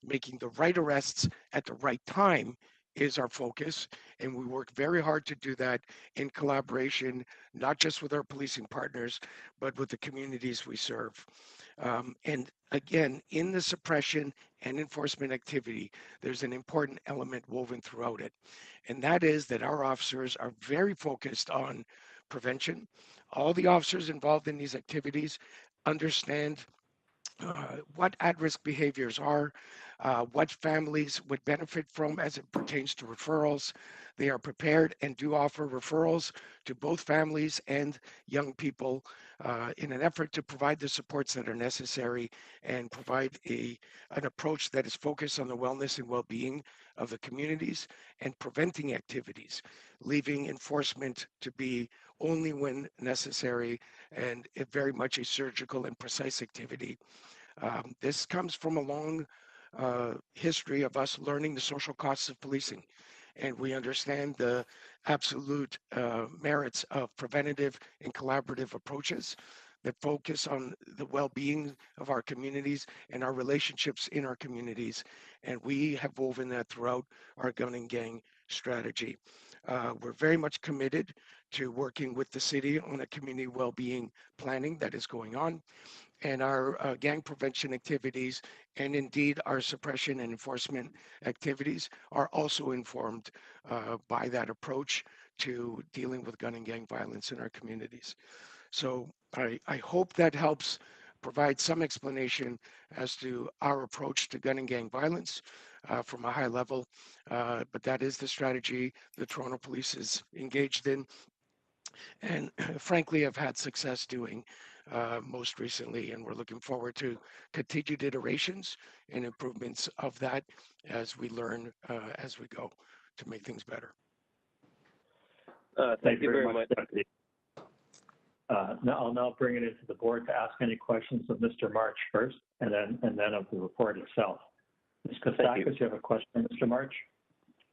Making the right arrests at the right time is our focus, and we work very hard to do that in collaboration, not just with our policing partners, but with the communities we serve. And again, in the suppression and enforcement activity, there's an important element woven throughout it. And that is that our officers are very focused on prevention. All the officers involved in these activities understand what at-risk behaviors are, what families would benefit from as it pertains to referrals. They are prepared and do offer referrals to both families and young people in an effort to provide the supports that are necessary and provide an approach that is focused on the wellness and well-being of the communities and preventing activities, leaving enforcement to be only when necessary and very much a surgical and precise activity. This comes from a long history of us learning the social costs of policing, and we understand the absolute merits of preventative and collaborative approaches that focus on the well-being of our communities and our relationships in our communities. And we have woven that throughout our gun and gang strategy. We're very much committed to working with the city on a community well-being planning that is going on. And our gang prevention activities and indeed our suppression and enforcement activities are also informed by that approach to dealing with gun and gang violence in our communities. So I hope that helps provide some explanation as to our approach to gun and gang violence from a high level, but that is the strategy the Toronto Police is engaged in, and frankly have had success doing most recently, and we're looking forward to continued iterations and improvements of that as we learn as we go to make things better. Thank you very much. Now I'll now bring it into the board to ask any questions of Mr. March first, and then of the report itself. Ms. Kostakis, you have a question, Mr. March?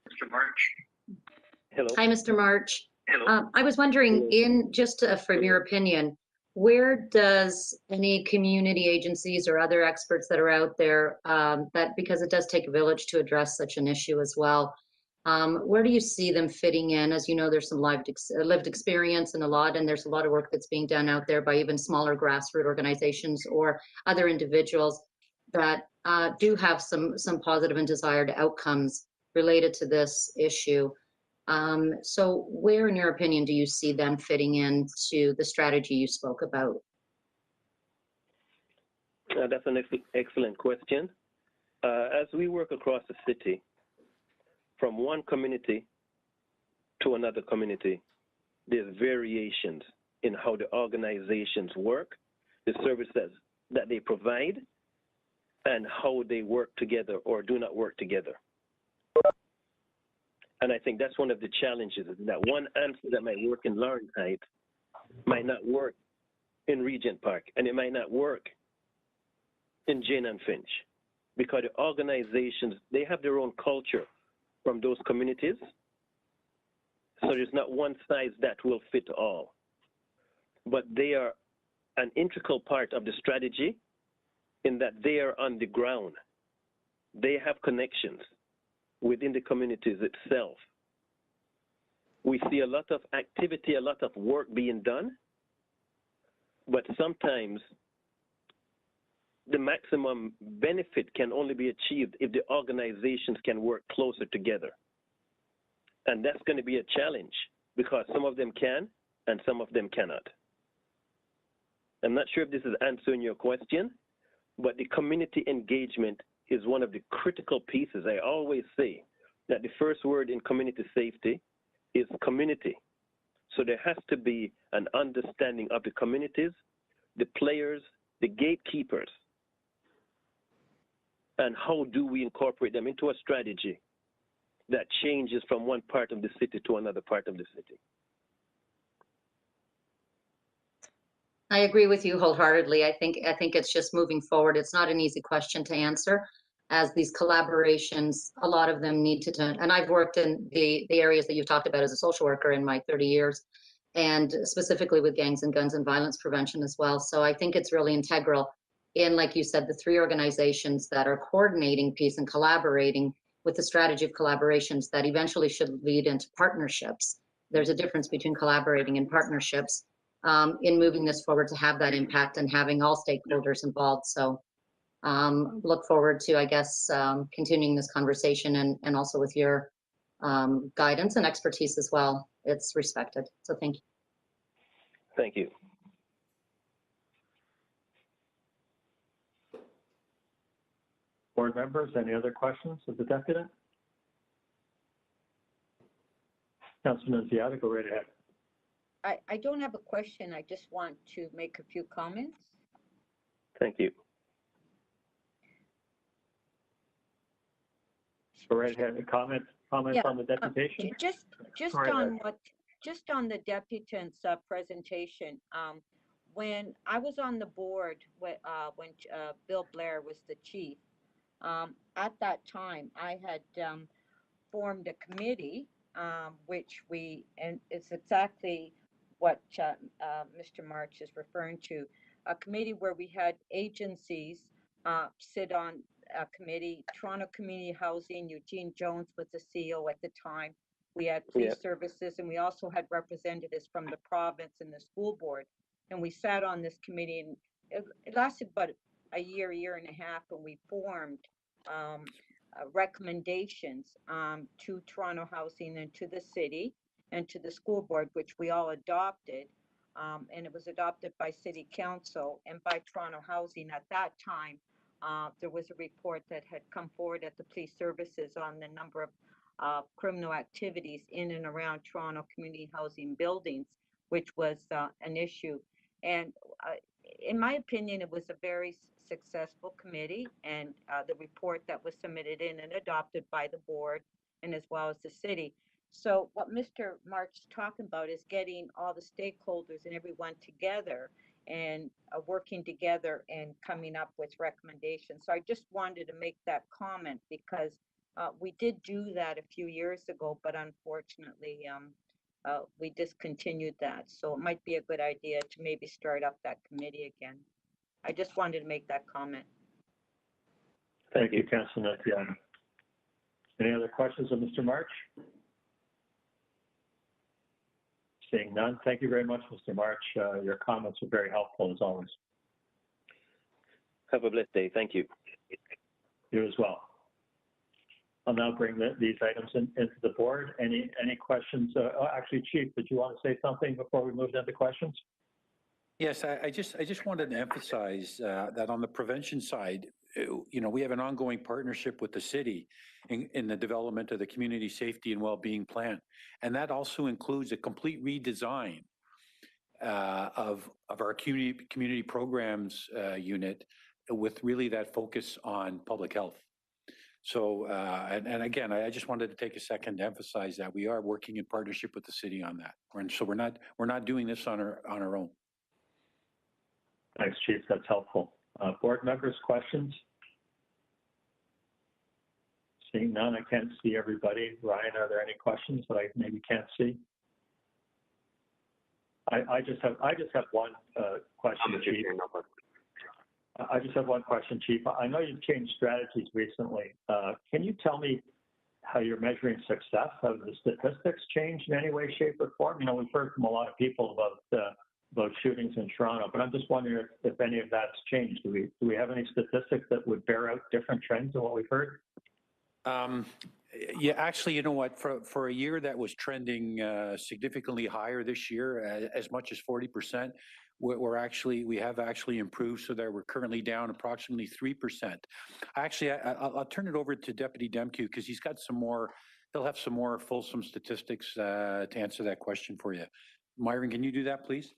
Mr. March. Hello. Hi, Mr. March. I was wondering, from your opinion, where does any community agencies or other experts that are out there, because it does take a village to address such an issue as well, where do you see them fitting in? As you know, there's some lived experience and there's a lot of work that's being done out there by even smaller grassroots organizations or other individuals that do have some positive and desired outcomes related to this issue. So where, in your opinion, do you see them fitting into the strategy you spoke about? That's an excellent question. As we work across the city, from one community to another community, there's variations in how the organizations work, the services that they provide, and how they work together or do not work together. And I think that's one of the challenges, is that one answer that might work in Laurentide might not work in Regent Park, and it might not work in Jane and Finch, because the organizations, they have their own culture from those communities. So there's not one size that will fit all, but they are an integral part of the strategy in that they are on the ground. They have connections within the communities itself. We see a lot of activity, a lot of work being done, but sometimes the maximum benefit can only be achieved if the organizations can work closer together. And that's going to be a challenge, because some of them can and some of them cannot. I'm not sure if this is answering your question, but the community engagement is one of the critical pieces. I always say that the first word in community safety is community. So there has to be an understanding of the communities, the players, the gatekeepers, and how do we incorporate them into a strategy that changes from one part of the city to another part of the city. I agree with you wholeheartedly. I think it's just moving forward. It's not an easy question to answer, as these collaborations, a lot of them need to, and I've worked in the areas that you've talked about as a social worker in my 30 years, and specifically with gangs and guns and violence prevention as well. So I think it's really integral in, like you said, the three organizations that are coordinating piece and collaborating with the strategy of collaborations that eventually should lead into partnerships. There's a difference between collaborating and partnerships in moving this forward to have that impact and having all stakeholders involved. So look forward to, I guess, continuing this conversation and also with your guidance and expertise as well. It's respected. So thank you. Thank you. Board members, any other questions of the deputy? Councilman Ziada, go right ahead. I don't have a question. I just want to make a few comments. Thank you. Go right ahead. Comments Yeah, on the deputation? Just on the deputant's presentation. When I was on the board, when Bill Blair was the chief, at that time I had formed a committee, and it's exactly what Mr. March is referring to, a committee where we had agencies sit on a committee. Toronto Community Housing, Eugene Jones was the CEO at the time. We had police services, and we also had representatives from the province and the school board. And we sat on this committee, and it lasted about a year and a half, and we formed recommendations to Toronto Housing and to the city and to the school board, which we all adopted. And it was adopted by City Council and by Toronto Housing. At that time, there was a report that had come forward at the police services on the number of criminal activities in and around Toronto community housing buildings, which was an issue. And in my opinion, it was a very successful committee, and the report that was submitted in and adopted by the board and as well as the city. So what Mr. March is talking about is getting all the stakeholders and everyone together and working together and coming up with recommendations. So I just wanted to make that comment because we did do that a few years ago, but unfortunately we discontinued that. So it might be a good idea to maybe start up that committee again. I just wanted to make that comment. Thank you, Councilor Natiana. Any other questions of Mr. March? Seeing none, thank you very much, Mr. March. Your comments were very helpful as always. Have a blessed day. Thank you. You as well. I'll now bring these items into the board. Any questions? Actually, Chief, did you want to say something before we move into questions? Yes, I just wanted to emphasize that on the prevention side, you know, we have an ongoing partnership with the city in the development of the community safety and well-being plan, and that also includes a complete redesign of our community programs unit with really that focus on public health. So, and again, I just wanted to take a second to emphasize that we are working in partnership with the city on that, and so we're not doing this on our own. Thanks, Chief. That's helpful. Board members, questions? Seeing none, I can't see everybody. Ryan, are there any questions that I maybe can't see? I just have one question, Chief. I just have one question, Chief. I know you've changed strategies recently. Can you tell me how you're measuring success? Have the statistics changed in any way, shape, or form? You know, we've heard from a lot of people about shootings in Toronto, but I'm just wondering if any of that's changed. Do we have any statistics that would bear out different trends than what we've heard? Yeah, actually, you know what? For a year that was trending significantly higher this year, as much as 40%, we have actually improved, so that we're currently down approximately 3%. Actually, I'll turn it over to Deputy Demke because he's got some more. He'll have some more fulsome statistics to answer that question for you. Myron, can you do that, please?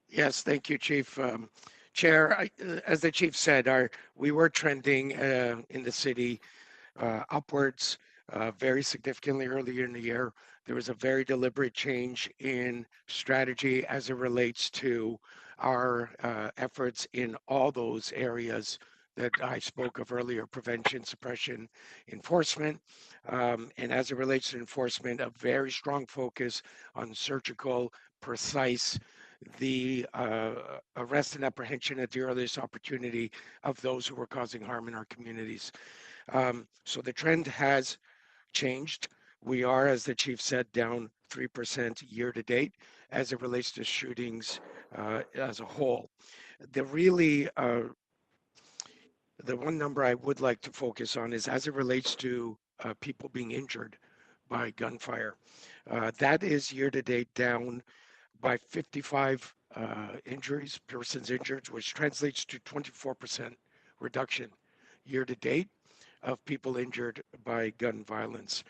Yes, thank you, Chief. Chair, as the Chief said, we were trending in the city upwards very significantly earlier in the year. There was a very deliberate change in strategy as it relates to our efforts in all those areas that I spoke of earlier: prevention, suppression, enforcement. And as it relates to enforcement, a very strong focus on surgical, precise, the arrest and apprehension at the earliest opportunity of those who were causing harm in our communities. So the trend has changed. We are, as the Chief said, down 3% year to date as it relates to shootings as a whole. The one number I would like to focus on is as it relates to people being injured by gunfire. That is year to date down by 55 injuries, persons injured, which translates to 24% reduction year to date of people injured by gun violence,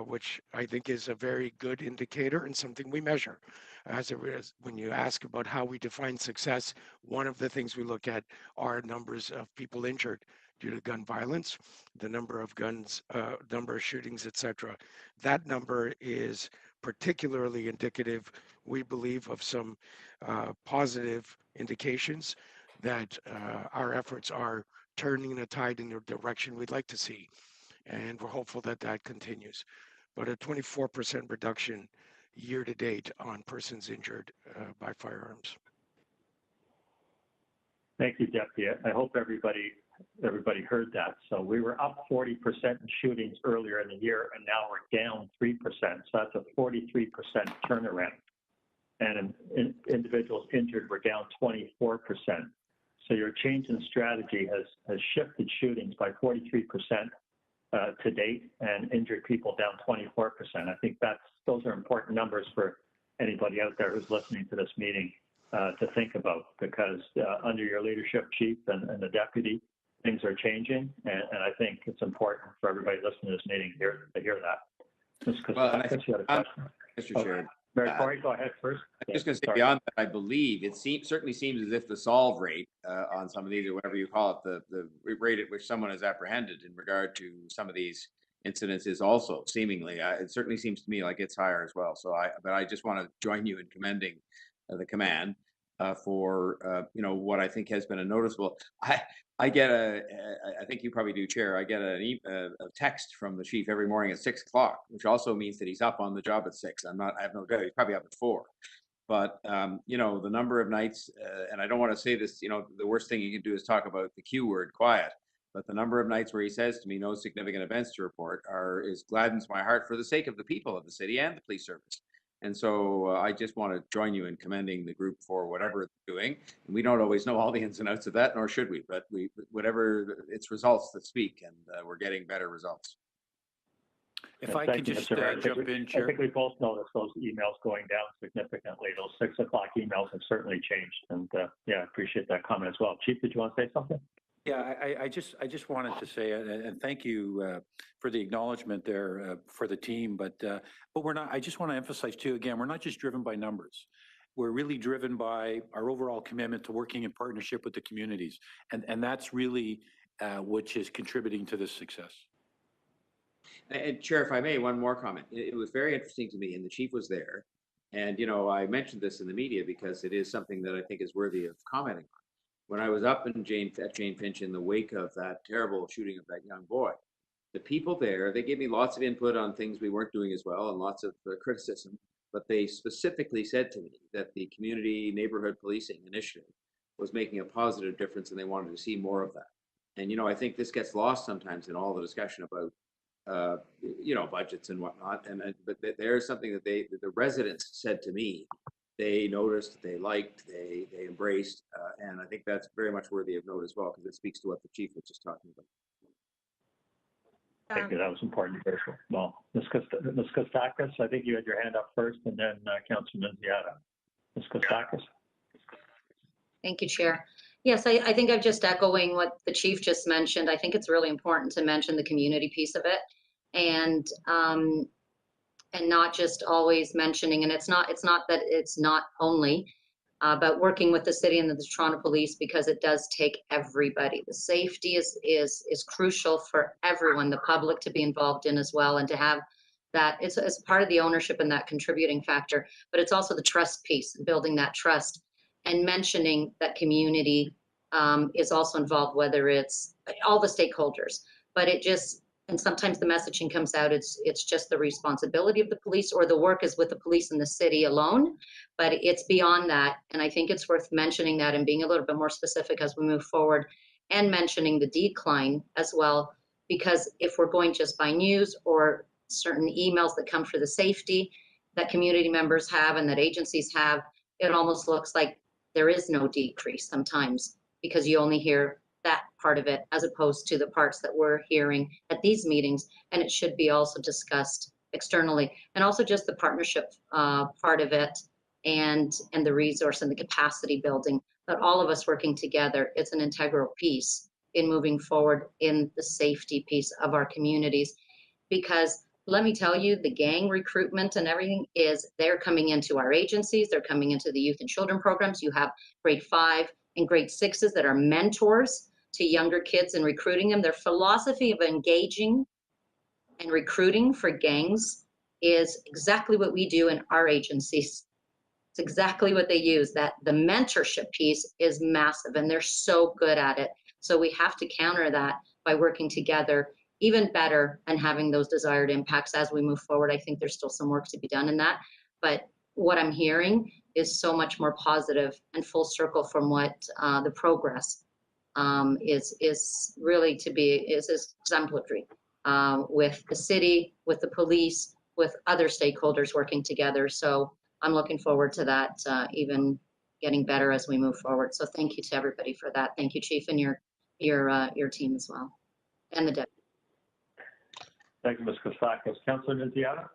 which I think is a very good indicator and something we measure. As it is, when you ask about how we define success, one of the things we look at are numbers of people injured due to gun violence, the number of guns, number of shootings, etc. That number is particularly indicative, we believe, of some positive indications that our efforts are turning the tide in the direction we'd like to see. And we're hopeful that that continues. But a 24% reduction year to date on persons injured by firearms. Thank you, Deputy. I hope everybody heard that. So we were up 40% in shootings earlier in the year, and now we're down 3%. So that's a 43% turnaround. And individuals injured were down 24%. So your change in strategy has shifted shootings by 43% to date, and injured people down 24%. I think those are important numbers for anybody out there who's listening to this meeting to think about, because under your leadership, Chief, and the Deputy, things are changing, and I think it's important for everybody listening to this meeting to hear that. Well, and I think, you had a question. Mr. Chair, Mary Corey, go ahead first. I'm just going to say beyond that, I believe it certainly seems as if the solve rate on some of these, or whatever you call it, the rate at which someone is apprehended in regard to some of these incidents is also seemingly, it certainly seems to me like it's higher as well. So but I just want to join you in commending the command for what I think has been a noticeable. I get I think you probably do, Chair. I get a text from the chief every morning at 6 o'clock, which also means that he's up on the job at 6. I have no doubt he's probably up at 4. But the number of nights, and I don't want to say this, the worst thing you can do is talk about the Q word, quiet. But the number of nights where he says to me, no significant events to report, gladdens my heart for the sake of the people of the city and the police service. And so I just want to join you in commending the group for whatever it's doing. And we don't always know all the ins and outs of that, nor should we. But whatever, it's results that speak, and we're getting better results. If I could just jump in, Chair. I think we both noticed those emails going down significantly. Those 6 o'clock emails have certainly changed. And I appreciate that comment as well. Chief, did you want to say something? Yeah, I just wanted to say, and thank you for the acknowledgement there for the team, but we're not, I just want to emphasize too, again, we're not just driven by numbers. We're really driven by our overall commitment to working in partnership with the communities. And that's really which is contributing to this success. And Chair, if I may, one more comment. It was very interesting to me, and the chief was there. And, I mentioned this in the media because it is something that I think is worthy of commenting on. When I was up at Jane Finch in the wake of that terrible shooting of that young boy, the people there, they gave me lots of input on things we weren't doing as well and lots of criticism, but they specifically said to me that the community neighborhood policing initiative was making a positive difference and they wanted to see more of that. And, I think this gets lost sometimes in all the discussion about budgets and whatnot. But there's something that the residents said to me, they noticed, they liked, they embraced, and I think that's very much worthy of note as well, because it speaks to what the chief was just talking about. Thank you. That was important. Well, Ms. Kostakis, I think you had your hand up first, and then Councilor Nunziata. Ms. Kostakis. Thank you, Chair. Yes, I think I'm just echoing what the chief just mentioned. I think it's really important to mention the community piece of it, and not just always mentioning. And it's not that it's not only about working with the city and the Toronto Police, because it does take everybody. The safety is crucial for everyone, the public to be involved in as well, and to have that it's part of the ownership and that contributing factor. But it's also the trust piece, building that trust. And mentioning that community is also involved, whether it's all the stakeholders, but and sometimes the messaging comes out, it's just the responsibility of the police, or the work is with the police in the city alone, but it's beyond that. And I think it's worth mentioning that and being a little bit more specific as we move forward, and mentioning the decline as well, because if we're going just by news or certain emails that come for the safety that community members have and that agencies have, it almost looks like there is no decrease sometimes, because you only hear that part of it as opposed to the parts that we're hearing at these meetings. And it should be also discussed externally, and also just the partnership part of it, and the resource and the capacity building, but all of us working together. It's an integral piece in moving forward in the safety piece of our communities, because let me tell you, the gang recruitment and everything they're coming into our agencies, they're coming into the youth and children programs. You have grade 5 and grade 6s that are mentors to younger kids and recruiting them. Their philosophy of engaging and recruiting for gangs is exactly what we do in our agencies. It's exactly what they use. That the mentorship piece is massive, and they're so good at it. So we have to counter that by working together even better and having those desired impacts as we move forward. I think there's still some work to be done in that, but what I'm hearing is so much more positive and full circle from what the progress is really to be is exemplary with the city, with the police, with other stakeholders working together. So I'm looking forward to that even getting better as we move forward. So thank you to everybody for that. Thank you, Chief, and your team as well, and the deputy. Thank you, Ms. Kostakis. Councilor Nunziata.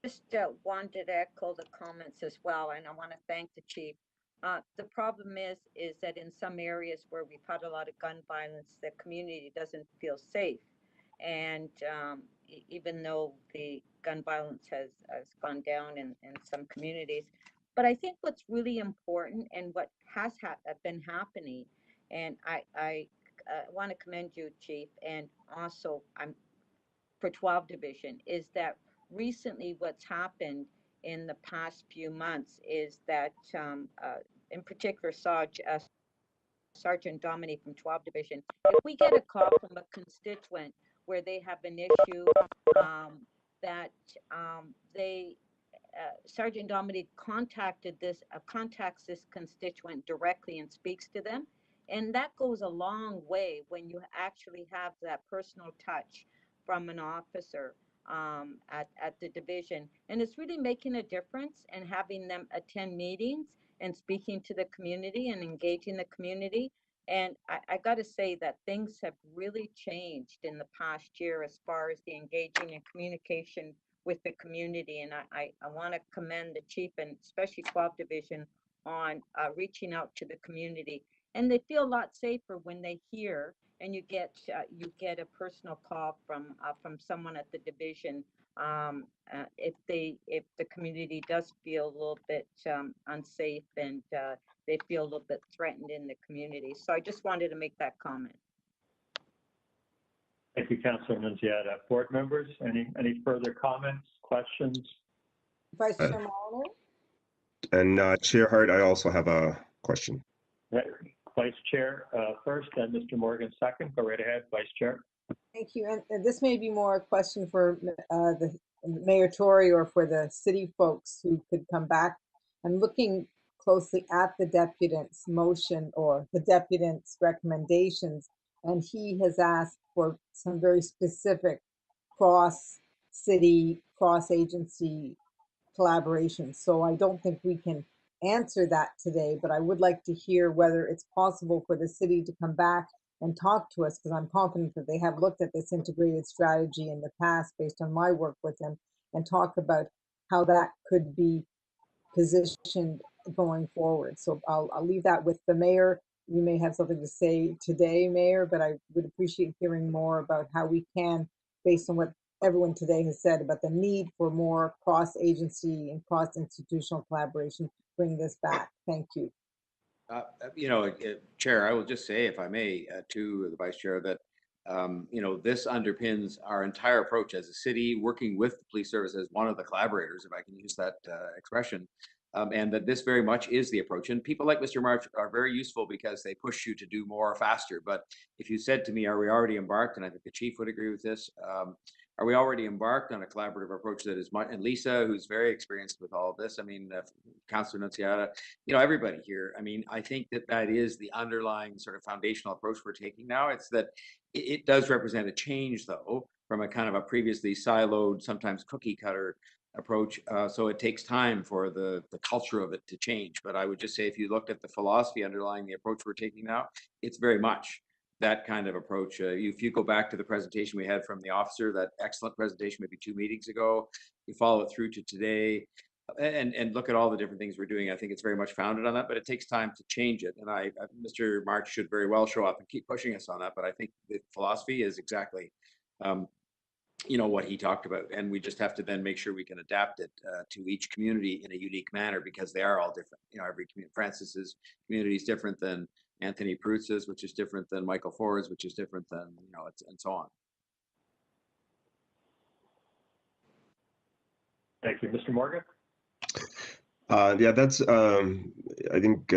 Just wanted to echo the comments as well, and I want to thank the chief. The problem is that in some areas where we've had a lot of gun violence, the community doesn't feel safe. And even though the gun violence has gone down in some communities, but I think what's really important and what has been happening, and I want to commend you, Chief, and also I'm for 12 Division, is that recently what's happened in the past few months is that, in particular, Sergeant Dominique from 12 Division, if we get a call from a constituent where they have an issue that Sergeant Dominique contacts this constituent directly and speaks to them. And that goes a long way when you actually have that personal touch from an officer at the division. And it's really making a difference and having them attend meetings and speaking to the community and engaging the community. And I got to say that things have really changed in the past year as far as the engaging and communication with the community. And I want to commend the chief and especially 12 Division on reaching out to the community. And they feel a lot safer when they hear and you get a personal call from someone at the division if the community does feel a little bit unsafe and they feel a little bit threatened in the community. So I just wanted to make that comment. Thank you, Councilor Nunziata. Board members, any further comments, questions? Vice Chair Mulliner? And Chair Hart, I also have a question. Vice Chair first, and Mr. Morgan second. Go right ahead, Vice Chair. Thank you. And this may be more a question for the Mayor Tory or for the city folks who could come back. I'm looking closely at the deputant's motion or the deputant's recommendations, and he has asked for some very specific cross-city, cross-agency collaboration. So I don't think we can answer that today, but I would like to hear whether it's possible for the city to come back and talk to us, because I'm confident that they have looked at this integrated strategy in the past based on my work with them, and talk about how that could be positioned going forward. So I'll leave that with the mayor. You may have something to say today, Mayor, but I would appreciate hearing more about how we can, based on what everyone today has said about the need for more cross-agency and cross-institutional collaboration, bring this back. Thank you. Chair, I will just say, if I may, to the Vice Chair, that this underpins our entire approach as a city, working with the police service as one of the collaborators, if I can use that expression, and that this very much is the approach. And people like Mr. March are very useful because they push you to do more faster. But if you said to me, are we already embarked, and I think the chief would agree with this, are we already embarked on a collaborative approach that is much, and Lisa, who's very experienced with all of this, I mean, Councilor Nunziata, everybody here, I mean, I think that is the underlying sort of foundational approach we're taking now. It's that it does represent a change, though, from a kind of a previously siloed, sometimes cookie cutter approach. So it takes time for the culture of it to change. But I would just say, if you looked at the philosophy underlying the approach we're taking now, it's very much that kind of approach. If you go back to the presentation we had from the officer, that excellent presentation maybe 2 meetings ago, you follow it through to today, and look at all the different things we're doing. I think it's very much founded on that, but it takes time to change it. And Mr. March should very well show up and keep pushing us on that. But I think the philosophy is exactly, what he talked about. And we just have to then make sure we can adapt it to each community in a unique manner, because they are all different. Every community, Francis's community is different than Anthony Prutz's, which is different than Michael Ford's, which is different than, and so on. Thank you. Mr. Morgan? Yeah, that's, I think,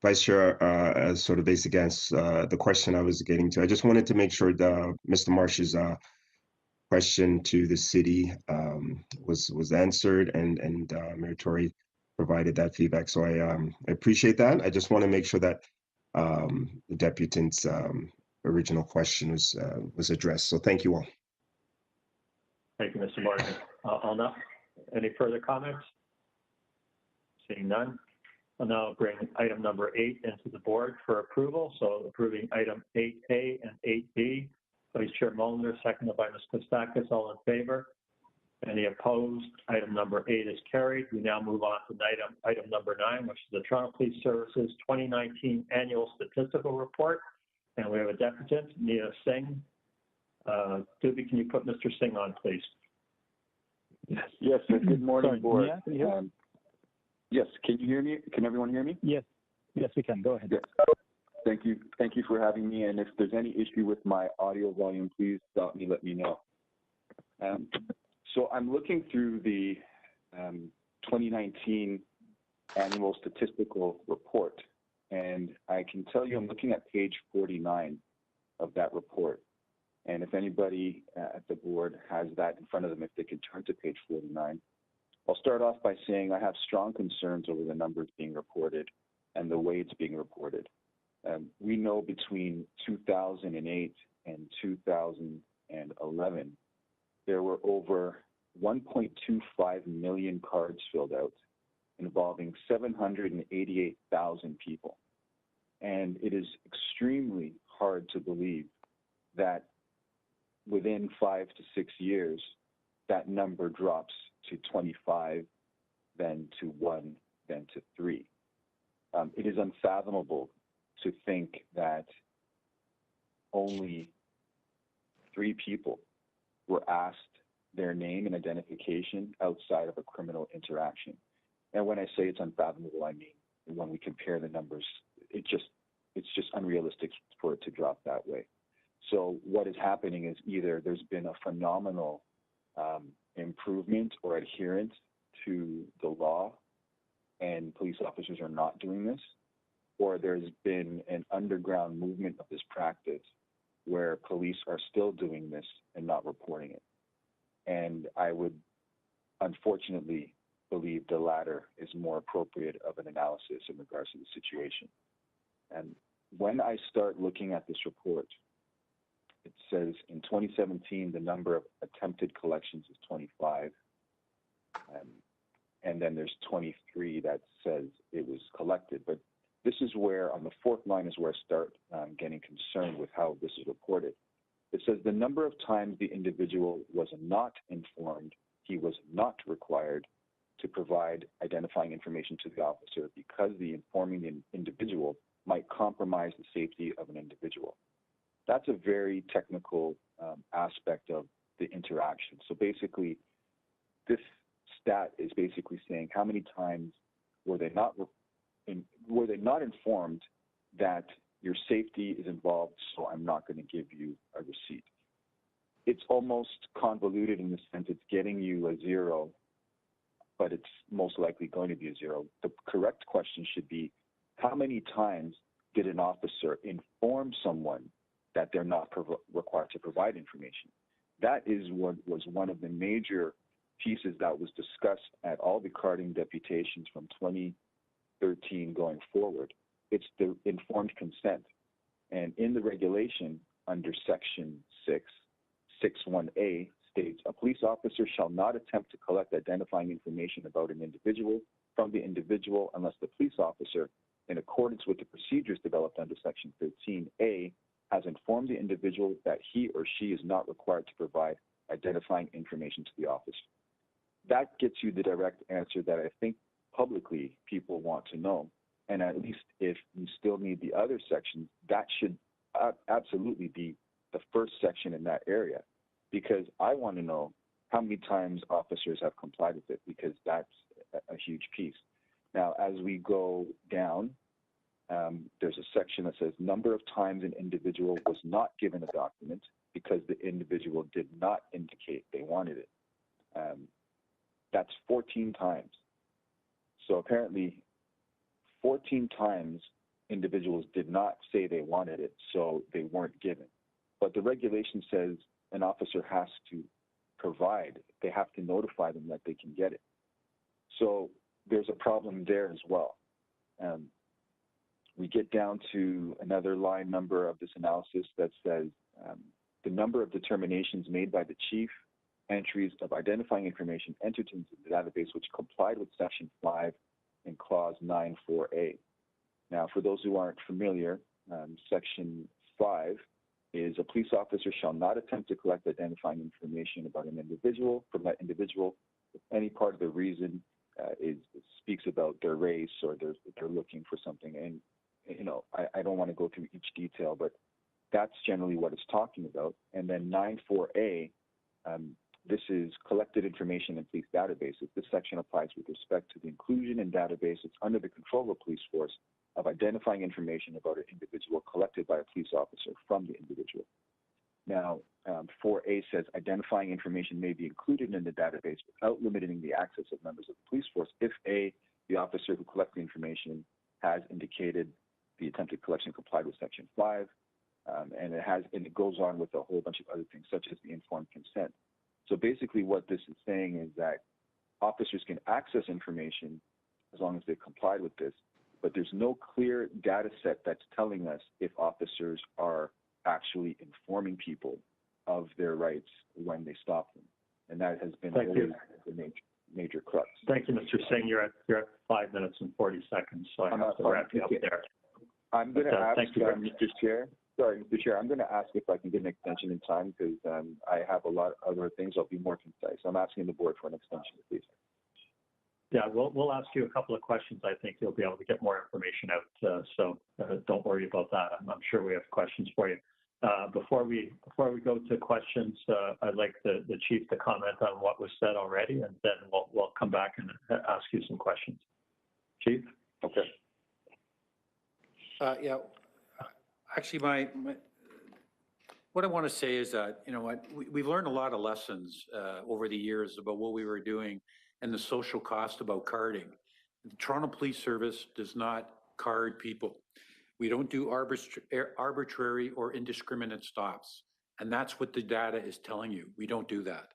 Vice Chair, as sort of based against the question I was getting to. I just wanted to make sure that Mr. Marsh's question to the city was answered, and Mayor Tory provided that feedback. So I appreciate that. I just want to make sure that the deputant's original question was addressed. So thank you all. Thank you, Mr. Morgan. Anna, any further comments? Seeing none, I'll now bring item number 8 into the board for approval. So approving item 8A and 8B. Vice Chair Mulliner, seconded by Ms. Kostakis. All in favor? Any opposed? Item number 8 is carried. We now move on to item number 9, which is the Toronto Police Services 2019 Annual Statistical Report. And we have a deputant, Nia Singh. Doobie, can you put Mr. Singh on, please? Yes. Good morning, Sorry, board. Nia, can you hear me? Yes, can you hear me? Can everyone hear me? Yes, we can. Go ahead. Yes. Thank you for having me. And if there's any issue with my audio volume, please stop me, let me know. So I'm looking through the 2019 annual statistical report. And I can tell you, I'm looking at page 49 of that report. And if anybody at the board has that in front of them, if they could turn to page 49. I'll start off by saying I have strong concerns over the numbers being reported and the way it's being reported. We know between 2008 and 2011, there were over 1.25 million cards filled out involving 788,000 people. And it is extremely hard to believe that within 5 to 6 years, that number drops to 25, then to 1, then to 3. It is unfathomable to think that only 3 people were asked their name and identification outside of a criminal interaction. And when I say it's unfathomable, I mean when we compare the numbers, it's just unrealistic for it to drop that way. So what is happening is either there's been a phenomenal improvement or adherence to the law and police officers are not doing this, or there's been an underground movement of this practice where police are still doing this and not reporting it. And I would unfortunately believe the latter is more appropriate of an analysis in regards to the situation. And when I start looking at this report, it says in 2017, the number of attempted collections is 25. And then there's 23 that says it was collected. But this is where, on the 4th line, is where I start getting concerned with how this is reported. It says the number of times the individual was not informed he was not required to provide identifying information to the officer because the informing the individual might compromise the safety of an individual. That's a very technical aspect of the interaction. So basically, this stat is basically saying how many times were they not informed that your safety is involved, so I'm not going to give you a receipt. It's almost convoluted in the sense it's getting you a 0, but it's most likely going to be a 0. The correct question should be, how many times did an officer inform someone that they're not required to provide information? That is what was one of the major pieces that was discussed at all the carding deputations from 2013 going forward. It's the informed consent. And in the regulation under section 6.1a states, a police officer shall not attempt to collect identifying information about an individual from the individual unless the police officer, in accordance with the procedures developed under section 13a, has informed the individual that he or she is not required to provide identifying information to the officer. That gets you the direct answer that I think publicly people want to know. And at least if you still need the other sections, that should absolutely be the first section in that area, because I want to know how many times officers have complied with it, because that's a huge piece. Now, as we go down, there's a section that says number of times an individual was not given a document because the individual did not indicate they wanted it. That's 14 times. So apparently 14 times individuals did not say they wanted it, so they weren't given. But the regulation says an officer has to provide, they have to notify them that they can get it. So there's a problem there as well. We get down to another line number of this analysis that says the number of determinations made by the chief, entries of identifying information entered into the database which complied with section 5 and clause 9.4a. Now, for those who aren't familiar, section 5 is a police officer shall not attempt to collect identifying information about an individual from that individual if any part of the reason speaks about their race or they're looking for something. And you know, I don't want to go through each detail, but that's generally what it's talking about. And then 9.4a, this is collected information in police databases. This section applies with respect to the inclusion in databases under the control of a police force of identifying information about an individual collected by a police officer from the individual. Now, 4A says identifying information may be included in the database without limiting the access of members of the police force if A, the officer who collects the information has indicated the attempted collection complied with Section 5, and it goes on with a whole bunch of other things, such as the informed consent. So basically what this is saying is that officers can access information as long as they complied with this, but there's no clear data set that's telling us if officers are actually informing people of their rights when they stop them. And that has been really the major crux. Thank you, Mr. Singh. You're at 5 minutes and 40 seconds, so I have to wrap you up there. I'm going to ask, thank you, Mr. Chair. Sorry, Mr. Chair, I'm going to ask if I can get an extension in time because I have a lot of other things. I'll be more concise. I'm asking the board for an extension, please. Yeah, we'll ask you a couple of questions. I think you'll be able to get more information out. So don't worry about that. I'm sure we have questions for you. Before we go to questions, I'd like the chief to comment on what was said already, and then we'll come back and ask you some questions. Chief? Okay. Yeah. Actually, what I want to say is that, you know what, we've learned a lot of lessons over the years about what we were doing and the social cost about carding. The Toronto Police Service does not card people. We don't do arbitrary or indiscriminate stops. And that's what the data is telling you. We don't do that.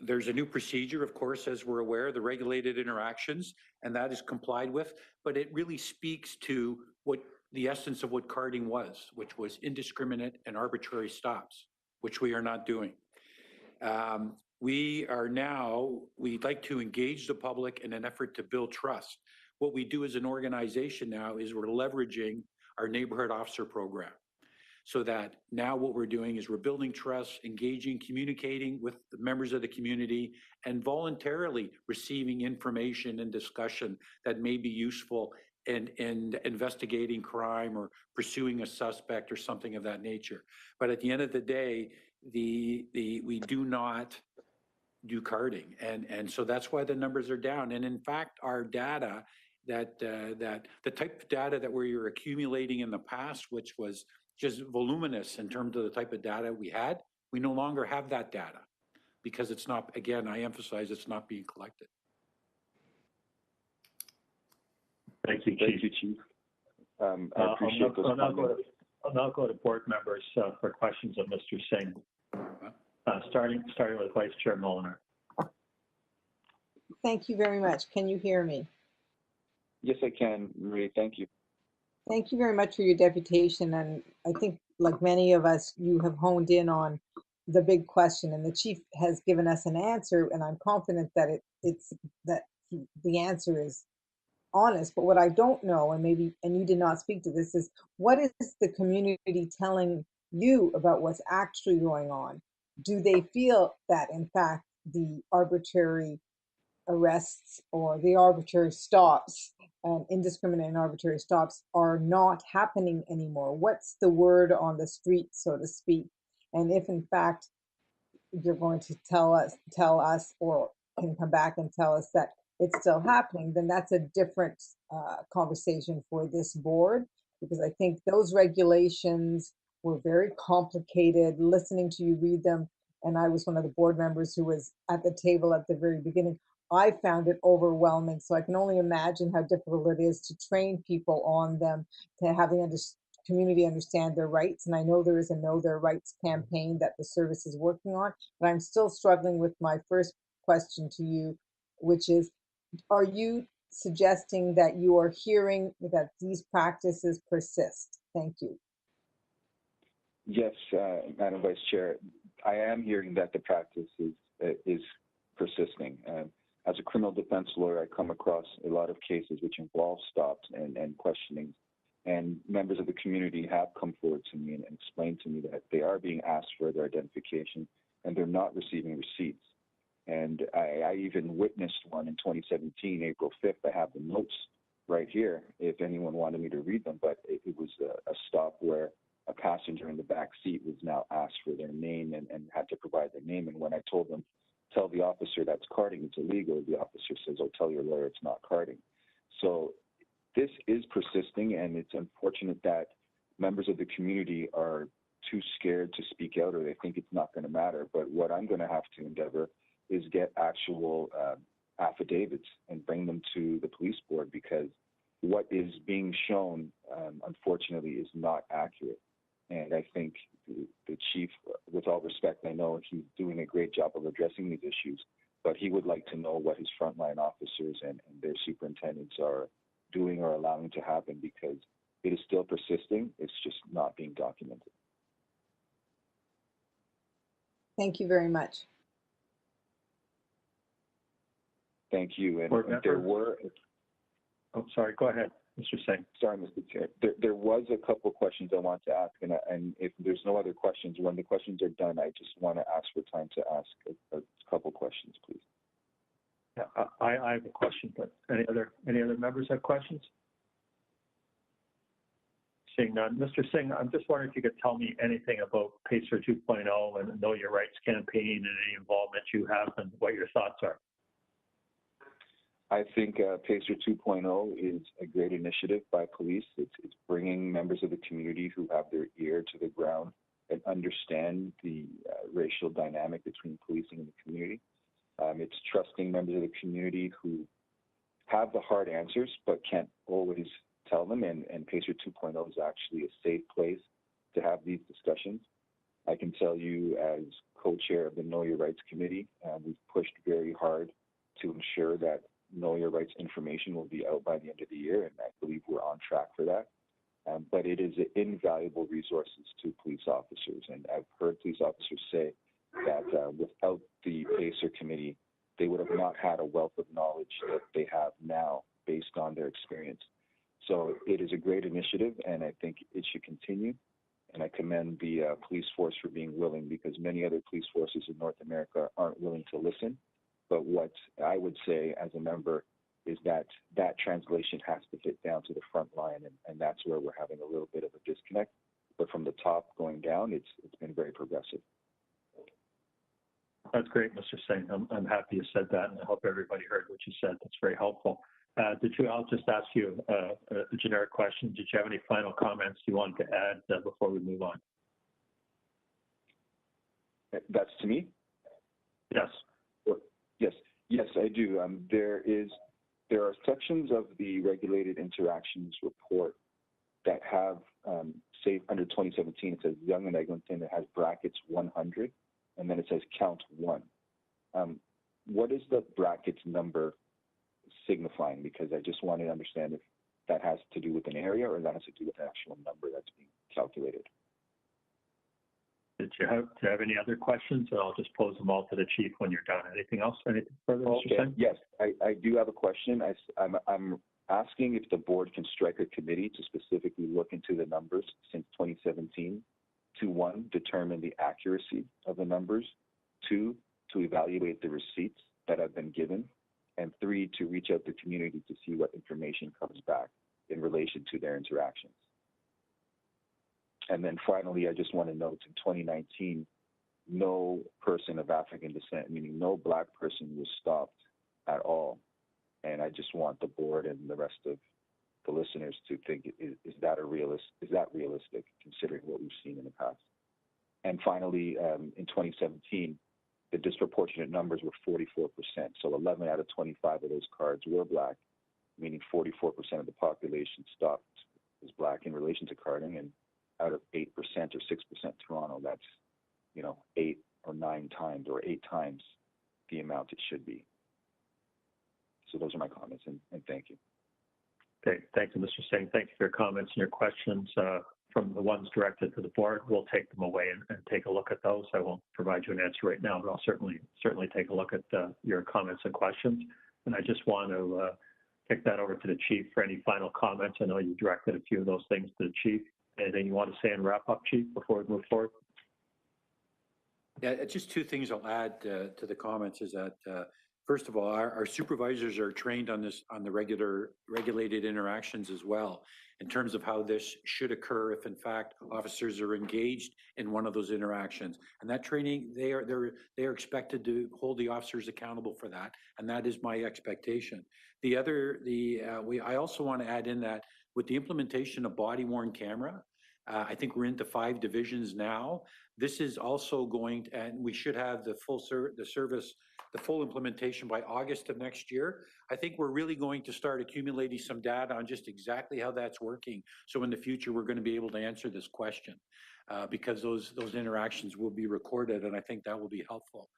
There's a new procedure, of course, as we're aware, the regulated interactions, and that is complied with, but it really speaks to what the essence of what carding was, which was indiscriminate and arbitrary stops, which we are not doing. We'd like to engage the public in an effort to build trust. What we do as an organization now is we're leveraging our neighborhood officer program. So that now what we're doing is we're building trust, engaging, communicating with the members of the community, and voluntarily receiving information and discussion that may be useful in investigating crime or pursuing a suspect or something of that nature. But at the end of the day, we do not do carding, and so that's why the numbers are down. And in fact, our data that the type of data that we were accumulating in the past, which was just voluminous in terms of the type of data we had, we no longer have that data because it's not, again, I emphasize it's not being collected. Thank you, Chief. Thank you, Chief. I appreciate those comments. I'll now go to board members for questions of Mr. Singh. Starting with Vice Chair Molnar. Thank you very much. Can you hear me? Yes, I can, Marie. Thank you. Thank you very much for your deputation. And I think, like many of us, you have honed in on the big question, and the chief has given us an answer. And I'm confident that the answer is honest. But what I don't know, and you did not speak to this, is what is the community telling you about what's actually going on? Do they feel that, in fact, the arbitrary arrests or the arbitrary stops, indiscriminate and arbitrary stops, are not happening anymore? What's the word on the street, so to speak? And if, in fact, you're going to tell us, or can come back and tell us that it's still happening, then that's a different conversation for this board, because I think those regulations were very complicated. Listening to you read them, and I was one of the board members who was at the table at the very beginning, I found it overwhelming. So I can only imagine how difficult it is to train people on them, to have the community understand their rights. And I know there is a Know Their Rights campaign that the service is working on, but I'm still struggling with my first question to you, which is, are you suggesting that you are hearing that these practices persist? Thank you. Yes, Madam Vice Chair, I am hearing that the practice is persisting. As a criminal defense lawyer, I come across a lot of cases which involve stops and questionings, and members of the community have come forward to me and explained to me that they are being asked for their identification and they're not receiving receipts. And I even witnessed one in 2017, April 5th. I have the notes right here if anyone wanted me to read them, but it was a stop where a passenger in the back seat was now asked for their name and had to provide their name. And when I told them, tell the officer that's carding, it's illegal, the officer says, oh, tell your lawyer it's not carding. So this is persisting, and it's unfortunate that members of the community are too scared to speak out, or they think it's not going to matter. But what I'm going to have to endeavor is get actual affidavits and bring them to the police board, because what is being shown, unfortunately, is not accurate. And I think the chief, with all respect, I know he's doing a great job of addressing these issues, but he would like to know what his frontline officers and their superintendents are doing or allowing to happen, because it is still persisting. It's just not being documented. Thank you very much. Thank you. And there were... Oh, sorry, go ahead, Mr. Singh. Sorry, Mr. Chair. There was a couple questions I want to ask, and if there's no other questions, when the questions are done, I just want to ask for time to ask a couple questions, please. Yeah, I have a question, but any other members have questions? Seeing none. Mr. Singh, I'm just wondering if you could tell me anything about PACER 2.0 and the Know Your Rights campaign and any involvement you have and what your thoughts are. I think PACER 2.0 is a great initiative by police. It's bringing members of the community who have their ear to the ground and understand the racial dynamic between policing and the community. It's trusting members of the community who have the hard answers but can't always tell them, and PACER 2.0 is actually a safe place to have these discussions. I can tell you, as co-chair of the Know Your Rights Committee, we've pushed very hard to ensure that Know Your Rights information will be out by the end of the year, and I believe we're on track for that. But it is invaluable resources to police officers, and I've heard police officers say that without the PACER committee, they would have not had a wealth of knowledge that they have now based on their experience. So it is a great initiative, and I think it should continue. And I commend the police force for being willing, because many other police forces in North America aren't willing to listen. But what I would say as a member is that that translation has to fit down to the front line, and that's where we're having a little bit of a disconnect. But from the top going down, it's been very progressive. That's great, Mr. Singh. I'm happy you said that, and I hope everybody heard what you said. That's very helpful. I'll just ask you a generic question. Did you have any final comments you wanted to add before we move on? That's to me? Yes. Yes, I do. There are sections of the Regulated Interactions report that have, say, under 2017, it says Young and Eglinton, it has brackets 100, and then it says count 1. What is the brackets number signifying? Because I just want to understand if that has to do with an area or that has to do with an actual number that's being calculated. Do you have any other questions? Or I'll just pose them all to the chief when you're done. Anything else? Anything further, Mr. Singh? Yes, I do have a question. I'm asking if the board can strike a committee to specifically look into the numbers since 2017 to, 1, determine the accuracy of the numbers, 2, to evaluate the receipts that have been given, and 3, to reach out to the community to see what information comes back in relation to their interactions. And then finally, I just want to note in 2019, no person of African descent, meaning no Black person, was stopped at all. And I just want the board and the rest of the listeners to think, is that realistic, considering what we've seen in the past? And finally, in 2017, the disproportionate numbers were 44%. So 11 out of 25 of those cards were Black, meaning 44% of the population stopped as Black in relation to carding. And out of 8% or 6% Toronto, that's 8 or 9 times or 8 times the amount it should be. So those are my comments, and thank you. Okay, thank you, Mr. Singh. Thank you for your comments and your questions. From the ones directed to the board, we'll take them away and take a look at those. I won't provide you an answer right now, but I'll certainly take a look at your comments and questions. And I just want to kick that over to the chief for any final comments. I know you directed a few of those things to the chief. Anything you want to say and wrap up, Chief, before we move forward? Yeah, just 2 things I'll add to the comments is that, first of all, our supervisors are trained on the regulated interactions as well, in terms of how this should occur if, in fact, officers are engaged in one of those interactions. And that training, they are expected to hold the officers accountable for that, and that is my expectation. I also want to add in that with the implementation of body-worn camera, I think we're into 5 divisions now. This is also going to, and we should have the full implementation by August of next year. I think we're really going to start accumulating some data on just exactly how that's working. So in the future, we're going to be able to answer this question because those interactions will be recorded, and I think that will be helpful.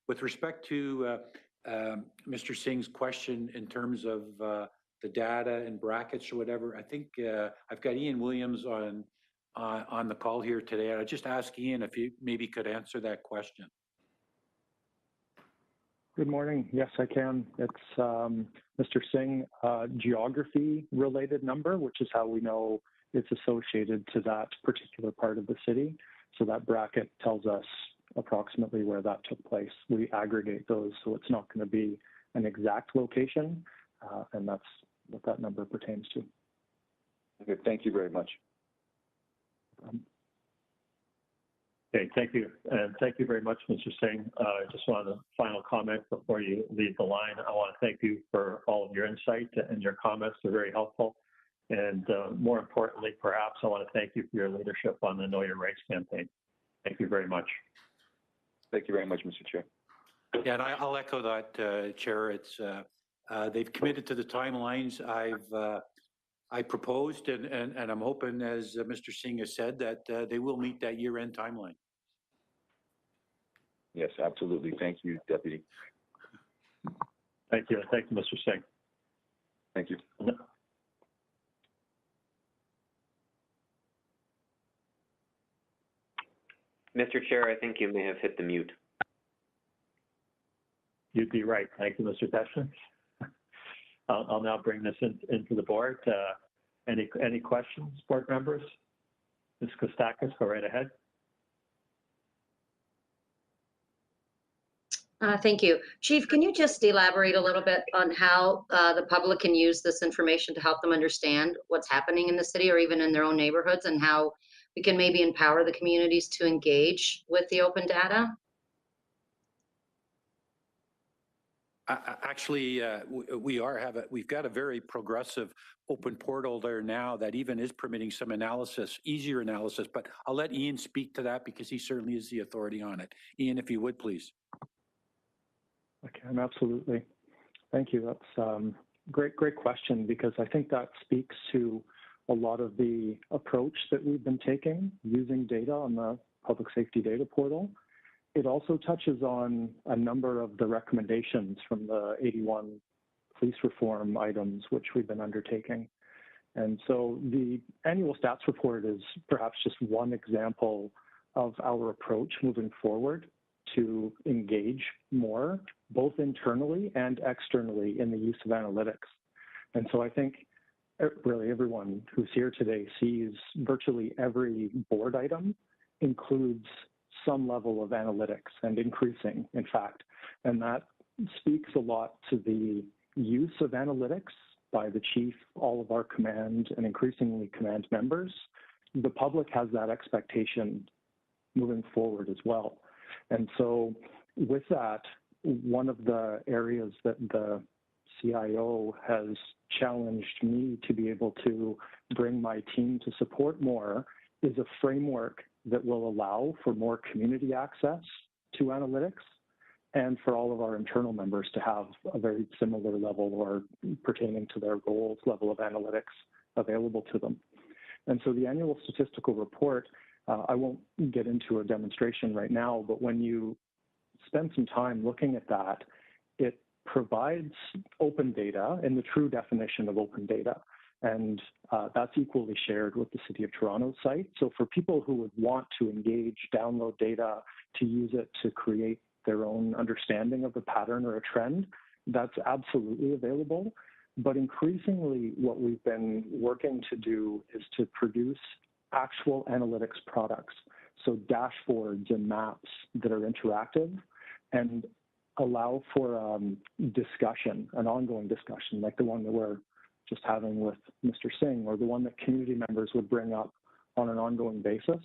With respect to Mr. Singh's question in terms of the data and brackets or whatever, I think I've got Ian Williams on the call here today. I just ask Ian if you maybe could answer that question. Good morning. Yes, I can. It's Mr. Singh, geography-related number, which is how we know it's associated to that particular part of the city. So that bracket tells us approximately where that took place. We aggregate those, so it's not going to be an exact location, and that's what that number pertains to. Okay, thank you very much. Okay, thank you. And thank you very much, Mr. Singh. I just want a final comment before you leave the line. I want to thank you for all of your insight and your comments. They're very helpful. And more importantly, perhaps, I want to thank you for your leadership on the Know Your Rights campaign. Thank you very much. Thank you very much, Mr. Chair. Yeah, and I'll echo that, Chair. It's they've committed to the timelines I proposed, and I'm hoping, as Mr. Singh has said, that they will meet that year-end timeline. Yes, absolutely. Thank you, Deputy. Thank you. Thank you, Mr. Singh. Thank you. Mr. Chair, I think you may have hit the mute. You'd be right. Thank you, Mr. Deschner. I'll now bring this into the board. Any questions, board members? Ms. Kostakis, go right ahead. Thank you. Chief, can you just elaborate a little bit on how the public can use this information to help them understand what's happening in the city or even in their own neighborhoods, and how we can maybe empower the communities to engage with the open data? Actually, we've got a very progressive open portal there now that even is permitting some analysis, easier analysis, but I'll let Ian speak to that because he certainly is the authority on it. Ian, if you would, please. I can, absolutely. Thank you. That's great question, because I think that speaks to a lot of the approach that we've been taking using data on the Public Safety Data Portal. It also touches on a number of the recommendations from the 81 police reform items which we've been undertaking. And so the annual stats report is perhaps just one example of our approach moving forward to engage more, both internally and externally, in the use of analytics. And so I think really everyone who's here today sees virtually every board item includes some level of analytics, and increasing, in fact. And that speaks a lot to the use of analytics by the chief, all of our command, and increasingly command members. The public has that expectation moving forward as well. And so with that, one of the areas that the CIO has challenged me to be able to bring my team to support more is a framework that will allow for more community access to analytics, and for all of our internal members to have a very similar level, or pertaining to their goals, level of analytics available to them. And so the annual statistical report, I won't get into a demonstration right now, but when you spend some time looking at that, it provides open data in the true definition of open data. And that's equally shared with the City of Toronto site. So for people who would want to engage, download data, to use it to create their own understanding of a pattern or a trend, that's absolutely available. But increasingly, what we've been working to do is to produce actual analytics products. So dashboards and maps that are interactive and allow for discussion, an ongoing discussion, like the one that we're just having with Mr. Singh, or the one that community members would bring up on an ongoing basis.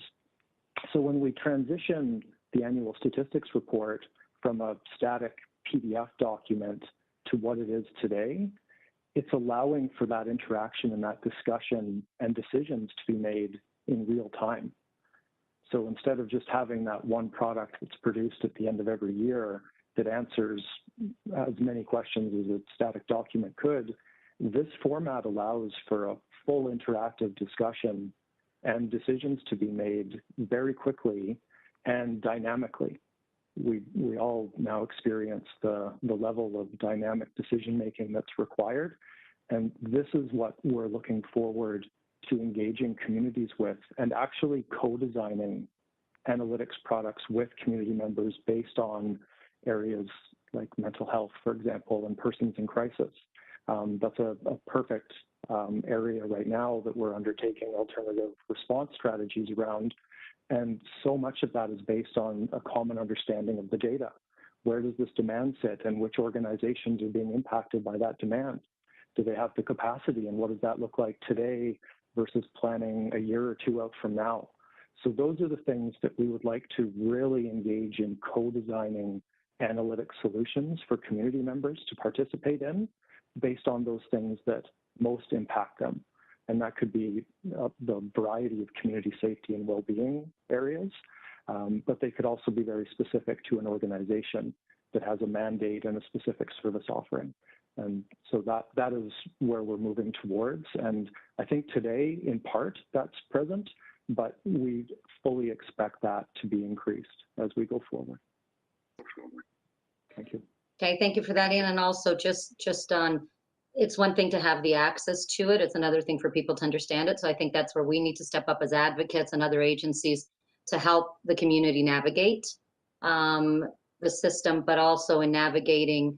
So when we transition the annual statistics report from a static PDF document to what it is today, it's allowing for that interaction and that discussion and decisions to be made in real time. So instead of just having that one product that's produced at the end of every year that answers as many questions as a static document could, this format allows for a full interactive discussion and decisions to be made very quickly and dynamically. We all now experience the level of dynamic decision-making that's required, and this is what we're looking forward to engaging communities with and actually co-designing analytics products with community members based on areas like mental health, for example, and persons in crisis. That's a perfect area right now that we're undertaking alternative response strategies around. And so much of that is based on a common understanding of the data. Where does this demand sit and which organizations are being impacted by that demand? Do they have the capacity, and what does that look like today versus planning a year or two out from now? So those are the things that we would like to really engage in co-designing analytic solutions for community members to participate in based on those things that most impact them. And that could be the variety of community safety and well-being areas, but they could also be very specific to an organization that has a mandate and a specific service offering. And so that is where we're moving towards. And I think today, in part, that's present, but we fully expect that to be increased as we go forward. Thank you. Okay, thank you for that, Ian. And also just on, it's one thing to have the access to it. It's another thing for people to understand it. So I think that's where we need to step up as advocates and other agencies to help the community navigate the system, but also in navigating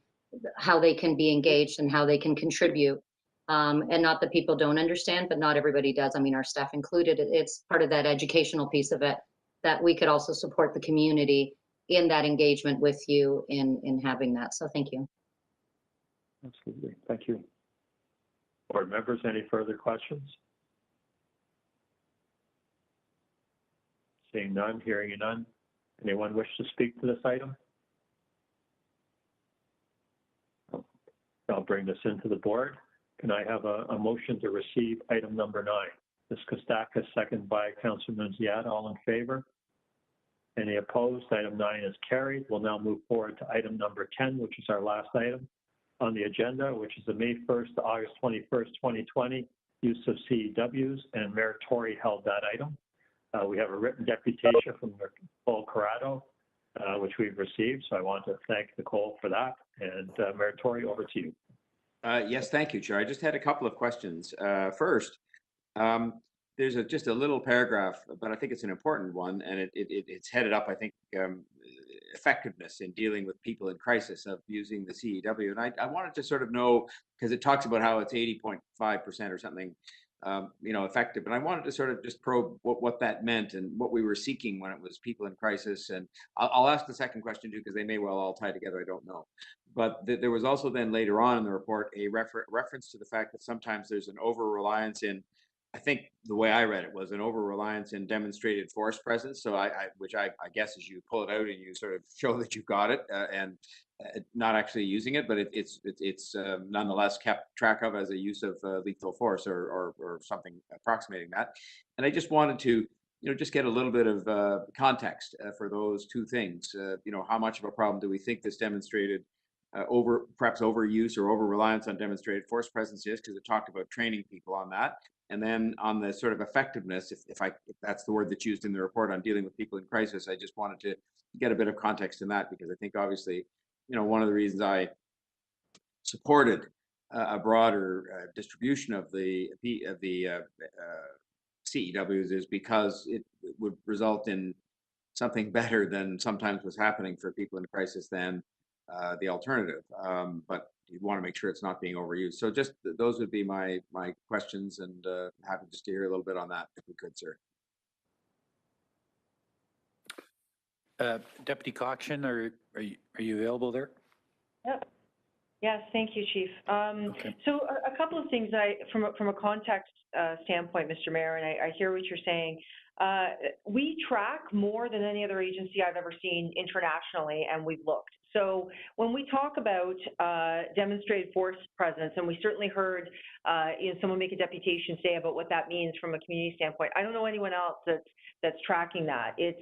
how they can be engaged and how they can contribute. And not that people don't understand, but not everybody does. I mean, our staff included. It's part of that educational piece of it that we could also support the community in that engagement with you in having that. So thank you. Absolutely. Thank you. Board members, any further questions? Seeing none, hearing none. Anyone wish to speak to this item? I'll bring this into the board. Can I have a motion to receive item number 9? Ms. Kostakis, second by Councilor Nunziata. All in favor? Any opposed? Item 9 is carried. We'll now move forward to item number 10, which is our last item on the agenda, which is the May 1st to August 21st, 2020 use of CEWs, and Mayor Tory held that item. We have a written deputation from Nicole Corrado, which we've received, so I want to thank Nicole for that. And Mayor Tory, over to you. Yes, thank you, Chair. I just had a couple of questions. First, there's just a little paragraph, but I think it's an important one, and it's headed up, I think, effectiveness in dealing with people in crisis of using the CEW. And I wanted to sort of know, because it talks about how it's 80.5% or something, effective. And I wanted to sort of just probe what that meant and what we were seeking when it was people in crisis. And I'll ask the second question too, because they may well all tie together. I don't know. But there was also then later on in the report a reference to the fact that sometimes there's an over-reliance in, I think the way I read it was an over-reliance in demonstrated force presence. So which I guess is you pull it out and you sort of show that you've got it and not actually using it, but it's nonetheless kept track of as a use of lethal force or something approximating that. And I just wanted to, just get a little bit of context for those two things. How much of a problem do we think this demonstrated perhaps overuse or over-reliance on demonstrated force presence is, because it talked about training people on that. And then on the sort of effectiveness, if that's the word that's used in the report on dealing with people in crisis, I just wanted to get a bit of context in that, because I think obviously, one of the reasons I supported a broader distribution of the CEWs is because it would result in something better than sometimes was happening for people in crisis than the alternative. But you want to make sure it's not being overused. So just those would be my questions, and happy just to hear a little bit on that, if we could, sir. Deputy Coction, are you available there? Yep. Yes, thank you, Chief. Okay. So a couple of things from a context standpoint, Mr. Mayor, and I hear what you're saying. we track more than any other agency I've ever seen internationally, and we've looked. So when we talk about demonstrated force presence, and we certainly heard someone make a deputation say about what that means from a community standpoint. I don't know anyone else that's tracking that. It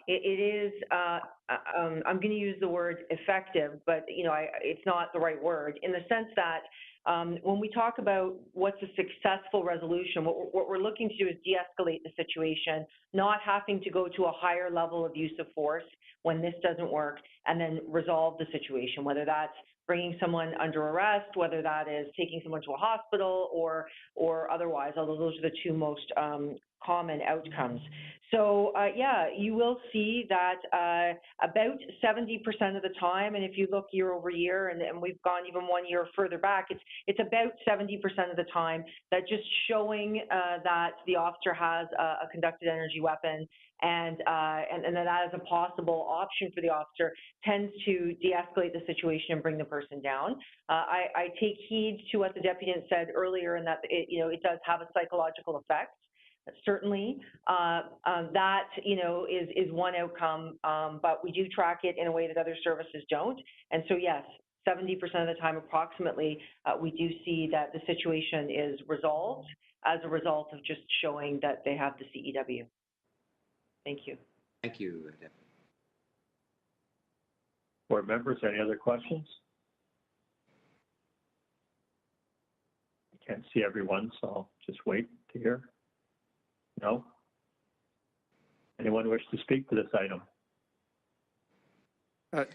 is. I'm going to use the word effective, but it's not the right word in the sense that when we talk about what's a successful resolution, what we're looking to do is de-escalate the situation, not having to go to a higher level of use of force when this doesn't work, and then resolve the situation, whether that's bringing someone under arrest, whether that is taking someone to a hospital or otherwise, although those are the two most common outcomes. So yeah, you will see that about 70% of the time, and if you look year over year, and we've gone even 1 year further back, it's about 70% of the time that just showing that the officer has a conducted energy weapon and that is a possible option for the officer tends to de-escalate the situation and bring the person down. I take heed to what the deputy said earlier, in that it does have a psychological effect. Certainly, that is one outcome, but we do track it in a way that other services don't. And so yes, 70% of the time, approximately, we do see that the situation is resolved as a result of just showing that they have the CEW. Thank you. Thank you, Deputy. Board members, any other questions? I can't see everyone, so I'll just wait to hear. No? Anyone wish to speak to this item?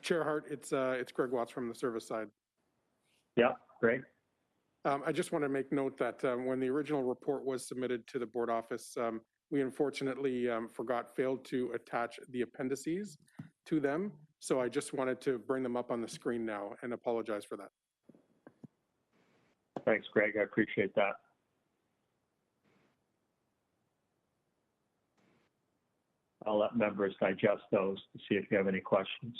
Chair Hart, it's Greg Watts from the service side. Yeah, Greg. I just want to make note that when the original report was submitted to the board office, we unfortunately failed to attach the appendices to them. So I just wanted to bring them up on the screen now and apologize for that. Thanks, Greg. I appreciate that. I'll let members digest those to see if you have any questions.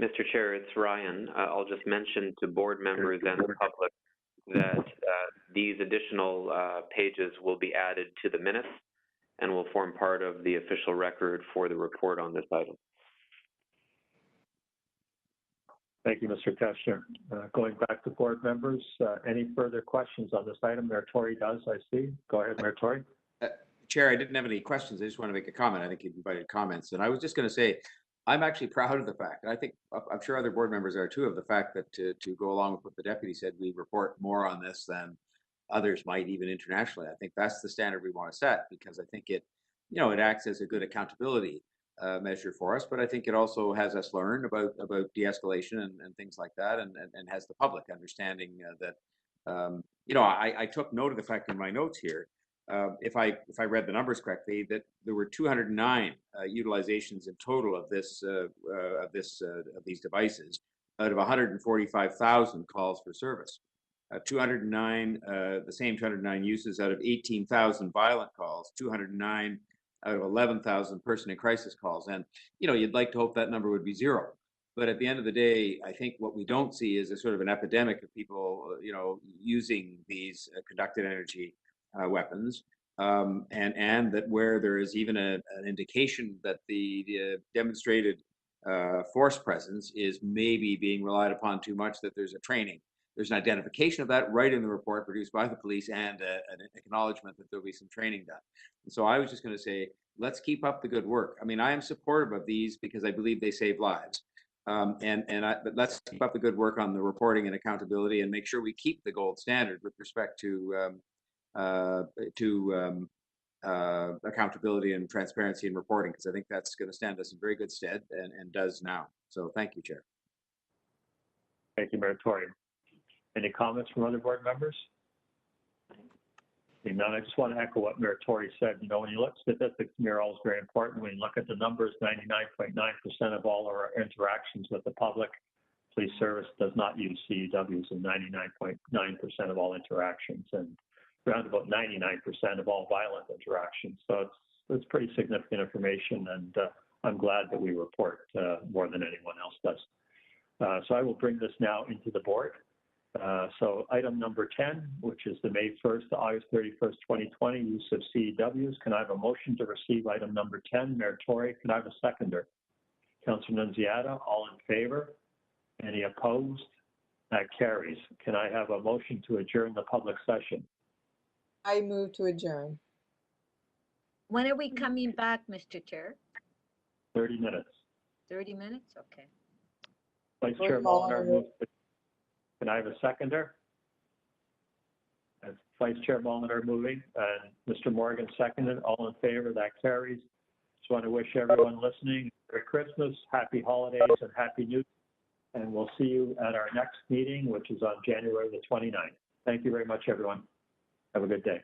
Mr. Chair, it's Ryan. I'll just mention to board members and the public that these additional pages will be added to the minutes and will form part of the official record for the report on this item. Thank you, Mr. Teschner. Going back to board members, any further questions on this item? Mayor Tory does, I see. Go ahead, Mayor Tory. Chair, I didn't have any questions. I just want to make a comment. I think you've invited comments. And I was just going to say, I'm actually proud of the fact, and I think I'm sure other board members are too, of the fact that to go along with what the deputy said, we report more on this than others might, even internationally. I think that's the standard we want to set, because I think it acts as a good accountability measure for us, but I think it also has us learn about de-escalation and things like that, and has the public understanding that, I took note of the fact in my notes here, if I read the numbers correctly, that there were 209 utilizations in total of these devices out of 145,000 calls for service. 209, the same 209 uses out of 18,000 violent calls, 209 out of 11,000 person in crisis calls. And, you'd like to hope that number would be zero. But at the end of the day, I think what we don't see is a sort of an epidemic of people, using these conducted energy weapons, and that where there is even an indication that the demonstrated force presence is maybe being relied upon too much, that there's an identification of that right in the report produced by the police, and an acknowledgement that there'll be some training done. And so I was just going to say, let's keep up the good work. I mean, I am supportive of these because I believe they save lives. But let's keep up the good work on the reporting and accountability and make sure we keep the gold standard with respect to accountability and transparency in reporting, because I think that's going to stand us in very good stead and does now. So thank you, Chair. Thank you, Mayor Tory. Any comments from other board members? None. I just want to echo what Mayor Tory said. You know, when you look at statistics, Mayor, always very important. When you look at the numbers, 99.9% of all our interactions with the public, police service does not use CEWs in 99.9% of all interactions, and around about 99% of all violent interactions. So it's pretty significant information, and I'm glad that we report more than anyone else does. So I will bring this now into the board. So item number 10, which is the May 1st to August 31st, 2020 use of CEWs. Can I have a motion to receive item number 10? Mayor Tory, can I have a seconder? Councilor Nunziata, all in favor? Any opposed? That carries. Can I have a motion to adjourn the public session? I move to adjourn. When are we coming back, Mr. Chair? 30 minutes. 30 minutes? Okay. Vice Chair Molinar moves to. Can I have a seconder? Vice Chair Molinar moving, and Mr. Morgan seconded. All in favor, that carries. Just want to wish everyone listening Merry Christmas, Happy Holidays, and Happy New Year. And we'll see you at our next meeting, which is on January the 29th. Thank you very much, everyone. Have a good day.